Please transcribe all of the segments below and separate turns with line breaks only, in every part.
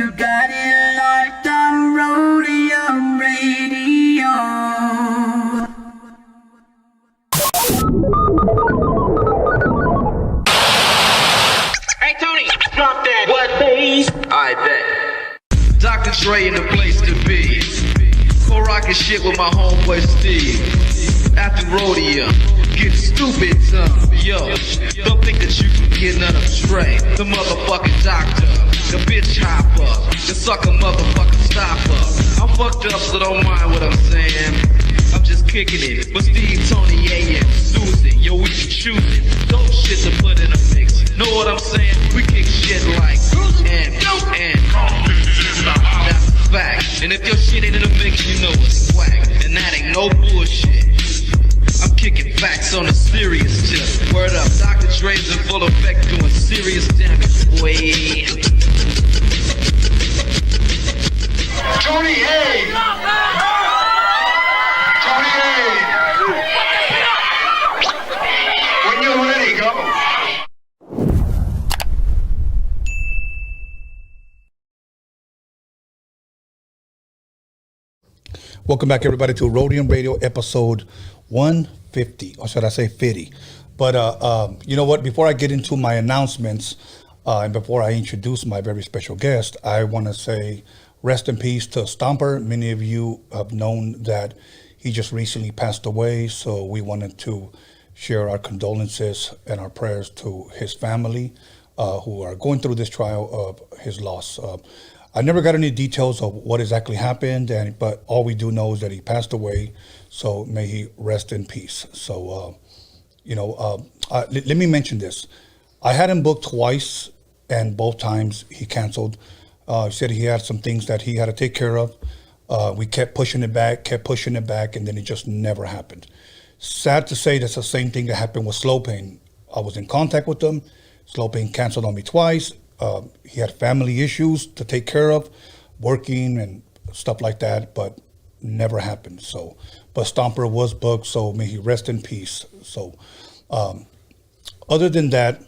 You got it locked on Roadium Radio.
Hey Tony, drop that. What bass?
I bet. Dr. Dre in the place to be. Co-rockin' shit with my homeboy Steve. After Rhodium, get stupid some. Yo, don't think that you can get none of Dre. The motherfucking doctor, the bitch hopper, the sucker motherfucking stopper. I'm fucked up, so don't mind what I'm saying. I'm just kicking it, but Steve, Tony, A, and Susan, yo, we be choosing dope shit to put in a mix. Know what I'm saying? We kick shit like and that's a fact. And if your shit ain't in the mix, you know it's whack. And that ain't no bullshit. I'm kicking facts on a serious tip. Word up, Dr. Dre's in full effect doing serious damage, boy.
Tony A! Tony A! When you're ready, go.
Welcome back, everybody, to Rhodium Radio episode 150, or should I say 50? But you know what? Before I get into my announcements and before I introduce my very special guest, I want to say rest in peace to Stomper. Many of you have known that he just recently passed away, so we wanted to share our condolences and our prayers to his family who are going through this trial of his loss. I never got any details of what exactly happened, but all we do know is that he passed away, so may he rest in peace. So, let me mention this. I had him booked twice, and both times he canceled. He said he had some things that he had to take care of. We kept pushing it back, and then it just never happened. Sad to say, that's the same thing that happened with Slow Pain. I was in contact with him. Slow Pain canceled on me twice. He had family issues to take care of, working and stuff like that, but never happened. So, but Stomper was booked, so may he rest in peace. So, other than that,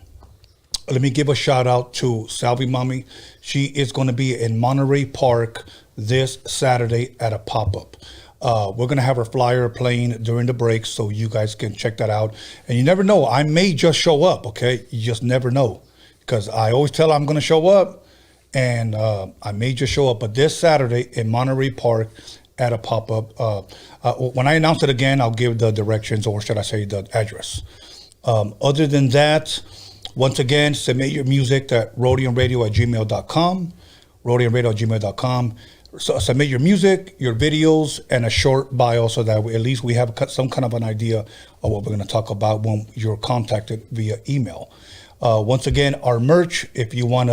let me give a shout out to Salvi Mommy. She is going to be in Monterey Park this Saturday at a pop-up. We're going to have her flyer playing during the break, so you guys can check that out. And you never know, I may just show up, okay? You just never know. Because I always tell her I'm going to show up, and I may just show up. But this Saturday in Monterey Park at a pop-up, when I announce it again, I'll give the directions, or should I say the address. Other than that, once again, submit your music at rhodiumradio@gmail.com, rhodiumradio@gmail.com. So submit your music, your videos, and a short bio so that at least we have some kind of an idea of what we're going to talk about when you're contacted via email. Once again, our merch, if you want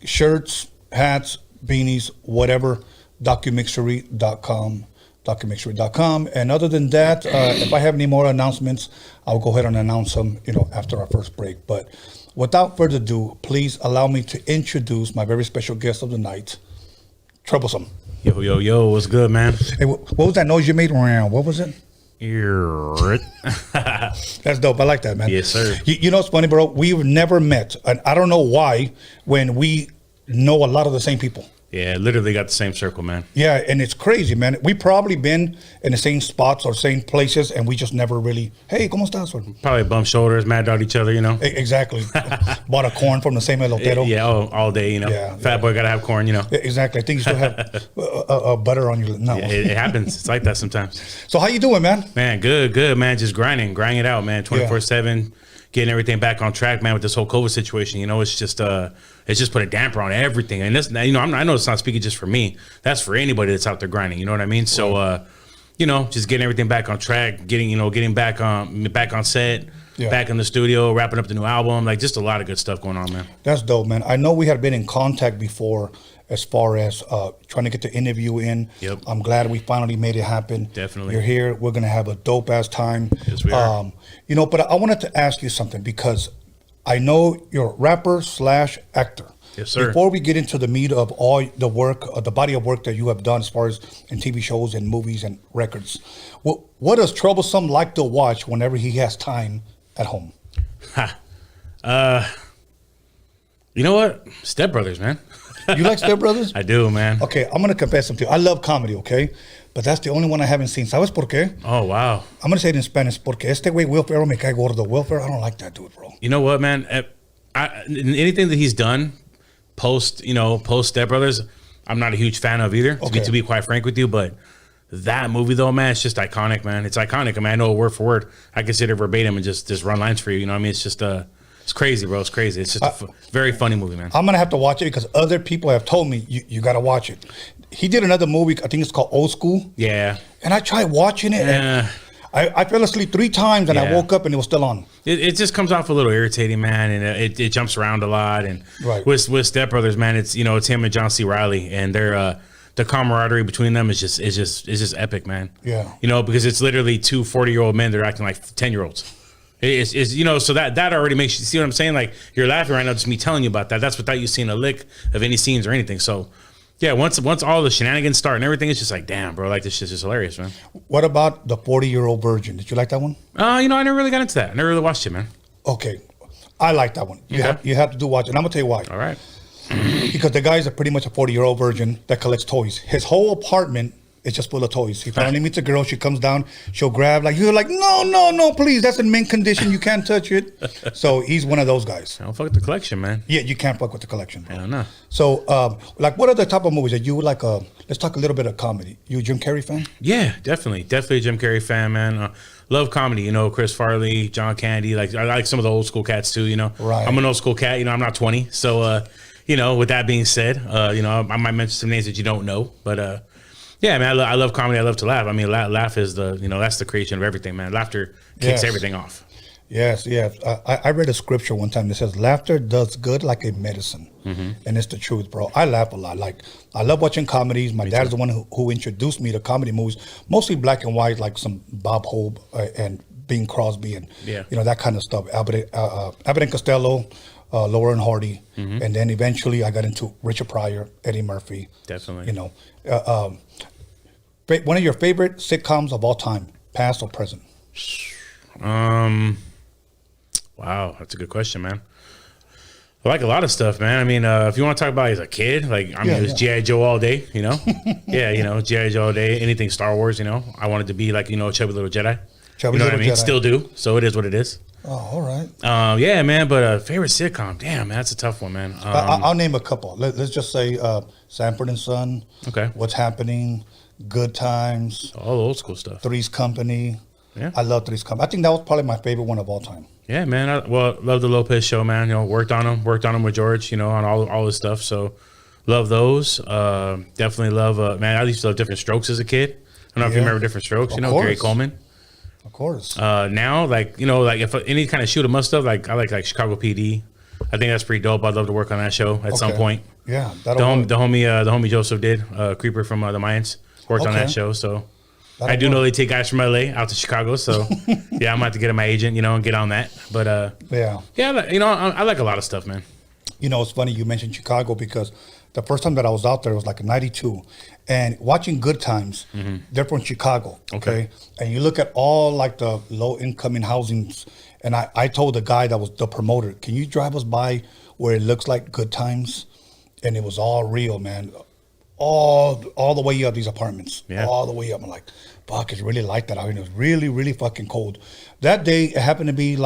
shirts, hats, beanies, whatever, DOCUMIXERY.com. And other than that, if I have any more announcements, I'll go ahead and announce them, after our first break. But without further ado, please allow me to introduce my very special guest of the night, Troublesome.
Yo, what's good, man?
Hey, what was that noise you made around? What was it? That's dope. I like that, man.
Yes, sir.
You know what's funny, bro? We've never met, and I don't know why, when we know a lot of the same people.
Yeah, literally got the same circle, man.
Yeah, and it's crazy, man. We probably been in the same spots or same places, and we just never really, hey, ¿cómo estás?
Probably bump shoulders, mad dog each other,
Exactly. Bought a corn from the same elotero.
Yeah, all day,
Yeah,
Fat boy got to have corn,
Exactly. I think you still have butter on your, no.
Yeah, it happens. It's like that sometimes.
So how you doing, man?
Man, good, man. Just grinding it out, man. 24/7. Getting everything back on track, man, with this whole COVID situation. It's just put a damper on everything. And this, I know it's not speaking just for me. That's for anybody that's out there grinding. You know what I mean? So, just getting everything back on track, getting back on set, back in the studio, wrapping up the new album. Like, just a lot of good stuff going on, man.
That's dope, man. I know we had been in contact before as far as trying to get the interview in.
Yep.
I'm glad we finally made it happen.
Definitely.
You're here. We're going to have a dope-ass time.
Yes, we are.
But I wanted to ask you something because I know you're a rapper/actor.
Yes, sir.
Before we get into the meat of all the work, the body of work that you have done as far as in TV shows and movies and records, what does Troublesome like to watch whenever he has time at home?
You know what? Step Brothers, man.
You like Step Brothers?
I do, man.
Okay, I'm gonna confess something. I love comedy, okay, but that's the only one I haven't seen. ¿Sabes por qué?
Oh wow.
I'm gonna say it in Spanish. Porque este güey Will Ferrell me cae gordo. Will Ferrell, I don't like that dude, bro.
You know what, man? Anything that he's done post Step Brothers, I'm not a huge fan of either. To be quite frank with you, but that movie though, man, it's just iconic, man. It's iconic. I mean, I know it word for word. I can sit there verbatim and just run lines for you. You know what I mean? It's just it's crazy, bro. It's crazy. It's just a very funny movie, man. I'm
gonna have to watch it because other people have told me you gotta watch it. He did another movie. I think it's called Old School.
Yeah.
And I tried watching it. And I fell asleep 3 times and I woke up and it was still on.
It just comes off a little irritating, man, and it jumps around a lot. And with Step Brothers, man, it's it's him and John C. Reilly, and they're the camaraderie between them is just epic, man.
Yeah.
Because it's literally 2 40-year-old men that are acting like 10-year-olds. It's so that already makes you see what I'm saying. Like you're laughing right now, just me telling you about that. That's without you seeing a lick of any scenes or anything. So. Yeah, once all the shenanigans start and everything, it's just like, damn, bro, like this shit's just hilarious, man.
What about The 40-Year-Old Virgin? Did you like that one?
I never really got into that. I never really watched it, man.
Okay, I like that one. You have to watch it. And I'm gonna tell you why.
All right.
Because the guy is pretty much a 40-year-old virgin that collects toys. His whole apartment is just full of toys. He finally meets a girl. She comes down. She'll grab you're like, no, please. That's in mint condition. You can't touch it. So he's one of those guys.
Don't fuck with the collection, man.
Yeah, you can't fuck with the collection.
Hell no.
So, what are the type of movies that you like? Let's talk a little bit of comedy. You a Jim Carrey fan?
Yeah, definitely a Jim Carrey fan, man. Love comedy. Chris Farley, John Candy. Like I like some of the old school cats too.
Right.
I'm an old school cat. I'm not 20. So, with that being said, I might mention some names that you don't know, but. Yeah, man, I love comedy. I love to laugh. I mean, laugh is that's the creation of everything, man. Laughter kicks everything off.
Yes. I read a scripture one time that says laughter does good like a medicine, and it's the truth, bro. I laugh a lot. Like I love watching comedies. My dad's the one who introduced me to comedy movies, mostly black and white, like some Bob Hope and Bing Crosby and that kind of stuff. Abbott and Costello. Laurel and Hardy, and then eventually I got into Richard Pryor, Eddie Murphy.
Definitely.
One of your favorite sitcoms of all time, past or present?
Wow, that's a good question, man. I like a lot of stuff, man. I mean, if you want to talk about as a kid, it was G.I. Joe all day, Yeah, G.I. Joe all day, anything Star Wars, I wanted to be like, a chubby little Jedi.
Chubby little Jedi.
Still do, so it is what it is.
Oh, all right.
Yeah, man, but favorite sitcom, damn, man, that's a tough one, man.
I'll name a couple. Let's just say Sanford and Son.
Okay.
What's Happening, Good Times.
All the old school stuff.
Three's Company.
Yeah.
I love Three's Company. I think that was probably my favorite one of all time.
Yeah, man. Love the Lopez Show, man. Worked on him with George, on all his stuff. So love those. Definitely love, man, I used to love Different Strokes as a kid. I don't know if you remember Different Strokes, Gary Coleman.
Of course.
Now, if any kind of shoot 'em up stuff, I like Chicago PD. I think that's pretty dope. I'd love to work on that show at some point.
Yeah,
the homie Joseph did Creeper from the Mayans worked on that show. So I do know they take guys from LA out to Chicago. So yeah, I'm gonna have to get my agent, and get on that. But I like a lot of stuff, man.
It's funny you mentioned Chicago because the first time that I was out there was like in '92, and watching Good Times. They're from Chicago, okay? And you look at all the low incoming housings, and I told the guy that was the promoter, can you drive us by where it looks like Good Times? And it was all real, man. All the way up these apartments, all the way up. I'm like, fuck, it's really like that out here. And it was really, really fucking cold. That day, it happened to be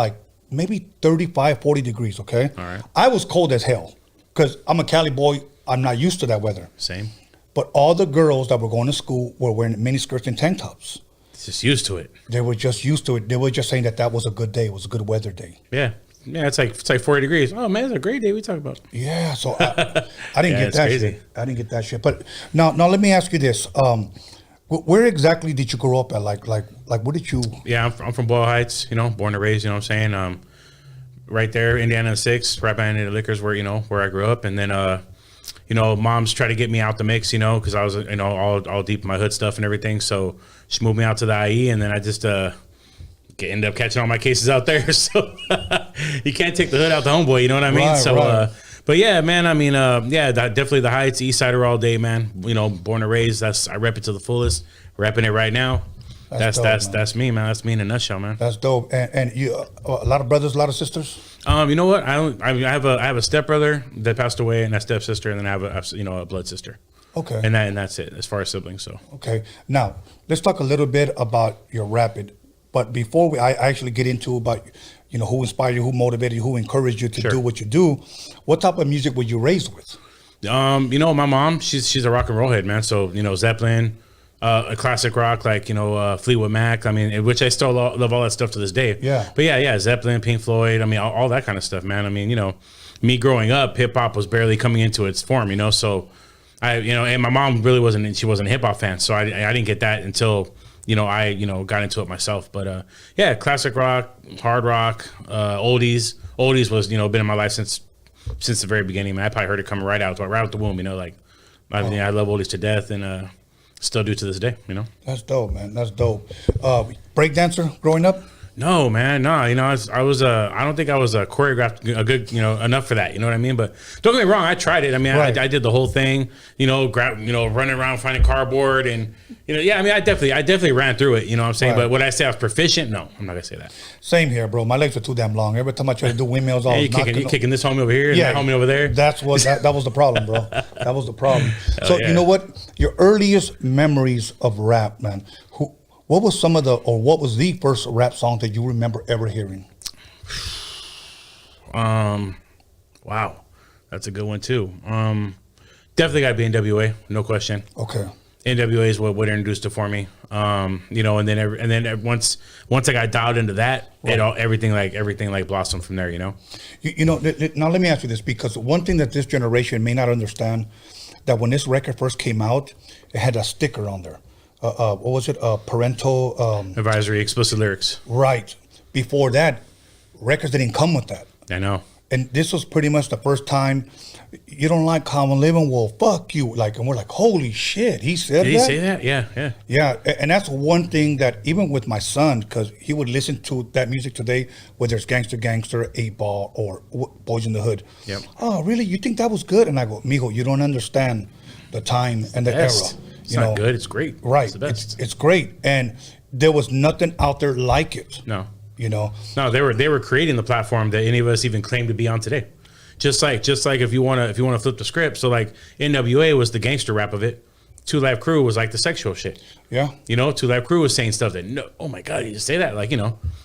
maybe 35, 40 degrees, okay?
All right.
I was cold as hell because I'm a Cali boy. I'm not used to that weather.
Same.
But all the girls that were going to school were wearing mini skirts and tank tops.
Just used to it.
They were just used to it. They were just saying that was a good day. It was a good weather day.
Yeah. Yeah, it's like 40 degrees. Oh, man, it's a great day we talk about.
Yeah, so I didn't get that shit. I didn't get that shit. But now let me ask you this. Where exactly did you grow up at? Like where did you?
Yeah, I'm from Boyle Heights, born and raised, what I'm saying? Right there, Indiana 6, right behind the Liquors where I grew up. And then, mom's tried to get me out the mix, because I was, all deep in my hood stuff and everything. So she moved me out to the IE, and then I just end up catching all my cases out there. So you can't take the hood out the homeboy, you know what I mean?
Right.
But yeah, man, I mean, definitely the Heights, East Sider all day, man. Born and raised, I rep it to the fullest, repping it right now.
That's dope, man.
That's me, man. That's me in a nutshell, man.
That's dope. And you, a lot of brothers, a lot of sisters.
You know what? I have a stepbrother that passed away, and a stepsister, and then I have a blood sister.
Okay.
And that's it as far as siblings. So
okay. Now let's talk a little bit about your rapping. But before I actually get into about who inspired you, who motivated you, who encouraged you to do what you do, what type of music were you raised with?
My mom, she's a rock and roll head, man. So Zeppelin. A classic rock like Fleetwood Mac. I mean, which I still love all that stuff to this day.
Yeah.
But yeah, Zeppelin, Pink Floyd. I mean, all that kind of stuff, man. I mean, me growing up, hip hop was barely coming into its form. So and my mom really wasn't. She wasn't a hip hop fan, so I didn't get that until I got into it myself. But yeah, classic rock, hard rock, oldies. Oldies was been in my life since the very beginning. Man, I probably heard it coming right out the womb. I love oldies to death and. Still do to this day, That's dope, man. That's dope. Break dancer growing up?
No,
man. No, I don't think I was choreographed good, enough for that. You know what I mean? But don't get me wrong, I tried it. I mean, right. I did the whole thing. Running around finding cardboard and yeah. I mean, I definitely ran through it. You know what I'm saying? Right. But would I say I was proficient? No, I'm not gonna say that.
Same here, bro. My legs are too damn long. Every time I try to do windmills,
you kicking this homie over here and that homie over there.
That's what that was the problem, bro. That was the problem. So you know what? Your earliest memories of rap, man. What was what was the first rap song that you remember ever hearing?
Wow, that's a good one too. Definitely got to be NWA, no question.
Okay.
NWA is what introduced it for me. And then once I got dialed into that, right. everything blossomed from there.
Now let me ask you this, because one thing that this generation may not understand, that when this record first came out, it had a sticker on there. What was it? Parental
advisory, explicit lyrics.
Right. Before that, records didn't come with that.
I know.
And this was pretty much the first time. You don't like common living? Well, fuck you. And we're like, holy shit, he said that?
Did he say that? Yeah.
Yeah, and that's one thing that even with my son, because he would listen to that music today, whether it's Gangster, 8-Ball, or Boys in the Hood.
Yep.
Oh, really? You think that was good? And I go, mijo, you don't understand the time and the era.
It's not good. It's great.
Right.
It's the best.
It's great. And there was nothing out there like it.
No.
No,
they were creating the platform that any of us even claim to be on today. Just like if you wanna flip the script, so like NWA was the gangster rap of it. 2 Live Crew was like the sexual shit.
Yeah.
2 Live Crew was saying stuff that oh my god, you just say that,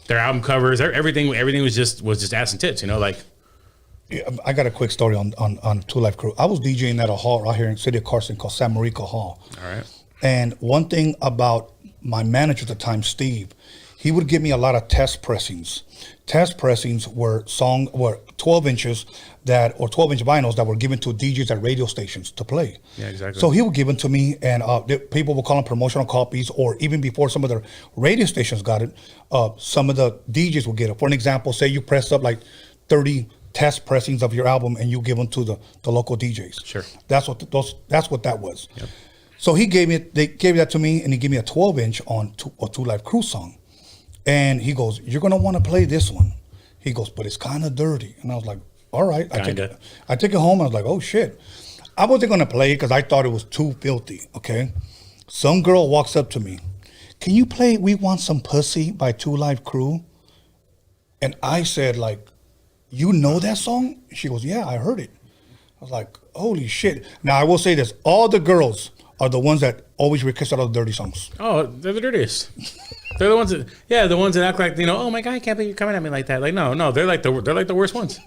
their album covers, everything was just ass and tits,
Yeah, I got a quick story on 2 Live Crew. I was DJing at a hall right here in the city of Carson called San Marico Hall.
All right.
And one thing about my manager at the time, Steve, he would give me a lot of test pressings. Test pressings were 12 inches or 12-inch vinyls that were given to DJs at radio stations to play.
Yeah, exactly.
So he would give them to me, and people would call them promotional copies, or even before some of the radio stations got it, some of the DJs would get it. For an example, say you press up like 30 test pressings of your album, and you give them to the local DJs.
Sure.
That's what that was.
Yep.
So they gave that to me, and he gave me a 12-inch on a 2 Live Crew song. And he goes, you're going to want to play this one. He goes, but it's kind of dirty. And I was like, all right. I took it home. And I was like, oh, shit. I wasn't going to play it because I thought it was too filthy, okay? Some girl walks up to me. Can you play We Want Some Pussy by 2 Live Crew? And I said, you know that song? She goes, yeah, I heard it. I was like, holy shit. Now, I will say this. All the girls are the ones that always request all the dirty songs.
Oh, they're the dirtiest. They're the ones that act like, oh my God, I can't believe you're coming at me like that. No, they're like the worst ones.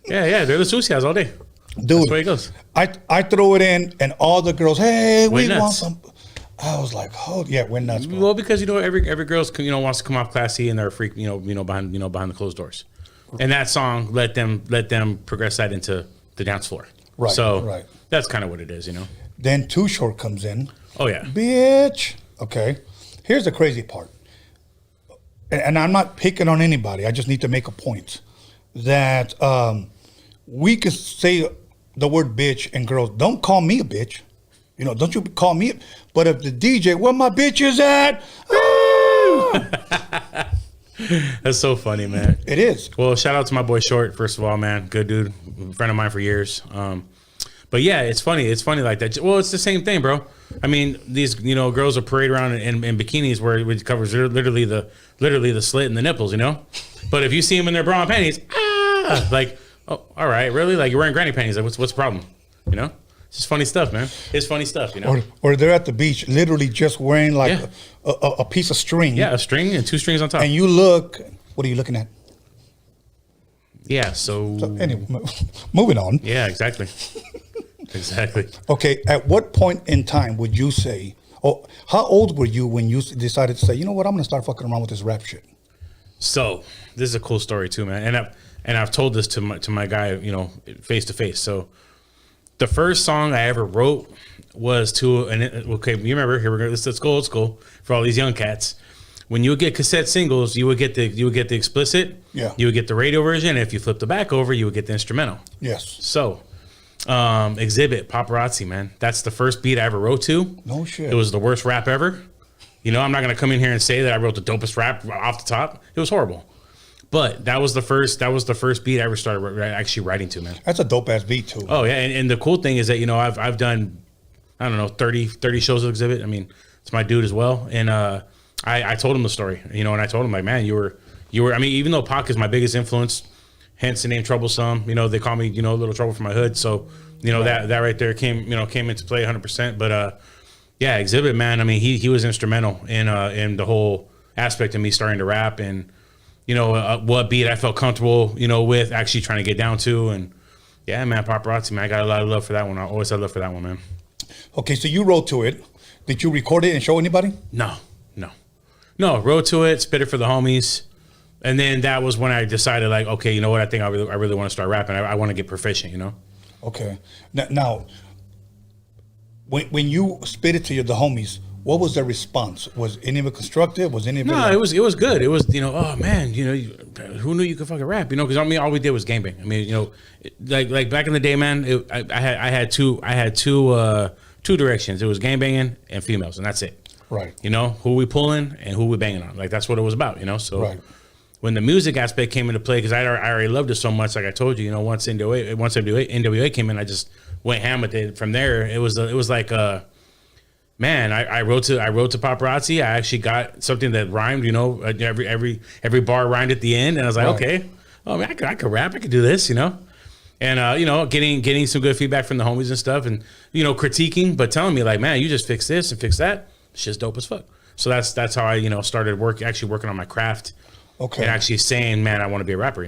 Yeah, they're the sucias all day.
Dude,
that's the way it goes.
I throw it in, and all the girls, hey, we want some. I was like, oh yeah, we're nuts, bro.
Well, because every girl's wants to come off classy, and they're a freak, behind the closed doors, and that song let them progress that into the dance floor.
Right.
So
right.
That's kind of what it is,
Then Too Short comes in.
Oh yeah,
bitch. Okay, here's the crazy part. And I'm not picking on anybody. I just need to make a point that we can say the word bitch, and girls, don't call me a bitch. Don't you call me. But if the DJ, where my bitch is at?
That's so funny, man.
It is.
Well, shout out to my boy Short, first of all, man. Good dude. Friend of mine for years. But yeah, it's funny. It's funny like that. Well, it's the same thing, bro. I mean, these girls will parade around in bikinis where it covers literally the slit and the nipples, But if you see them in their bra and panties, like, oh, all right, really? Like you're wearing granny panties? Like, what's the problem? It's just funny stuff, man. It's funny stuff,
Or they're at the beach, literally just wearing like a piece of string.
Yeah, a string and 2 strings on top.
And you look. What are you looking at?
Yeah. So
anyway, moving on.
Yeah, exactly. Exactly.
Okay, at what point in time would you say, or how old were you when you decided to say, you know what, I'm going to start fucking around with this rap shit?
So this is a cool story too, man. And I've told this to my guy, face to face. So the first song I ever wrote was you remember, here we go. Let's go old school for all these young cats. When you would get cassette singles, you would get the explicit.
Yeah.
You would get the radio version. And if you flip the back over, you would get the instrumental.
Yes.
So Exhibit, Paparazzi, man. That's the first beat I ever wrote to.
No shit.
It was the worst rap ever. I'm not gonna come in here and say that I wrote the dopest rap off the top. It was horrible. But that was the first beat I ever started actually writing to, man.
That's a dope ass beat too.
Oh yeah, and the cool thing is that I've done, I don't know, 30 shows of Exhibit. I mean, it's my dude as well. And I told him the story, and I told him like, man, you were. I mean, even though Pac is my biggest influence, hence the name Troublesome. They call me Little Trouble from my hood. So right. that right there came into play 100%. But yeah, Exhibit, man. I mean, he was instrumental in the whole aspect of me starting to rap and. What beat I felt comfortable, with actually trying to get down to. And yeah, man, Paparazzi, man, I got a lot of love for that one. I always had love for that one, man.
Okay, so you wrote to it. Did you record it and show anybody?
No. Wrote to it, spit it for the homies. And then that was when I decided, like, okay, you know what? I think I really want to start rapping. I want to get proficient,
Okay. Now, when you spit it to the homies, what was their response? Was any of it constructive? Was any of it?
No, it was good. It was oh man, who knew you could fucking rap? Because I mean, all we did was gangbang. I mean, like back in the day, man. I had two directions. It was gangbanging and females, and that's it.
Right.
Who we pulling and who we banging on. Like that's what it was about. So
right.
When the music aspect came into play, because I already loved it so much, like I told you, once NWA came in, I just went ham with it. From there, it was like man, I wrote to Paparazzi. I actually got something that rhymed. Every bar rhymed at the end, and I was like, right. Okay, oh man, I could rap. I could do this, And getting some good feedback from the homies and stuff, and critiquing, but telling me like, man, you just fix this and fix that. Shit's dope as fuck. So that's how I started working on my craft.
Okay.
And actually saying, man, I want to be a rapper.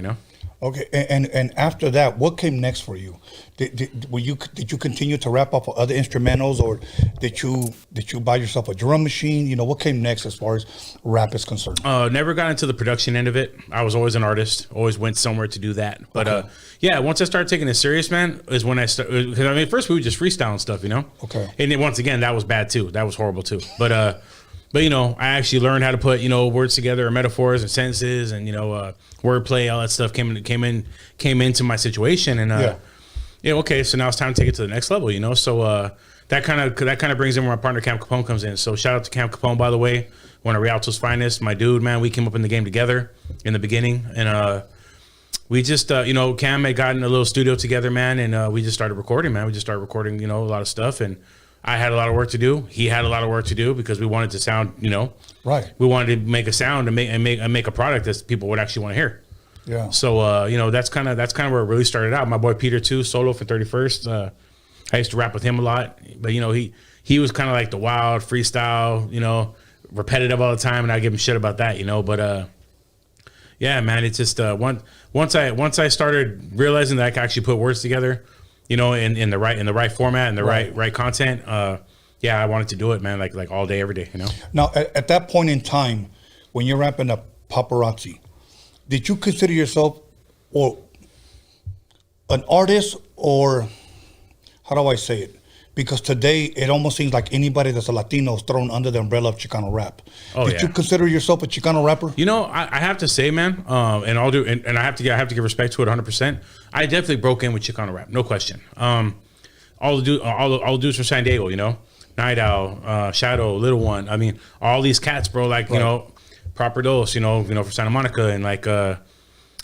Okay, and after that, what came next for you? Did you continue to rap off of other instrumentals, or did you buy yourself a drum machine? What came next as far as rap is concerned?
Never got into the production end of it. I was always an artist. Always went somewhere to do that. But
okay.
Yeah, once I started taking it serious, man, is when I started. Because I mean, first we would just freestyle and stuff,
Okay.
And then once again, that was bad too. That was horrible too. But I actually learned how to put words together, or metaphors and sentences, and wordplay, all that stuff came into my situation, and okay, so now it's time to take it to the next level, So that kind of brings in where my partner Cam Capone comes in. So shout out to Cam Capone, by the way, one of Rialto's finest, my dude, man. We came up in the game together in the beginning, and we just Cam had gotten a little studio together, man, and we just started recording, man. We just started recording, a lot of stuff, and I had a lot of work to do. He had a lot of work to do because we wanted to sound,
right.
We wanted to make a sound and make a product that people would actually want to hear.
Yeah.
So that's kind of where it really started out. My boy Peter too, solo for 31st. I used to rap with him a lot, but he was kind of like the wild freestyle, repetitive all the time, and I give him shit about that, But yeah, man, it's just once I started realizing that I could actually put words together. In the right format and the right content. Yeah, I wanted to do it, man. Like all day, every day.
Now, at that point in time, when you're rapping up Paparazzi, did you consider yourself or an artist, or how do I say it? Because today it almost seems like anybody that's a Latino is thrown under the umbrella of Chicano rap. Did you consider yourself a Chicano rapper?
I have to say, man, and I'll do, and I have to give respect to it 100%. I definitely broke in with Chicano rap, no question. All the dudes from San Diego, Night Owl, Shadow, Little One. I mean, all these cats, bro. Like right. Proper Dose, from Santa Monica, and like there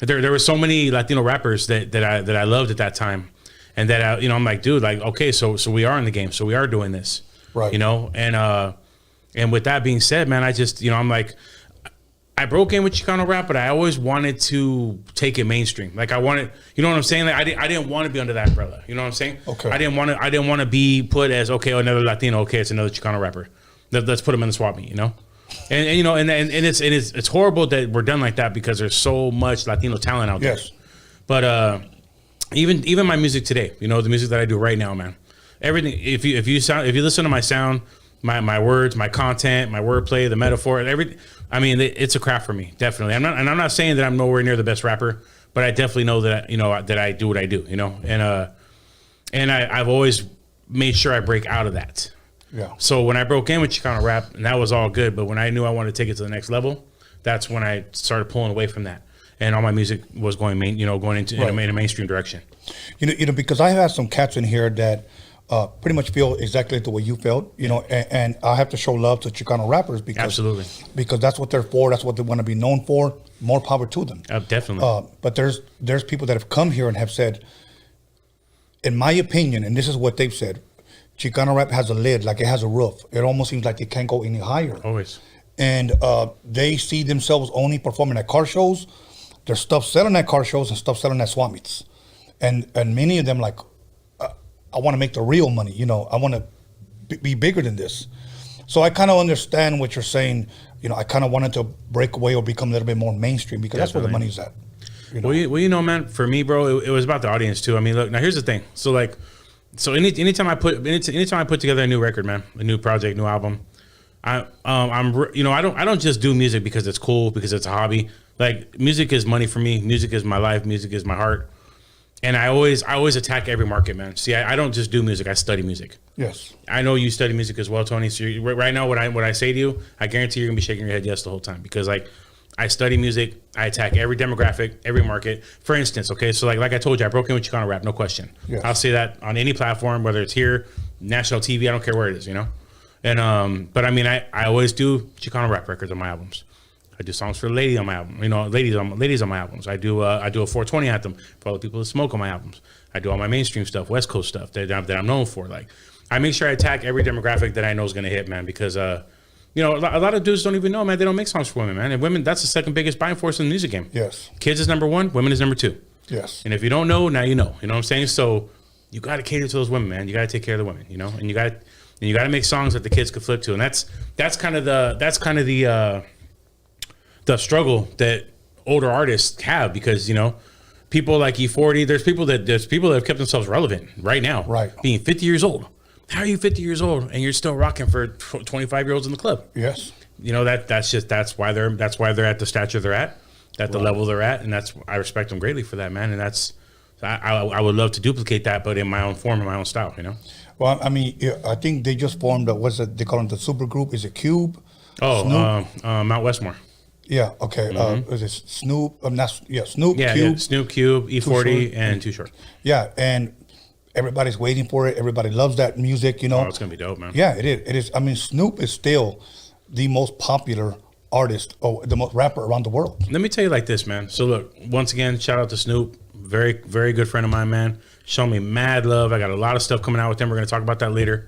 were so many Latino rappers that I loved at that time. and that I'm like, dude, like, okay, so we are in the game, so we are doing this,
Right.
And with that being said, man, I just I'm like, I broke in with Chicano rap, but I always wanted to take it mainstream. Like I wanted, you know what I'm saying? Like I didn't want to be under that umbrella. You know what I'm saying?
Okay.
I didn't want to be put as, okay, another Latino. Okay, it's another Chicano rapper. Let's put him in the swap meet. And it's horrible that we're done like that because there's so much Latino talent out there.
Yes.
But even my music today, the music that I do right now, man, everything. If you listen to my sound, my words, my content, my wordplay, the metaphor, everything. I mean, it's a craft for me, definitely. I'm not saying that I'm nowhere near the best rapper, but I definitely know that that I do what I do, and I've always made sure I break out of that.
Yeah.
So when I broke in with Chicano rap, and that was all good, but when I knew I wanted to take it to the next level, that's when I started pulling away from that, and all my music was going into in a mainstream direction.
Because I have some cats in here that pretty much feel exactly the way you felt, and I have to show love to Chicano rappers because that's what they're for. That's what they want to be known for. More power to them.
Definitely.
But there's people that have come here and have said, in my opinion, and this is what they've said, Chicano rap has a lid, like it has a roof. It almost seems like it can't go any higher.
Always.
And they see themselves only performing at car shows. There's stuff selling at car shows and stuff selling at swap meets. And many of them like, I want to make the real money. I want to be bigger than this. So I kind of understand what you're saying. I kind of wanted to break away or become a little bit more mainstream because that's where the money's at.
Well, man, for me, bro, it was about the audience too. I mean, look, now here's the thing. So anytime I put together a new record, man, a new project, new album, I don't just do music because it's cool, because it's a hobby. Like music is money for me. Music is my life. Music is my heart. And I always attack every market, man. See, I don't just do music. I study music.
Yes.
I know you study music as well, Tony. So right now, what I say to you, I guarantee you're gonna be shaking your head yes the whole time because I study music. I attack every demographic, every market. For instance, okay, so like I told you, I broke in with Chicano rap, no question.
Yes.
I'll say that on any platform, whether it's here, national TV, I don't care where it is, And but I mean, I always do Chicano rap records on my albums. I do songs for ladies on my album, ladies on my albums. I do a 420 anthem for all the people that smoke on my albums. I do all my mainstream stuff, West Coast stuff that I'm known for. Like, I make sure I attack every demographic that I know is going to hit, man, because a lot of dudes don't even know, man. They don't make songs for women, man. And women, that's the second biggest buying force in the music game.
Yes.
Kids is number one, women is number two.
Yes.
And if you don't know, now you know. You know what I'm saying? So you got to cater to those women, man. You got to take care of the women, and you got to make songs that the kids could flip to. And that's kind of the struggle that older artists have because people like E40, there's people that have kept themselves relevant right now,
right,
being 50 years old. How are you 50 years old and you're still rocking for 25-year-olds in the club?
Yes.
That's why they're at the stature they're at the level they're at, and I respect them greatly for that, man. And I would love to duplicate that, but in my own form, in my own style,
Well, I mean, I think they just formed they call it the super group. Is it Cube?
Mount Westmore.
Yeah. Okay. Is it Snoop? Snoop.
Yeah.
Cube.
Yeah. Snoop, Cube, E40, and Too Short.
Yeah, and everybody's waiting for it. Everybody loves that music.
Oh, it's gonna be dope, man.
Yeah, it is. It is. I mean, Snoop is still the most popular artist or the most rapper around the world.
Let me tell you like this, man. So look, once again, shout out to Snoop. Very, very good friend of mine, man. Show me mad love. I got a lot of stuff coming out with him. We're gonna talk about that later.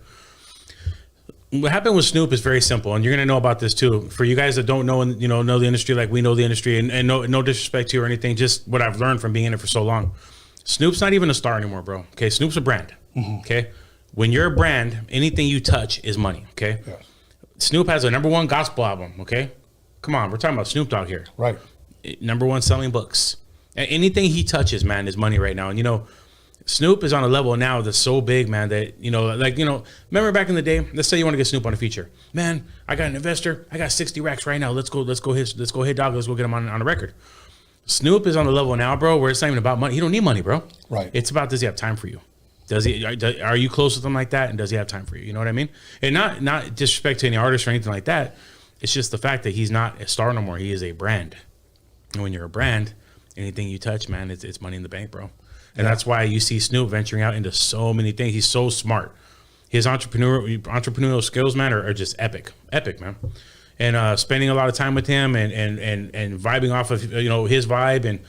What happened with Snoop is very simple, and you're gonna know about this too. For you guys that don't know know the industry like we know the industry, and no disrespect to you or anything, just what I've learned from being in it for so long. Snoop's not even a star anymore, bro. Okay, Snoop's a brand.
Mm-hmm.
Okay, when you're a brand, anything you touch is money. Okay,
yes.
Snoop has a #1 gospel album. Okay, come on, we're talking about Snoop Dogg here.
Right.
#1 selling books. And anything he touches, man, is money right now. And Snoop is on a level now that's so big, man, that, remember back in the day, let's say you want to get Snoop on a feature. Man, I got an investor. I got 60 racks right now. Let's go hit dog. Let's go get him on a record. Snoop is on a level now, bro, where it's not even about money. He don't need money, bro.
Right.
It's about, does he have time for you? Are you close with him like that? And does he have time for you? You know what I mean? And not disrespect to any artist or anything like that. It's just the fact that he's not a star no more. He is a brand. And when you're a brand, anything you touch, man, it's money in the bank, bro. And that's why you see Snoop venturing out into so many things. He's so smart. His entrepreneurial skills, man, are just epic, man. And spending a lot of time with him and vibing off of his vibe, and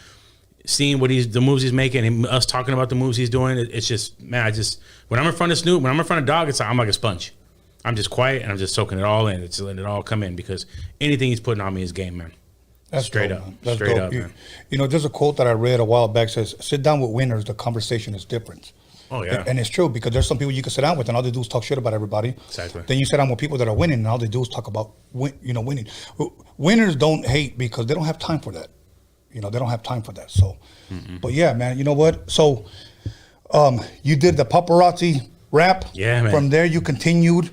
seeing the moves he's making, and us talking about the moves he's doing. It's just, man, when I'm in front of Snoop, when I'm in front of Dog, it's like I'm like a sponge. I'm just quiet and I'm just soaking it all in. It's letting it all come in because anything he's putting on me is game, man.
That's
straight
dope,
up,
man. That's
straight
dope.
up, man.
You know, there's a quote that I read a while back says, "Sit down with winners, the conversation is different."
Oh yeah,
and it's true because there's some people you can sit down with and all they do is talk shit about everybody.
Exactly.
Then you sit down with people that are winning and all they do is talk about winning. Winners don't hate because they don't have time for that. You know, they don't have time for that. So, but yeah, man, you know what? So, you did the paparazzi rap.
Yeah, man.
From there, you continued.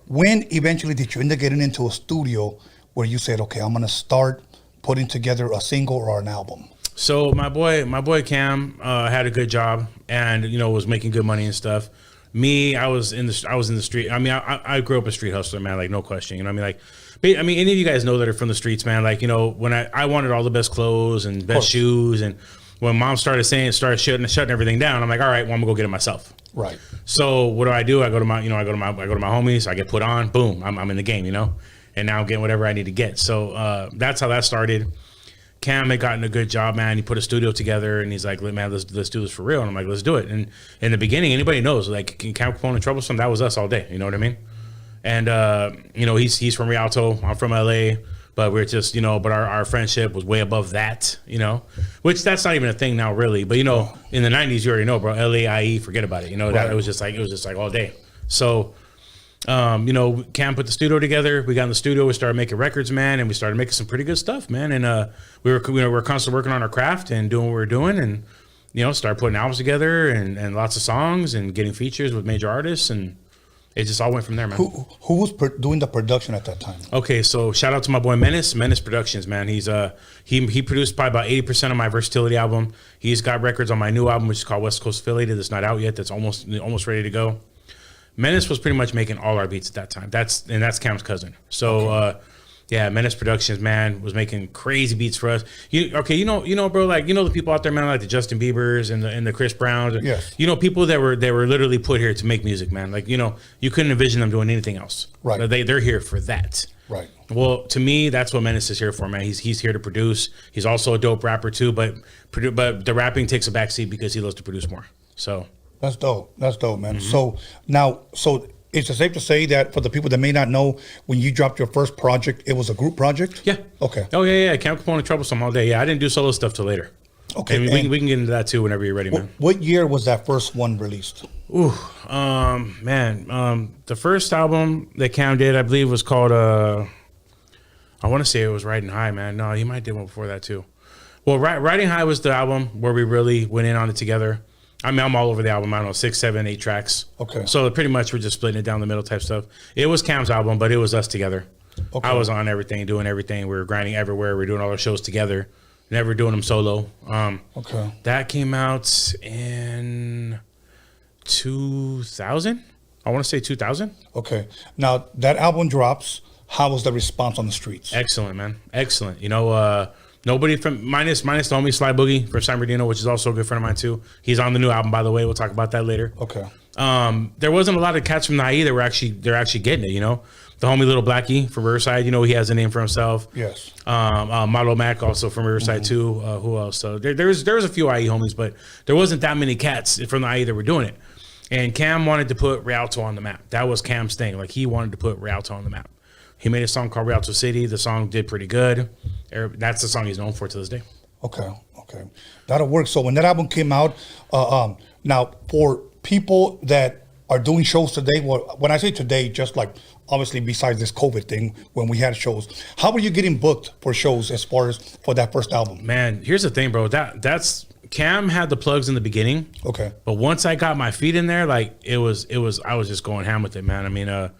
When eventually did you end up getting into a studio where you said, okay, I'm going to start putting together a single or an album?
So my boy Cam had a good job and, you know, was making good money and stuff. Me, I was in the street. I mean, I grew up a street hustler, man, like no question. You know what I mean? Like, I mean, any of you guys know that are from the streets, man. Like, you know, when I wanted all the best clothes and best shoes, and when Mom started shutting everything down, I'm like, all right, well, I'm gonna go get it myself. Right. So what do? I go to my homies. I get put on. Boom, I'm in the game, you know. And now I'm getting whatever I need to get. So that's how that started. Cam had gotten a good job, man. He put a studio together, and he's like, man, let's do this for real. And I'm like, let's do it. And in the beginning, anybody knows, like Cam Capone and Troublesome, that was us all day. You know what I mean? And you know, he's from Rialto. I'm from LA, but we're just, you know, but our friendship was way above that, you know, which that's not even a thing now, really. But you know, in the '90s, you already know, bro. LA, forget about it. You know, that it was just like all day. So. You know, Cam put the studio together. We got in the studio. We started making records, man, and we started making some pretty good stuff, man. And we were constantly working on our craft and doing what we were doing, and you know, started putting albums together and lots of songs and getting features with major artists, and it just all went from there, man.
Who was doing the production at that time?
Okay, so shout out to my boy Menace Productions, man. He's he produced probably about 80% of my Versatility album. He's got records on my new album, which is called West Coast Affiliated. That's not out yet. That's almost ready to go. Menace was pretty much making all our beats at that time. That's Cam's cousin. So yeah, Menace Productions, man, was making crazy beats for us. You know, bro, like you know the people out there, man, like the Justin Biebers and the Chris Browns.
Yes.
You know, people that were literally put here to make music, man. Like, you know, you couldn't envision them doing anything else. Right. But they're here for that. Right. Well, to me, that's what Menace is here for, man. He's here to produce. He's also a dope rapper too, but the rapping takes a backseat because he loves to produce more. So.
That's dope, man. So is it safe to say that for the people that may not know, when you dropped your first project, it was a group project?
Yeah.
Okay.
Oh yeah. Cam Capone and Troublesome all day. Yeah, I didn't do solo stuff till later. Okay. And we can get into that too whenever you're ready, man.
What year was that first one released?
Ooh, the first album that Cam did, I believe, was called I want to say it was Riding High, man. No, he might have did one before that too. Well, Riding High was the album where we really went in on it together. I mean, I'm all over the album. I don't know, 6, 7, 8 tracks. Okay. So pretty much we're just splitting it down the middle type stuff. It was Cam's album, but it was us together. Okay. I was on everything, doing everything. We were grinding everywhere. We were doing all our shows together. Never doing them solo. Okay. That came out in 2000. I want to say 2000.
Okay. Now that album drops. How was the response on the streets?
Excellent, man. Excellent. You know, nobody from minus the homie Sly Boogie from San Bernardino, which is also a good friend of mine too. He's on the new album, by the way. We'll talk about that later. Okay. There wasn't a lot of cats from the IE that they're actually getting it. You know, the homie Little Blackie from Riverside. You know, he has a name for himself. Yes. Model Mac also from Riverside too. Who else? So there was a few IE homies, but there wasn't that many cats from the IE that were doing it. And Cam wanted to put Rialto on the map. That was Cam's thing. Like he wanted to put Rialto on the map. He made a song called Rialto City. The song did pretty good. That's the song he's known for to this day. Okay. That'll work. So when that album came out, now for people that are doing shows today, well, when I say today, just like obviously besides this COVID thing, when we had shows, how were you getting booked for shows as far as for that first album? Man, here's the thing, bro. That's Cam had the plugs in the beginning. Okay. But once I got my feet in there, like I was just going ham with it, man. I mean,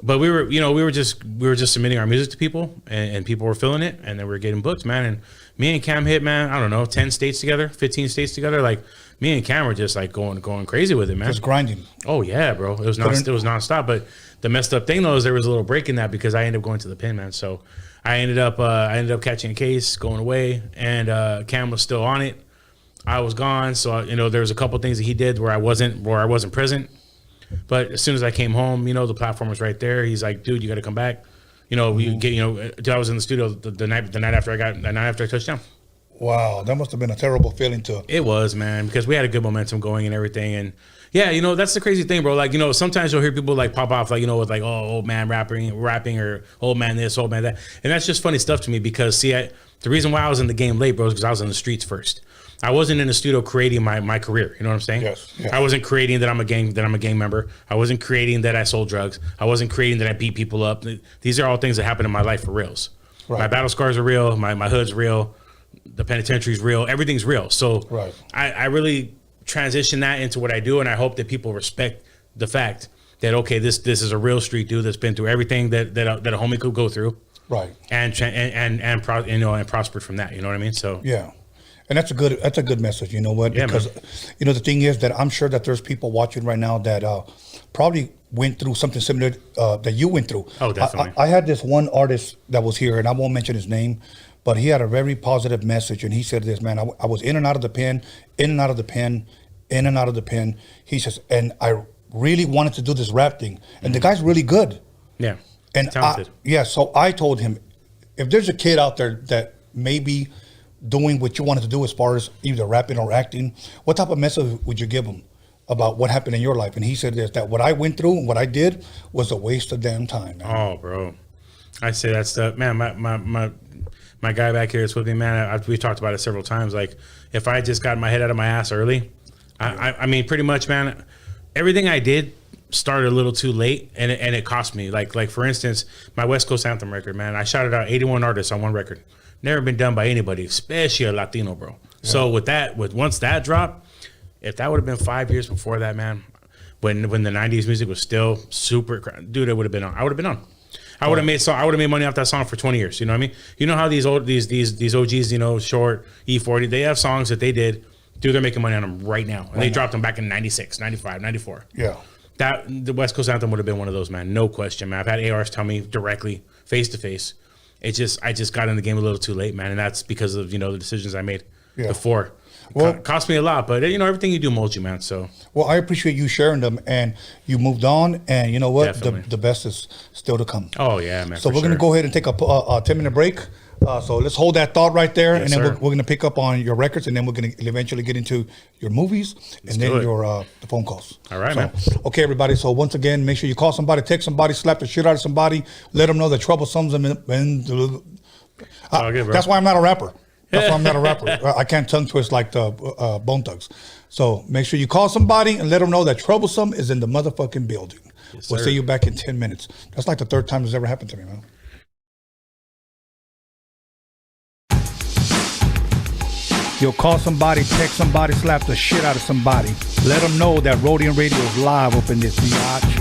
but we were just submitting our music to people, and people were feeling it, and then we were getting booked, man. And me and Cam hit, man, I don't know, 10 states together, 15 states together. Like me and Cam were just like going crazy with it, man. Just grinding. Oh yeah, bro. It was nonstop. But the messed up thing though is there was a little break in that because I ended up going to the pen, man. So I ended up catching a case, going away, and Cam was still on it. I was gone, so there was a couple things that he did where I wasn't present. But as soon as I came home, the platform was right there. He's like, dude, you got to come back. I was in the studio the night after I touched down.
Wow, that must have been a terrible feeling to.
It was, man, because we had a good momentum going and everything. And yeah, you know, that's the crazy thing, bro. Like, you know, sometimes you'll hear people like pop off, like, you know, with like, oh, old man rapping, or old man this, old man that. And that's just funny stuff to me because, see, the reason why I was in the game late, bro, is because I was in the streets first. I wasn't in the studio creating my career. You know what I'm saying?
Yes.
I wasn't creating that I'm a gang member. I wasn't creating that I sold drugs. I wasn't creating that I beat people up. These are all things that happen in my life for reals. Right. My battle scars are real. My hood's real. The penitentiary's real. Everything's real. So
right.
I really transition that into what I do, and I hope that people respect the fact that, okay, this is a real street dude that's been through everything that a homie could go through.
Right.
And prospered from that. You know what I mean? So
yeah. And that's a good message. You know what?
Yeah,
because you know the thing is that I'm sure that there's people watching right now that probably went through something similar that you went through.
Oh, definitely.
I had this one artist that was here, and I won't mention his name, but he had a very positive message, and he said this, man, I was in and out of the pen, in and out of the pen, in and out of the pen. He says, and I really wanted to do this rap thing, and the guy's really good. Yeah. And talented. So I told him, if there's a kid out there that maybe doing what you wanted to do as far as either rapping or acting, what type of message would you give them about what happened in your life? And he said this, that what I went through and what I did was a waste of damn time, man.
Oh, bro. I say that's the, man, my guy back here is with me, man. We've talked about it several times. Like, if I just got my head out of my ass early, I mean, pretty much, man, everything I did started a little too late, and it cost me. Like for instance, my West Coast Anthem record, man, I shouted out 81 artists on one record. Never been done by anybody, especially a Latino, bro. Yeah. So once that dropped, if that would have been 5 years before that, man, when the 90s music was still super, dude, it would have been on. I would have been on. I would have made money off that song for 20 years. You know what I mean? You know how these OGs, you know, Short, E40, they have songs that they did. Dude, they're making money on them right now. And they dropped them back in 96, 95, 94.
Yeah.
The West Coast Anthem would have been one of those, man. No question, man. I've had ARs tell me directly, face to face. I just got in the game a little too late, man, and that's because of, you know, the decisions I made before. Well, cost me a lot, but you know, everything you do molds you, man. So
well, I appreciate you sharing them, and you moved on, and you know what, the best is still to come.
Oh yeah, man.
So we're gonna go ahead and take a 10-minute break. So let's hold that thought right there, and then we're gonna pick up on your records, and then we're gonna eventually get into your movies, and then your the phone calls.
All right, man.
Okay, everybody. So once again, make sure you call somebody, text somebody, slap the shit out of somebody, let them know that Troublesome's that's why I'm not a rapper. That's why I'm not a rapper. I can't tongue twist like the Bone Thugs. So make sure you call somebody and let them know that Troublesome is in the motherfucking building. Yes, we'll see you back in 10 minutes. That's like the third time this ever happened to me, man. You'll call somebody, text somebody, slap the shit out of somebody. Let them know that Rhodium Radio is live up in this biatch.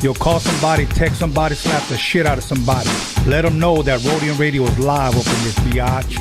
You'll call somebody, text somebody, slap the shit out of somebody. Let them know that Rhodium Radio is live up in this biatch.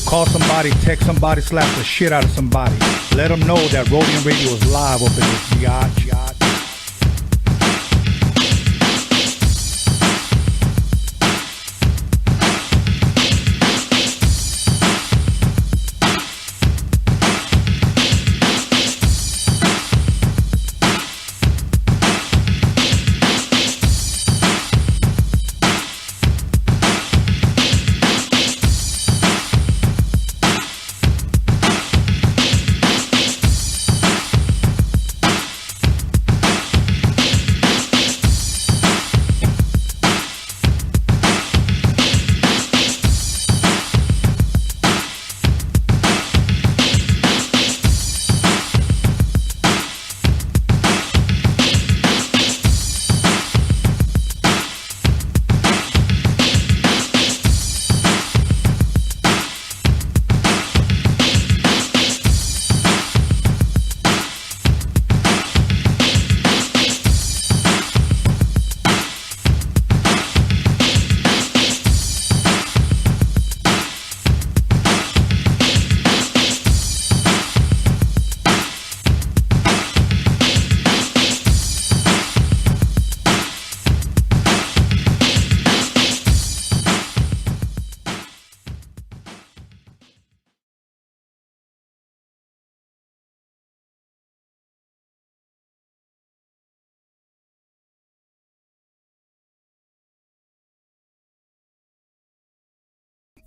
Call somebody, text somebody, slap the shit out of somebody. Let them know that Rhodium Radio is live up in this biatch.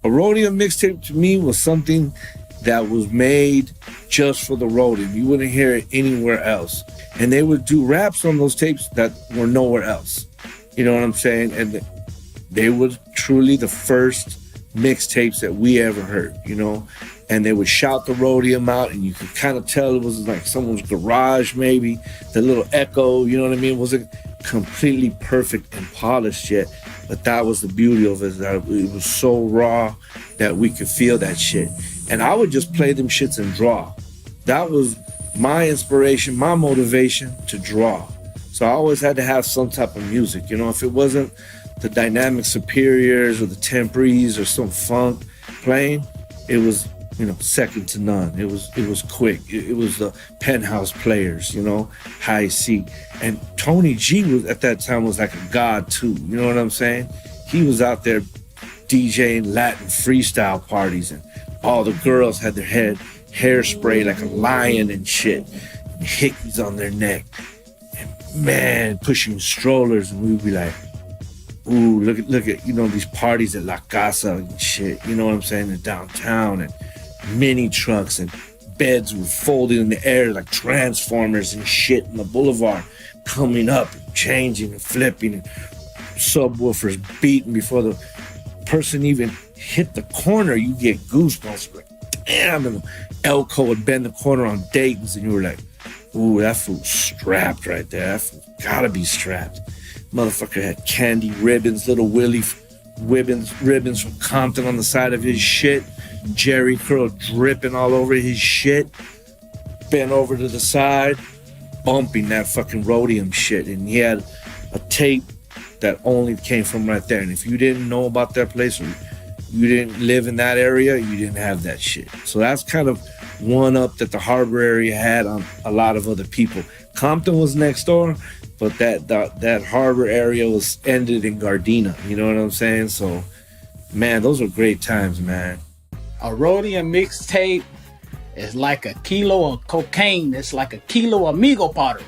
A Rhodium mixtape to me was something that was made just for the Rhodium. You wouldn't hear it anywhere else. And they would do raps on those tapes that were nowhere else. You know what I'm saying? And they were truly the first mixtapes that we ever heard, you know? And they would shout the Rhodium out, and you could kind of tell it was like someone's garage, maybe. The little echo, you know what I mean? It wasn't completely perfect and polished yet. But that was the beauty of it, that it was so raw that we could feel that shit. And I would just play them shits and draw. That was my inspiration, my motivation to draw. So I always had to have some type of music. You know, if it wasn't the Dynamic Superiors or the Temporaries or some funk playing, it was, you know, second to none. It was quick. It was the Penthouse Players, you know, High C. And Tony G was at that time was like a god too. You know what I'm saying? He was out there DJing Latin freestyle parties, and all the girls had their hairspray like a lion and shit, and hickeys on their neck, and man, pushing strollers, and we'd be like, ooh, look at, you know, these parties at La Casa and shit, you know what I'm saying, in downtown, and mini trucks and beds were folded in the air like transformers and shit in the boulevard, coming up and changing and flipping, and subwoofers beating before the person even hit the corner. You get goosebumps, like, damn. And Elko would bend the corner on Dayton's, and you were like, ooh, that fool's strapped right there. That fool gotta be strapped. Motherfucker had candy ribbons, little Willie ribbons from Compton on the side of his shit. Jerry curl dripping all over his shit. Bent over to the side, bumping that fucking Rhodium shit. And he had a tape that only came from right there. And if you didn't know about that place, or you didn't live in that area, you didn't have that shit. So that's kind of one up that the harbor area had on a lot of other people. Compton was next door, but that harbor area was ended in Gardena. You know what I'm saying? So, man, those were great times, man.
A Rhodium mixtape is like a kilo of cocaine. It's like a kilo of amigo powder.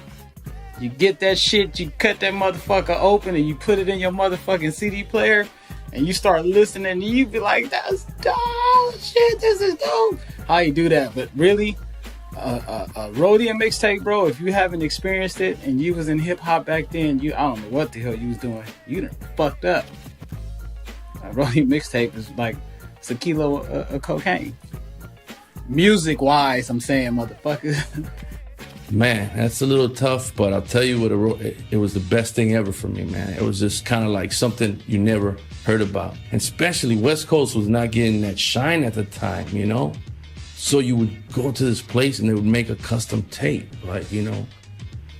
You get that shit, you cut that motherfucker open, and you put it in your motherfucking CD player, and you start listening, and you be like, that's dope, shit, this is dope. How you do that? But really, a Rhodium mixtape, bro, if you haven't experienced it, and you was in hip-hop back then, I don't know what the hell you was doing. You done fucked up. A Rhodium mixtape is like, it's a kilo of cocaine. Music-wise, I'm saying, motherfucker.
Man, that's a little tough, but I'll tell you what, it was the best thing ever for me, man. It was just kind of like something you never heard about. And especially West Coast was not getting that shine at the time, you know? So you would go to this place and they would make a custom tape, like, you know?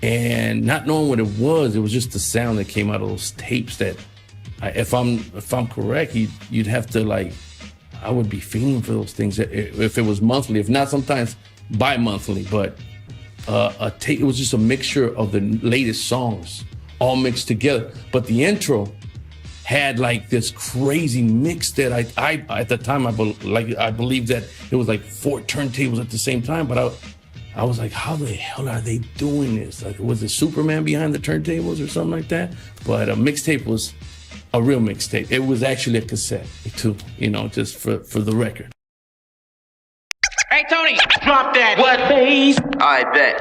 And not knowing what it was just the sound that came out of those tapes that, if I'm correct, you'd have to, like, I would be feeling for those things if it was monthly, if not sometimes bi-monthly, but a tape, it was just a mixture of the latest songs all mixed together. But the intro had like this crazy mix that I at the time I believe that it was like 4 turntables at the same time. But I was like, how the hell are they doing this? Like, was it Superman behind the turntables or something like that? But a mixtape was a real mixtape. It was actually a cassette too, you know, just for the record.
Hey, Tony, drop that. What, please? I bet.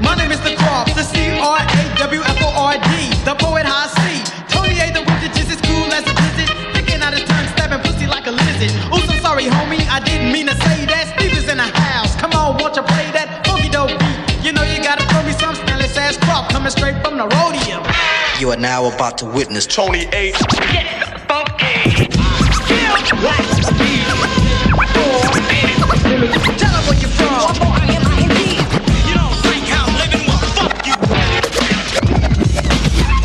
My name is the Croft, the C-R-A-W-F-O-R-D, the poet high C. Tony A. the wizard, just as cool as a blizzard, picking out his tongue, stabbing pussy like a lizard. Oops, I'm sorry, homie, I didn't mean to say that. Steve is in the house, come on, won't you play that funky dope beat? You know you gotta throw me some Stanley ass Croft, coming straight from the Rhodium.
You are now about to witness Tony A.
Get funky.
Tell her where you're from.
You don't think how I'm living? Well, fuck you.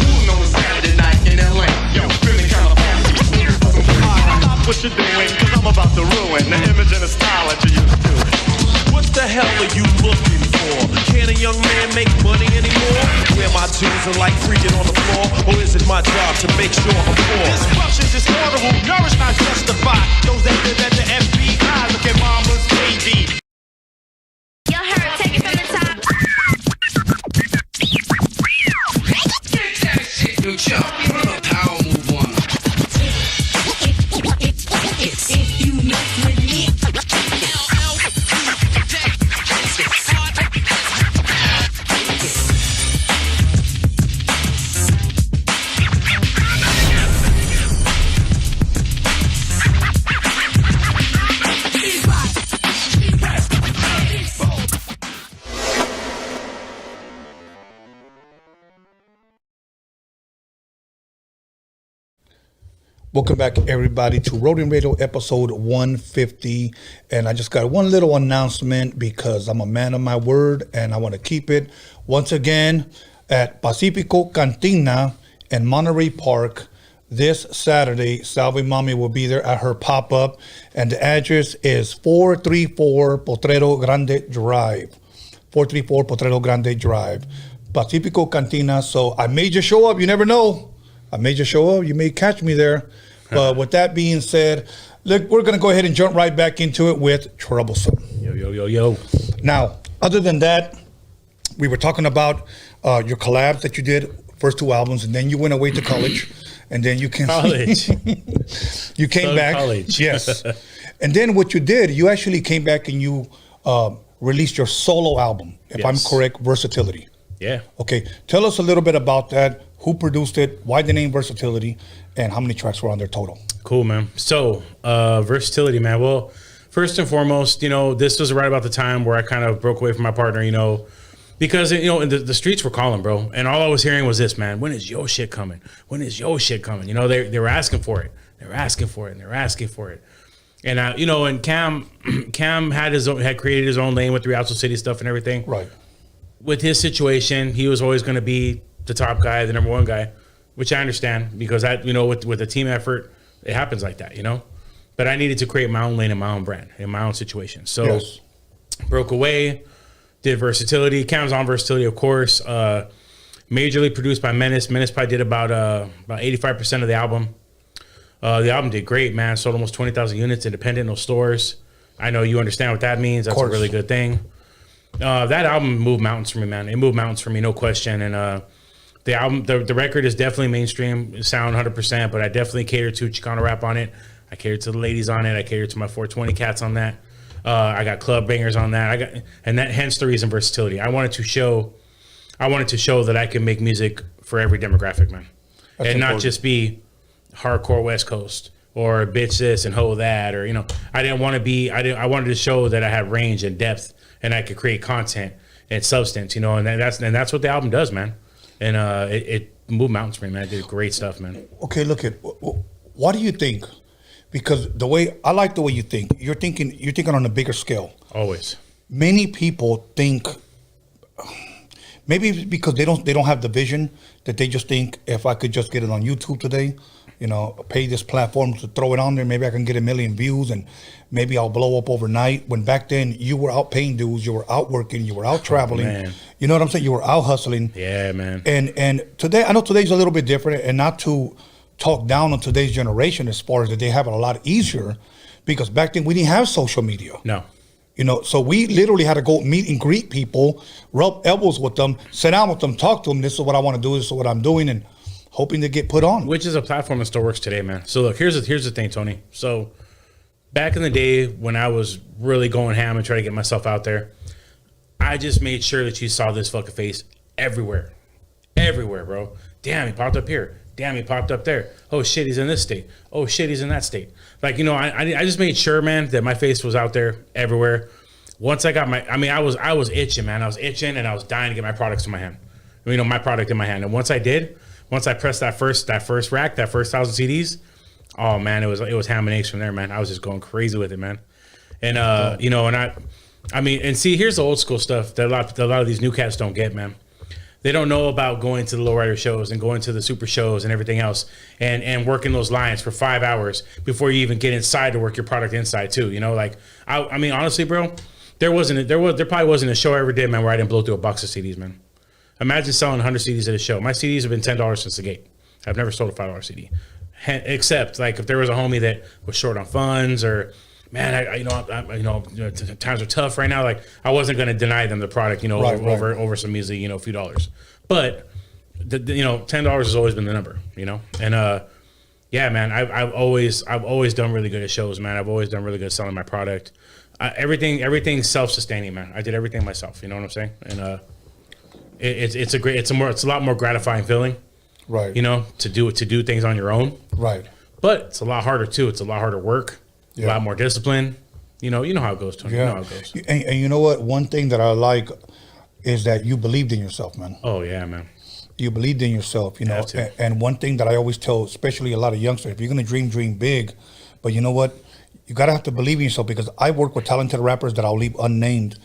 Who knows Saturday night in LA? Yo, feeling kinda fancy. Stop what you're doing, cause I'm about to ruin the image and the style that you used to. What the hell are you looking for? Can a young man make money anymore? Wear my jeans and like freaking on the floor? Or is it my job to make sure I'm poor? Disruption, disorder, who nourish, not justify. Those that live at the FBI, look at mama's baby.
Y'all heard, take it from the top.
Get that shit, new chop. Put a power move on.
If you mess with me,
Welcome back, everybody, to Rhodium Radio episode 150. And I just got one little announcement because I'm a man of my word and I want to keep it. Once again, at Pacifico Cantina in Monterey Park this Saturday, Salve Mommy will be there at her pop-up. And the address is 434 Potrero Grande Drive. 434 Potrero Grande Drive. Pacifico Cantina. So I may just show up. You never know. I may just show up. You may catch me there. But with that being said, look, we're going to go ahead and jump right back into it with Troublesome.
Yo.
Now, other than that, we were talking about your collabs that you did, first 2 albums, and then you went away to college. And then you came
College.
You came back.
College.
Yes. And then what you did, you actually came back and you released your solo album, if I'm correct, Versatility.
Yeah.
Okay. Tell us a little bit about that. Who produced it? Why the name Versatility? And how many tracks were on there total?
Cool, man. So, Versatility, man. Well, first and foremost, you know, this was right about the time where I kind of broke away from my partner, you know, because, you know, the streets were calling, bro. And all I was hearing was this, man, when is your shit coming? When is your shit coming? You know, they were asking for it. They were asking for it, and they were asking for it. And, you know, and Cam had created his own lane with the Real City stuff and everything.
Right.
With his situation, he was always going to be the top guy, the number one guy, which I understand because you know, with a team effort, it happens like that, you know. But I needed to create my own lane and my own brand in my own situation. So, Broke away. Did Versatility. Cam's on Versatility, of course. Majorly produced by Menace. Menace probably did about 85% of the album. The album did great, man. Sold almost 20,000 units, independent, no stores. I know you understand what that means. That's a really good thing. That album moved mountains for me, man. It moved mountains for me, no question. And the album, the record is definitely mainstream sound 100%, but I definitely cater to Chicano rap on it. I cater to the ladies on it. I cater to my 420 cats on that. I got club bangers on that. Hence the reason Versatility. I wanted to show that I can make music for every demographic, man. That's and important. Not just be hardcore West Coast or bitch this and hoe that, or I wanted to show that I had range and depth and I could create content and substance, and that's what the album does, man. And it moved mountains for me, man. It did great stuff, man.
Okay, look at what do you think? Because I like the way you think. You're thinking on a bigger scale. Always. Many people think, maybe because they don't have the vision, that they just think, if I could just get it on YouTube today, pay this platform to throw it on there, maybe I can get 1 million views and maybe I'll blow up overnight. When back then you were out paying dues, you were out working, you were out traveling. Man. You know what I'm saying? You were out hustling. Yeah, man. And today, I know today's a little bit different, and not to talk down on today's generation as far as that they have it a lot easier, because back then we didn't have social media. No. So we literally had to go meet and greet people, rub elbows with them, sit down with them, talk to them. This is what I want to do. This is what I'm doing, and hoping to get put on. Which is a platform that still works today, man. So look, here's the thing, Tony. So back in the day when I was really going ham and trying to get myself out there, I just made sure that you saw this fucking face everywhere. Everywhere, bro. Damn, he popped up here. Damn, he popped up there. Oh shit, he's in this state. Oh shit, he's in that state. Like, I just made sure, man, that my face was out there everywhere. Once I got I was itching, man. I was itching and I was dying to get my products in my hand. My product in my hand. And once I pressed that first rack, that first 1,000 CDs, oh man, it was ham and eggs from there, man. I was just going crazy with it, man. And and see, here's the old school stuff that a lot of these new cats don't get, man. They don't know about going to the lowrider shows and going to the super shows and everything else and working those lines for 5 hours before you even get inside to work your product inside too. Honestly, bro, there probably wasn't a show I ever did, man, where I didn't blow through a box of CDs, man. Imagine selling 100 CDs at a show. My CDs have been $10 since the gate. I've never sold a $5 CD, except like if there was a homie that was short on funds or, man, times are tough right now. Like I wasn't going to deny them the product, over some easy, a few dollars. But $10 has always been the number, And yeah, man, I've always done really good at shows, man. I've always done really good at selling my product. Everything's self-sustaining, man. I did everything myself. You know what I'm saying? And it's a lot more gratifying feeling, right? To do things on your own, right? But it's a lot harder too. It's a lot harder work. Yeah. A lot more discipline. You know how it goes, Tony. Yeah. You know how it goes. And you know what? One thing that I like is that you believed in yourself, man. Oh, yeah, man. You believed in yourself, And one thing that I always tell, especially a lot of youngsters, if you're going to dream big. But you know what? You got to have to believe in yourself, because I work with talented rappers that I'll leave unnamed,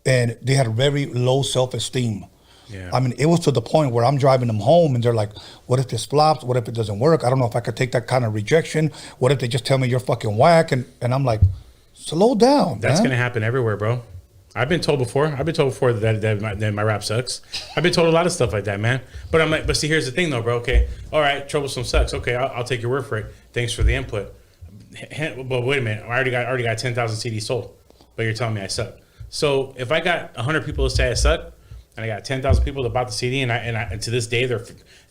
and they had very low self-esteem. Yeah. It was to the point where I'm driving them home and they're like, what if this flops? What if it doesn't work? I don't know if I could take that kind of rejection. What if they just tell me you're fucking whack? And I'm like, slow down. That's going to happen everywhere, bro. I've been told before that my rap sucks. I've been told a lot of stuff like that, man. But I'm like, but see, here's the thing though, bro. Okay. All right. Troublesome sucks. Okay. I'll take your word for it. Thanks for the input. But wait a minute. I already got 10,000 CDs sold, but you're telling me I suck. So if I got 100 people to say I suck, and I got 10,000 people that bought the CD, and to this day they're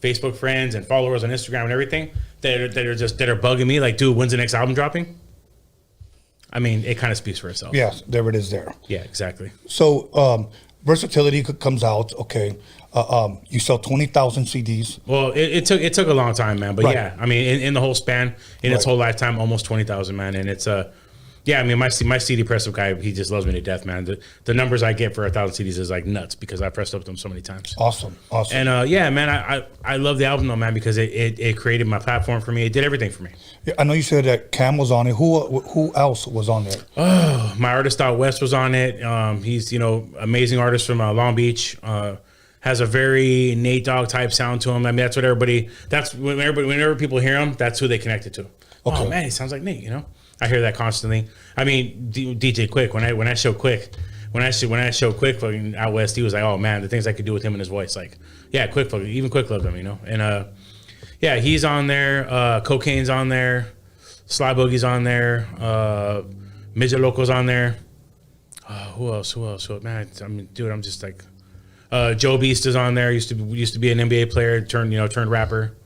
Facebook friends and followers on Instagram and everything that are bugging me like, dude, when's the next album dropping? It kind of speaks for itself. Yes, there it is there. Yeah, exactly. So Versatility comes out, okay. You sell 20,000 CDs. Well, it took a long time, man. But right. Yeah, in the whole span, in its whole lifetime, almost 20,000, man. And it's yeah, my CD press-up guy, he just loves me to death, man. The numbers I get for 1,000 CDs is like nuts because I pressed up them so many times. Awesome. And yeah, man, I love the album though, man, because it created my platform for me. It did everything for me. Yeah, I know you said that Cam was on it. Who else was on there? Oh, my artist out west was on it. He's amazing artist from Long Beach. Has a very Nate Dogg type sound to him. That's what everybody. That's whenever people hear him, that's who they connect it to. Okay. Oh man, he sounds like Nate. I hear that constantly. DJ Quick, when I show Quick,
when I showed Quick fucking out west, he was like, oh man, the things I could do with him and his voice, like, yeah, Quick fucking, even Quick loved him, you know. And yeah, he's on there. Cocaine's on there. Sly Boogie's on there. Midget Loco's on there. Who else? Man, I mean, dude, I'm just like, Joe Beast is on there. Used to be an NBA player, turned rapper.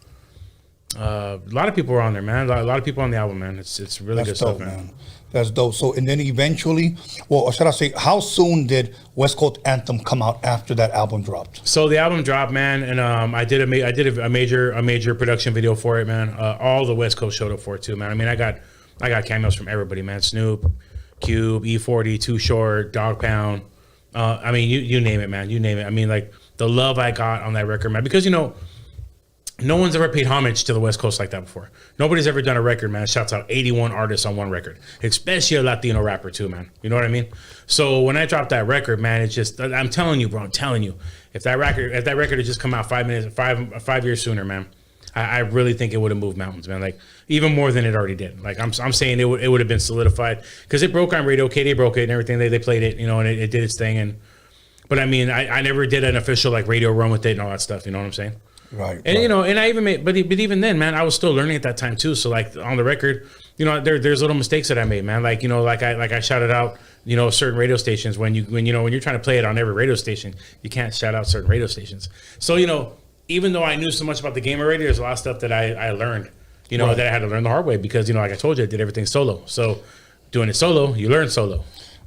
A lot of people are on there, man. A lot of people on the album, man. It's really
That's
good
dope,
stuff, man.
That's dope. So, and then eventually, well, or should I say, how soon did West Coast Anthem come out after that album dropped?
So the album dropped, man, and I did a major production video for it, man. All the West Coast showed up for it too, man. I mean, I got cameos from everybody, man. Snoop, Cube, E40, Too Short, Dog Pound. I mean, you name it, man. You name it. I mean, like the love I got on that record, man, because no one's ever paid homage to the West Coast like that before. Nobody's ever done a record, man. Shouts out 81 artists on one record, especially a Latino rapper too, man. You know what I mean? So when I dropped that record, man, it's just, I'm telling you, bro, if that record had just come out 5 years sooner, man, I really think it would have moved mountains, man. Like even more than it already did. Like I'm saying it would have been solidified because it broke on radio. KD broke it and everything. They played it, and it did its thing. But I mean, I never did an official like radio run with it and all that stuff. You know what I'm saying?
Right.
And and I even made, but even then, man, I was still learning at that time too. So like on the record, there's little mistakes that I made, man. Like like I shouted out, certain radio stations when you're trying to play it on every radio station, you can't shout out certain radio stations. So even though I knew so much about the game already, there's a lot of stuff that I learned, right. that I had to learn the hard way because like I told you, I did everything solo. So doing it solo, you learn solo.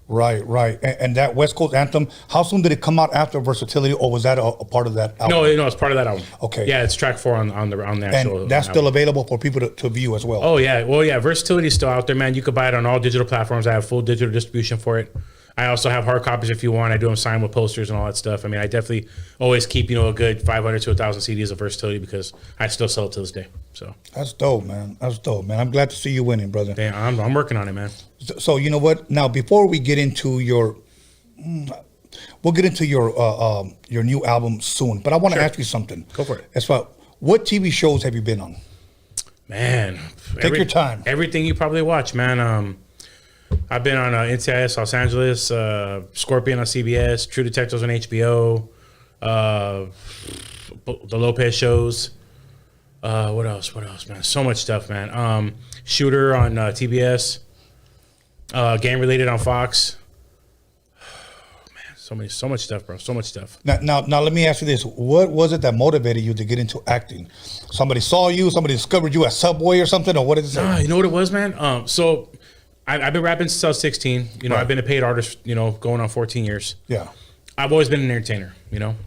Right. And that West Coast Anthem, how soon did it come out after Versatility, or was that a part of that album?
No, it's part of that album.
Okay.
Yeah, it's track 4 on the actual.
And that's still available for people to view as well.
Oh yeah, well yeah, Versatility is still out there, man. You could buy it on all digital platforms. I have full digital distribution for it. I also have hard copies if you want. I do them signed with posters and all that stuff. I mean, I definitely always keep a good 500 to 1,000 CDs of Versatility because I still sell it to this day. So
that's dope, man. I'm glad to see you winning, brother.
Damn, I'm working on it, man.
So you know what? Now before we get into we'll get into your new album soon. But I want to ask you something.
Go for it.
As far what TV shows have you been on?
Man,
take your time.
Everything you probably watch, man. I've been on NCIS Los Angeles, Scorpion on CBS, True Detectives on HBO, the Lopez shows. What else, man? So much stuff, man. Shooter on TBS, Game Related on Fox. Man, so much stuff, bro. So much stuff.
Now, let me ask you this: what was it that motivated you to get into acting? Somebody saw you, somebody discovered you at Subway or something, or what did it say?
You know what it was, man? So I've been rapping since I was 16. Right. I've been a paid artist, going on 14 years.
Yeah.
I've always been an entertainer,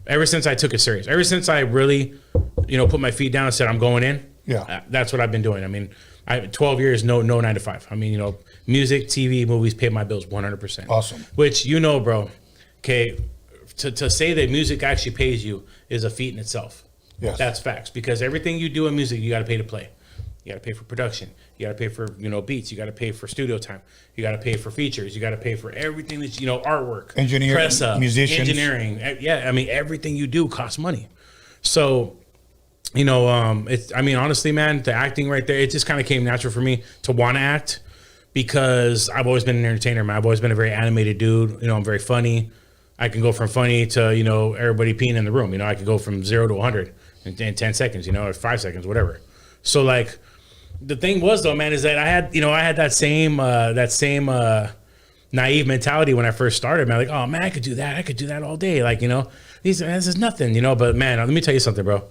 ever since I took it serious. Ever since I really, put my feet down and said, I'm going in.
Yeah.
That's what I've been doing. I mean, 12 years, no 9 to 5. I mean, music, TV, movies pay my bills 100%.
Awesome.
Which, bro, okay, to say that music actually pays you is a feat in itself.
Yes.
That's facts. Because everything you do in music, you got to pay to play. You got to pay for production. You got to pay for, beats. You got to pay for studio time. You got to pay for features. You got to pay for everything that, artwork.
Engineering,
press up,
musicians.
Engineering. Yeah, I mean, everything you do costs money. So, honestly, man, the acting right there, it just kind of came natural for me to want to act because I've always been an entertainer, man. I've always been a very animated dude. I'm very funny. I can go from funny to, everybody peeing in the room. I could go from 0 to 100 in 10 seconds, or 5 seconds, whatever. So, like, the thing was though, man, is that I had that same naive mentality when I first started, man. Like, oh man, I could do that all day. Like, this is nothing, But man, let me tell you something, bro.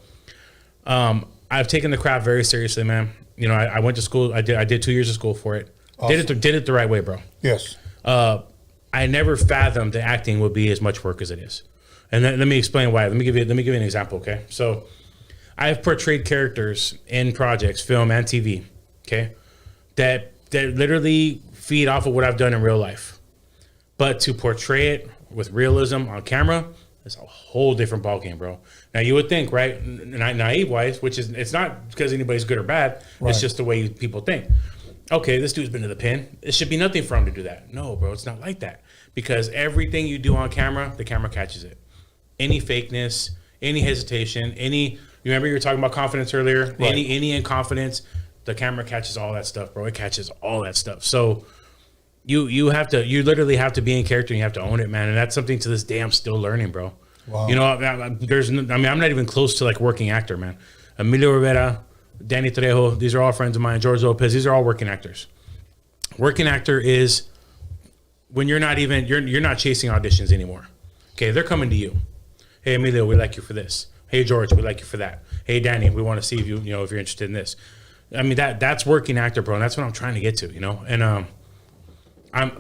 I've taken the craft very seriously, man. I went to school. I did 2 years of school for it. Awesome. Did it the right way, bro.
Yes.
I never fathomed that acting would be as much work as it is, and let me explain why. Let me give you an example, okay? So, I've portrayed characters in projects, film and TV, okay, that literally feed off of what I've done in real life. But to portray it with realism on camera, it's a whole different ballgame, bro. Now you would think, right, naive-wise, which is, it's not because anybody's good or bad, right. It's just the way people think. Okay, this dude's been to the pen. It should be nothing for him to do that. No, bro, it's not like that. Because everything you do on camera, the camera catches it. Any fakeness, any hesitation, you remember you were talking about confidence earlier? Right. Any inconfidence, the camera catches all that stuff, bro. It catches all that stuff. So, you literally have to be in character and you have to own it, man. And that's something to this day I'm still learning, bro.
Wow.
You know, I'm not even close to like working actor, man. Emilio Rivera, Danny Trejo, these are all friends of mine. George Lopez, these are all working actors. Working actor is when you're not chasing auditions anymore. Okay, they're coming to you. Hey, Emilio, we like you for this. Hey, George, we like you for that. Hey, Danny, we want to see if if you're interested in this. I mean, that's working actor, bro, and that's what I'm trying to get to, you know. And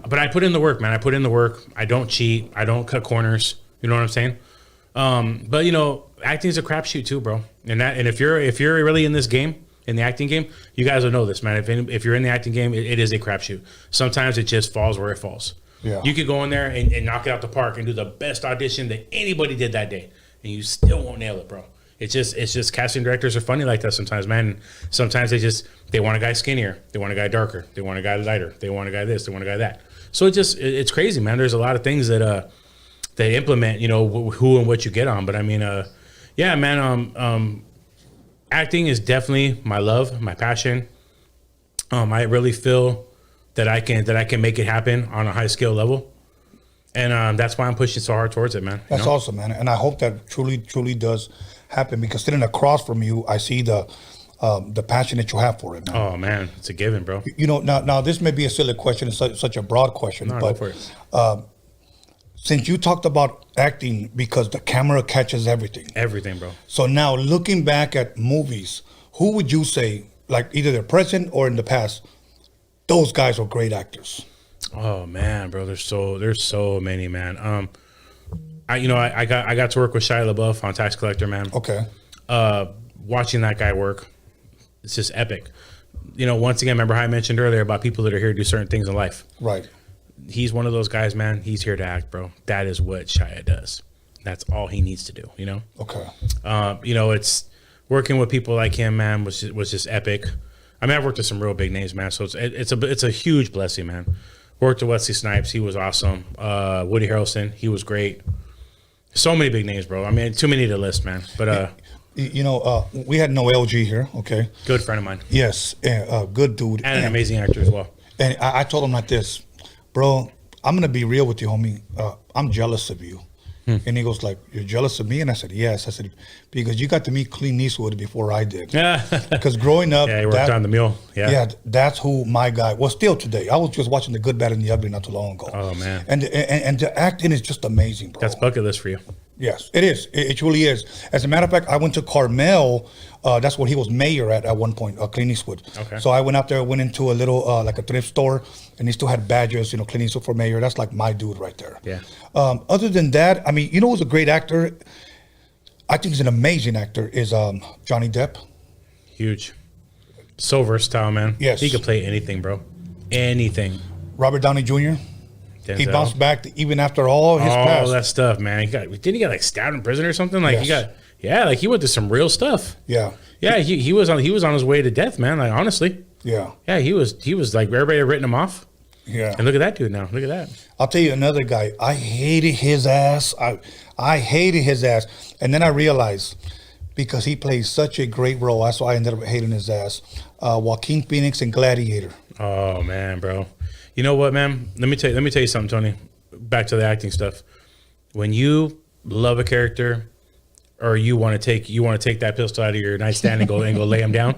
but I put in the work, man. I put in the work. I don't cheat. I don't cut corners. You know what I'm saying? But you know, acting is a crapshoot too, bro. And if you're really in this game, in the acting game, you guys will know this, man. If you're in the acting game, it is a crapshoot. Sometimes it just falls where it falls.
Yeah.
You could go in there and knock it out the park and do the best audition that anybody did that day, and you still won't nail it, bro. It's just casting directors are funny like that sometimes, man. Sometimes they want a guy skinnier, they want a guy darker, they want a guy lighter, they want a guy this, they want a guy that. So it's crazy, man. There's a lot of things that they implement, you know, who and what you get on. But I mean, yeah, man. Acting is definitely my love, my passion. I really feel that I can make it happen on a high scale level, and that's why I'm pushing so hard towards it, man.
That's awesome, man. And I hope that truly does happen, because sitting across from you, I see the passion that you have for it, man.
Oh man, it's a given, bro.
You know, now this may be a silly question, it's such a broad question,
No,
but
go for it.
Since you talked about acting, because the camera catches everything.
Everything, bro. So
now looking back at movies, who would you say, like either the present or in the past, those guys are great actors?
Oh man, bro, there's so many, man. I got to work with Shia LaBeouf on Tax Collector, man.
Okay.
Watching that guy work, it's just epic. You know, once again, remember how I mentioned earlier about people that are here to do certain things in life.
Right.
He's one of those guys, man. He's here to act, bro. That is what Shia does. That's all he needs to do, you know?
Okay.
You know, it's working with people like him, man, was just epic. I mean, I've worked with some real big names, man. So it's a huge blessing, man. Worked with Wesley Snipes. He was awesome. Woody Harrelson. He was great. So many big names, bro. I mean, too many to list, man. But
you know, we had Noel G here. Okay.
Good friend of mine.
Yes. Good dude.
And an amazing actor as well.
And I told him like this, bro, I'm going to be real with you, homie. I'm jealous of you. And he goes like, you're jealous of me? And I said, yes. I said, because you got to meet Clint Eastwood before I did. Yeah. Because growing up.
Yeah, he worked on the mule. Yeah.
Yeah, that's who my guy was still today. I was just watching The Good, Bad, and the Ugly not too long ago.
Oh, man.
And the acting is just amazing, bro.
That's bucket list for you.
Yes, it is. It truly is. As a matter of fact, I went to Carmel. That's where he was mayor at one point, Clint Eastwood.
Okay.
So I went out there, went into a little, like a thrift store, and he still had badges, you know, Clint Eastwood for mayor. That's like my dude right there.
Yeah.
Other than that, I mean, you know who's a great actor? I think he's an amazing actor, is Johnny Depp.
Huge. So versatile, man.
Yes.
He could play anything, bro. Anything.
Robert Downey Jr.
Denzel.
He bounced back even after all his past.
All that stuff, man. Didn't he get like stabbed in prison or something? Like
Yes.
he went through some real stuff.
Yeah.
Yeah, he was on his way to death, man. Like honestly.
Yeah.
Yeah, he was like everybody had written him off.
Yeah.
And look at that dude now. Look at that.
I'll tell you another guy. I hated his ass. I hated his ass. And then I realized, because he plays such a great role, that's why I ended up hating his ass. Joaquin Phoenix in Gladiator.
Oh man, bro. You know what, man? Let me tell you something, Tony. Back to the acting stuff. When you love a character, or you want to take that pistol out of your nightstand and go lay him down,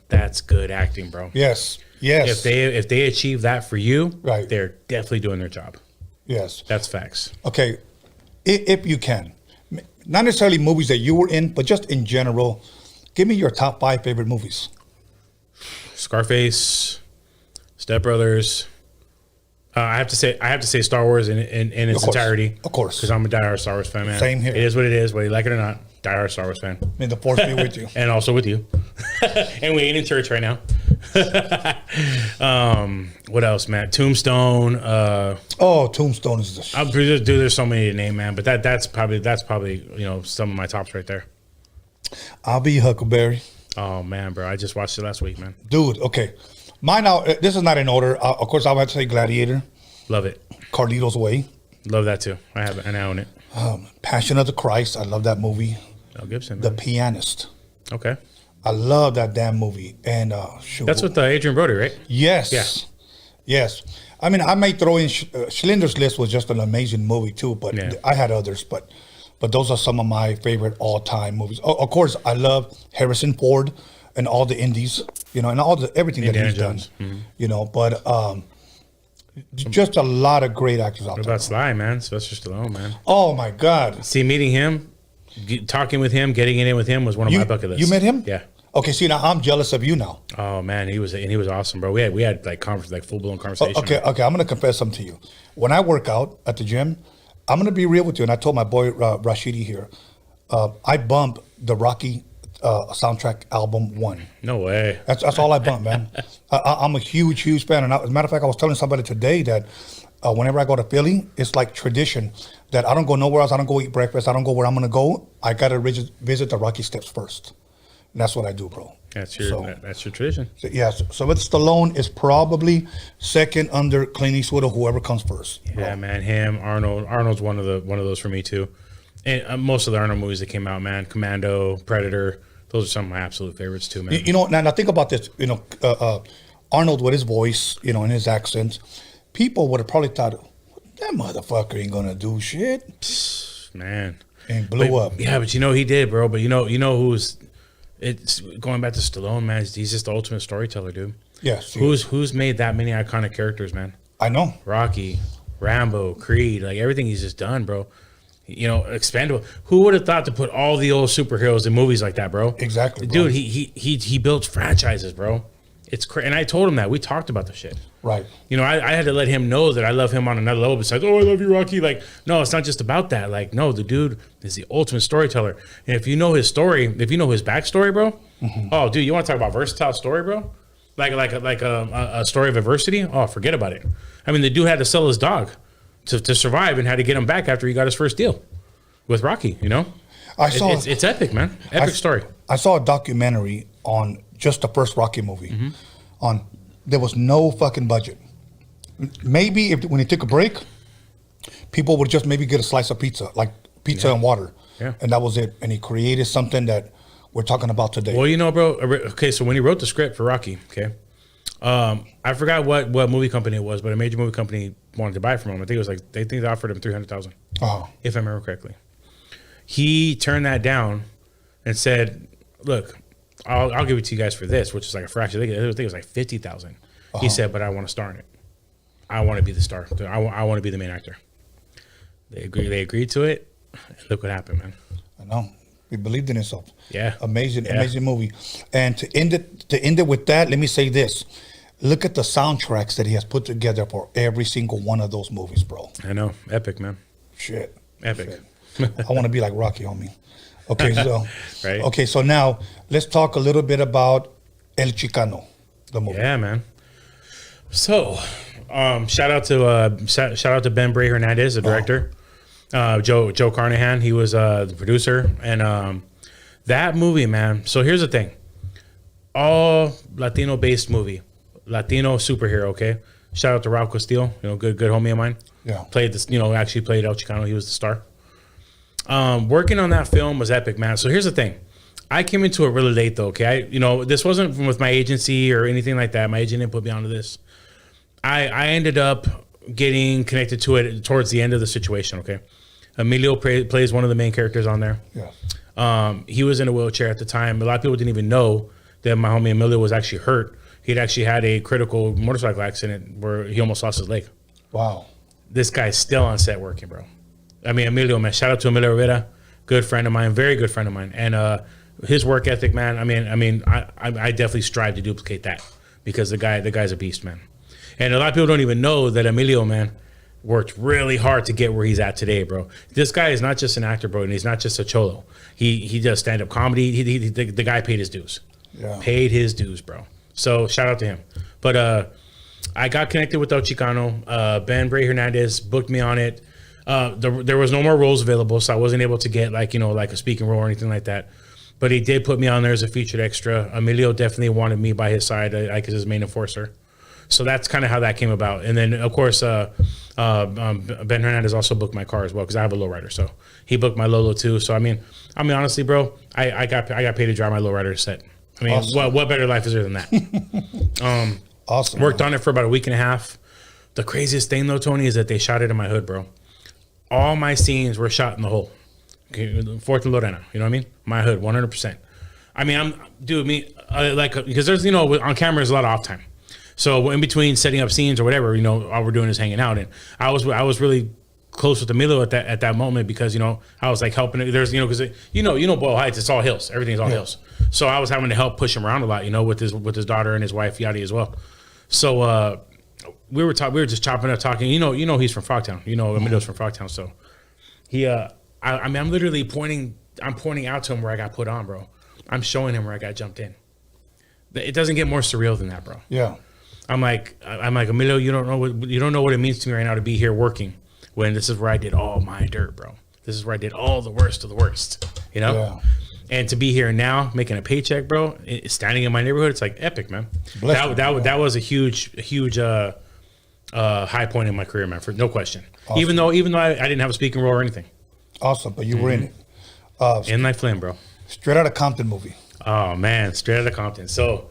that's good acting, bro.
Yes. Yes.
If they achieve that for you,
right,
they're definitely doing their job.
Yes.
That's facts.
Okay. If you can, not necessarily movies that you were in, but just in general, give me your top 5 favorite movies.
Scarface, Step Brothers. I have to say Star Wars in its entirety.
Of course.
Because I'm a diehard Star Wars fan, man.
Same here.
It is what it is, whether you like it or not. Diehard Star Wars fan.
May the force be with you.
And also with you. And we ain't in church right now. What else, man? Tombstone.
Tombstone is the shit.
Dude, there's so many to name, man. But that's probably some of my tops right there.
I'll be Huckleberry.
Oh man, bro, I just watched it last week, man.
Dude, okay. Mine now. This is not in order. Of course, I would have to say Gladiator.
Love it.
Carlito's Way.
Love that too. I have it and I own it.
Passion of the Christ. I love that movie.
Mel Gibson.
The Pianist.
Okay.
I love that damn movie. And shoot.
That's with Adrian Brody, right?
Yes.
Yeah.
Yes. I mean, I may throw in Schindler's List was just an amazing movie too, but I had others, but those are some of my favorite all-time movies. Of course, I love Harrison Ford and all the indies, you know, and everything
Indiana
that he's
Jones.
done, you know. But just a lot of great actors out
What
there.
about Sly, man? Sylvester Stallone, man.
Oh my God!
See, meeting him, talking with him, getting it in with him was one of my bucket lists.
You met him?
Yeah.
Okay, see, now I'm jealous of you now.
Oh man, he was awesome, bro. We had like full blown conversation.
Okay, I'm gonna confess something to you. When I work out at the gym, I'm gonna be real with you, and I told my boy Rashidi here, I bump the Rocky soundtrack album 1.
No way.
That's all I bump, man. I'm a huge fan, and as a matter of fact, I was telling somebody today that whenever I go to Philly, it's like tradition that I don't go nowhere else. I don't go eat breakfast. I don't go where I'm gonna go. I gotta visit the Rocky Steps first. And that's what I do, bro.
That's your tradition.
So, yeah. So with Stallone is probably second under Clint Eastwood or whoever comes first.
Yeah, man. Him, Arnold. Arnold's one of those for me too. And most of the Arnold movies that came out, man. Commando, Predator. Those are some of my absolute favorites too, man.
You know, now think about this. You know, Arnold with his voice, you know, and his accent, people would have probably thought that motherfucker ain't gonna do shit,
man.
And blew up.
Yeah, but you know he did, bro. But you know who's. It's going back to Stallone, man. He's just the ultimate storyteller, dude.
Yes.
Who's made that many iconic characters, man?
I know.
Rocky, Rambo, Creed, like everything he's just done, bro. You know, Expendable. Who would have thought to put all the old superheroes in movies like that, bro?
Exactly, bro.
Dude. He built franchises, bro. It's crazy, and I told him that we talked about the shit.
Right.
You know, I had to let him know that I love him on another level. Besides, oh, I love you, Rocky. Like, no, it's not just about that. Like, no, the dude is the ultimate storyteller. And if you know his story, if you know his backstory, bro. Oh, dude, you want to talk about versatile story, bro? Like a story of adversity? Oh, forget about it. I mean, the dude had to sell his dog to survive and had to get him back after he got his first deal with Rocky. You know, it's epic, man. Epic story.
I saw a documentary on just the first Rocky movie. There was no fucking budget. Maybe when he took a break, people would just maybe get a slice of pizza, like pizza and water.
Yeah.
And that was it. And he created something that we're talking about today.
Well, you know, bro. Okay, so when he wrote the script for Rocky, okay, I forgot what movie company it was, but a major movie company wanted to buy it from him. I think it was like they offered him $300,000.
Oh.
If I remember correctly. He turned that down and said, "Look, I'll give it to you guys for this," which is like a fraction. I think it was like $50,000. He said, "But I want to star in it. I want to be the star. I want to be the main actor." They agreed to it. And look what happened, man.
I know. He believed in himself.
Yeah.
Amazing movie. And to end it with that, let me say this. Look at the soundtracks that he has put together for every single one of those movies, bro.
I know. Epic, man.
Shit.
Epic.
Shit. I want to be like Rocky, homie. Okay, so
right.
Okay, so now let's talk a little bit about El Chicano, the movie.
Yeah, man. So, shout out to Ben Bray Hernandez, the director. Joe Carnahan, he was the producer, and that movie, man. So here's the thing: all Latino-based movie, Latino superhero. Okay, shout out to Rob Castillo, you know, good homie of mine.
Yeah,
played this, you know, actually played El Chicano. He was the star. Working on that film was epic, man. So here's the thing: I came into it really late, though. Okay, this wasn't with my agency or anything like that. My agent didn't put me onto this. I ended up getting connected to it towards the end of the situation. Okay, Emilio plays one of the main characters on there.
Yeah.
He was in a wheelchair at the time. A lot of people didn't even know that my homie Emilio was actually hurt. He'd actually had a critical motorcycle accident where he almost lost his leg.
Wow. This
guy's still on set working, bro. I mean, Emilio, man. Shout out to Emilio Rivera, good friend of mine, very good friend of mine, and his work ethic, man. I definitely strive to duplicate that because the guy's a beast, man. And a lot of people don't even know that Emilio, man, worked really hard to get where he's at today, bro. This guy is not just an actor, bro, and he's not just a cholo. He does stand-up comedy. The guy paid his dues.
Yeah.
Paid his dues, bro. So shout out to him. But I got connected with El Chicano. Ben Bray Hernandez booked me on it. There was no more roles available, so I wasn't able to get like a speaking role or anything like that. But he did put me on there as a featured extra. Emilio definitely wanted me by his side, like his main enforcer. So that's kind of how that came about. And then, of course, Ben Hernandez also booked my car as well because I have a lowrider. So he booked my Lolo too. So I mean, honestly, bro, I got paid to drive my lowrider set. I mean, awesome. what better life is there than that?
Awesome.
Worked on it for about a week and a half. The craziest thing though, Tony, is that they shot it in my hood, bro. All my scenes were shot in the hole. Okay, Fourth and Lorena, you know what I mean? My hood, 100%. I mean, because there's, on camera there's a lot of off time. So in between setting up scenes or whatever, all we're doing is hanging out. And I was really close with Emilio at that moment because, I was like helping. There's, because Boyle Heights, it's all hills. Everything's all hills. So I was having to help push him around a lot, with his daughter and his wife Yadi as well. So we were just chopping up, talking. He's from Frogtown. Emilio's from Frogtown. So he, I'm literally pointing out to him where I got put on, bro. I'm showing him where I got jumped in. It doesn't get more surreal than that, bro.
Yeah.
I'm like Emilio, you don't know what it means to me right now to be here working when this is where I did all my dirt, bro. This is where I did all the worst of the worst,
Yeah.
And to be here now making a paycheck, bro, standing in my neighborhood, it's like epic, man. That was a huge high point in my career, man, for no question. Awesome. Even though I didn't have a speaking role or anything.
Awesome, but you were in it.
In my flame, bro.
Straight Outta Compton movie.
Oh man, Straight Outta Compton. So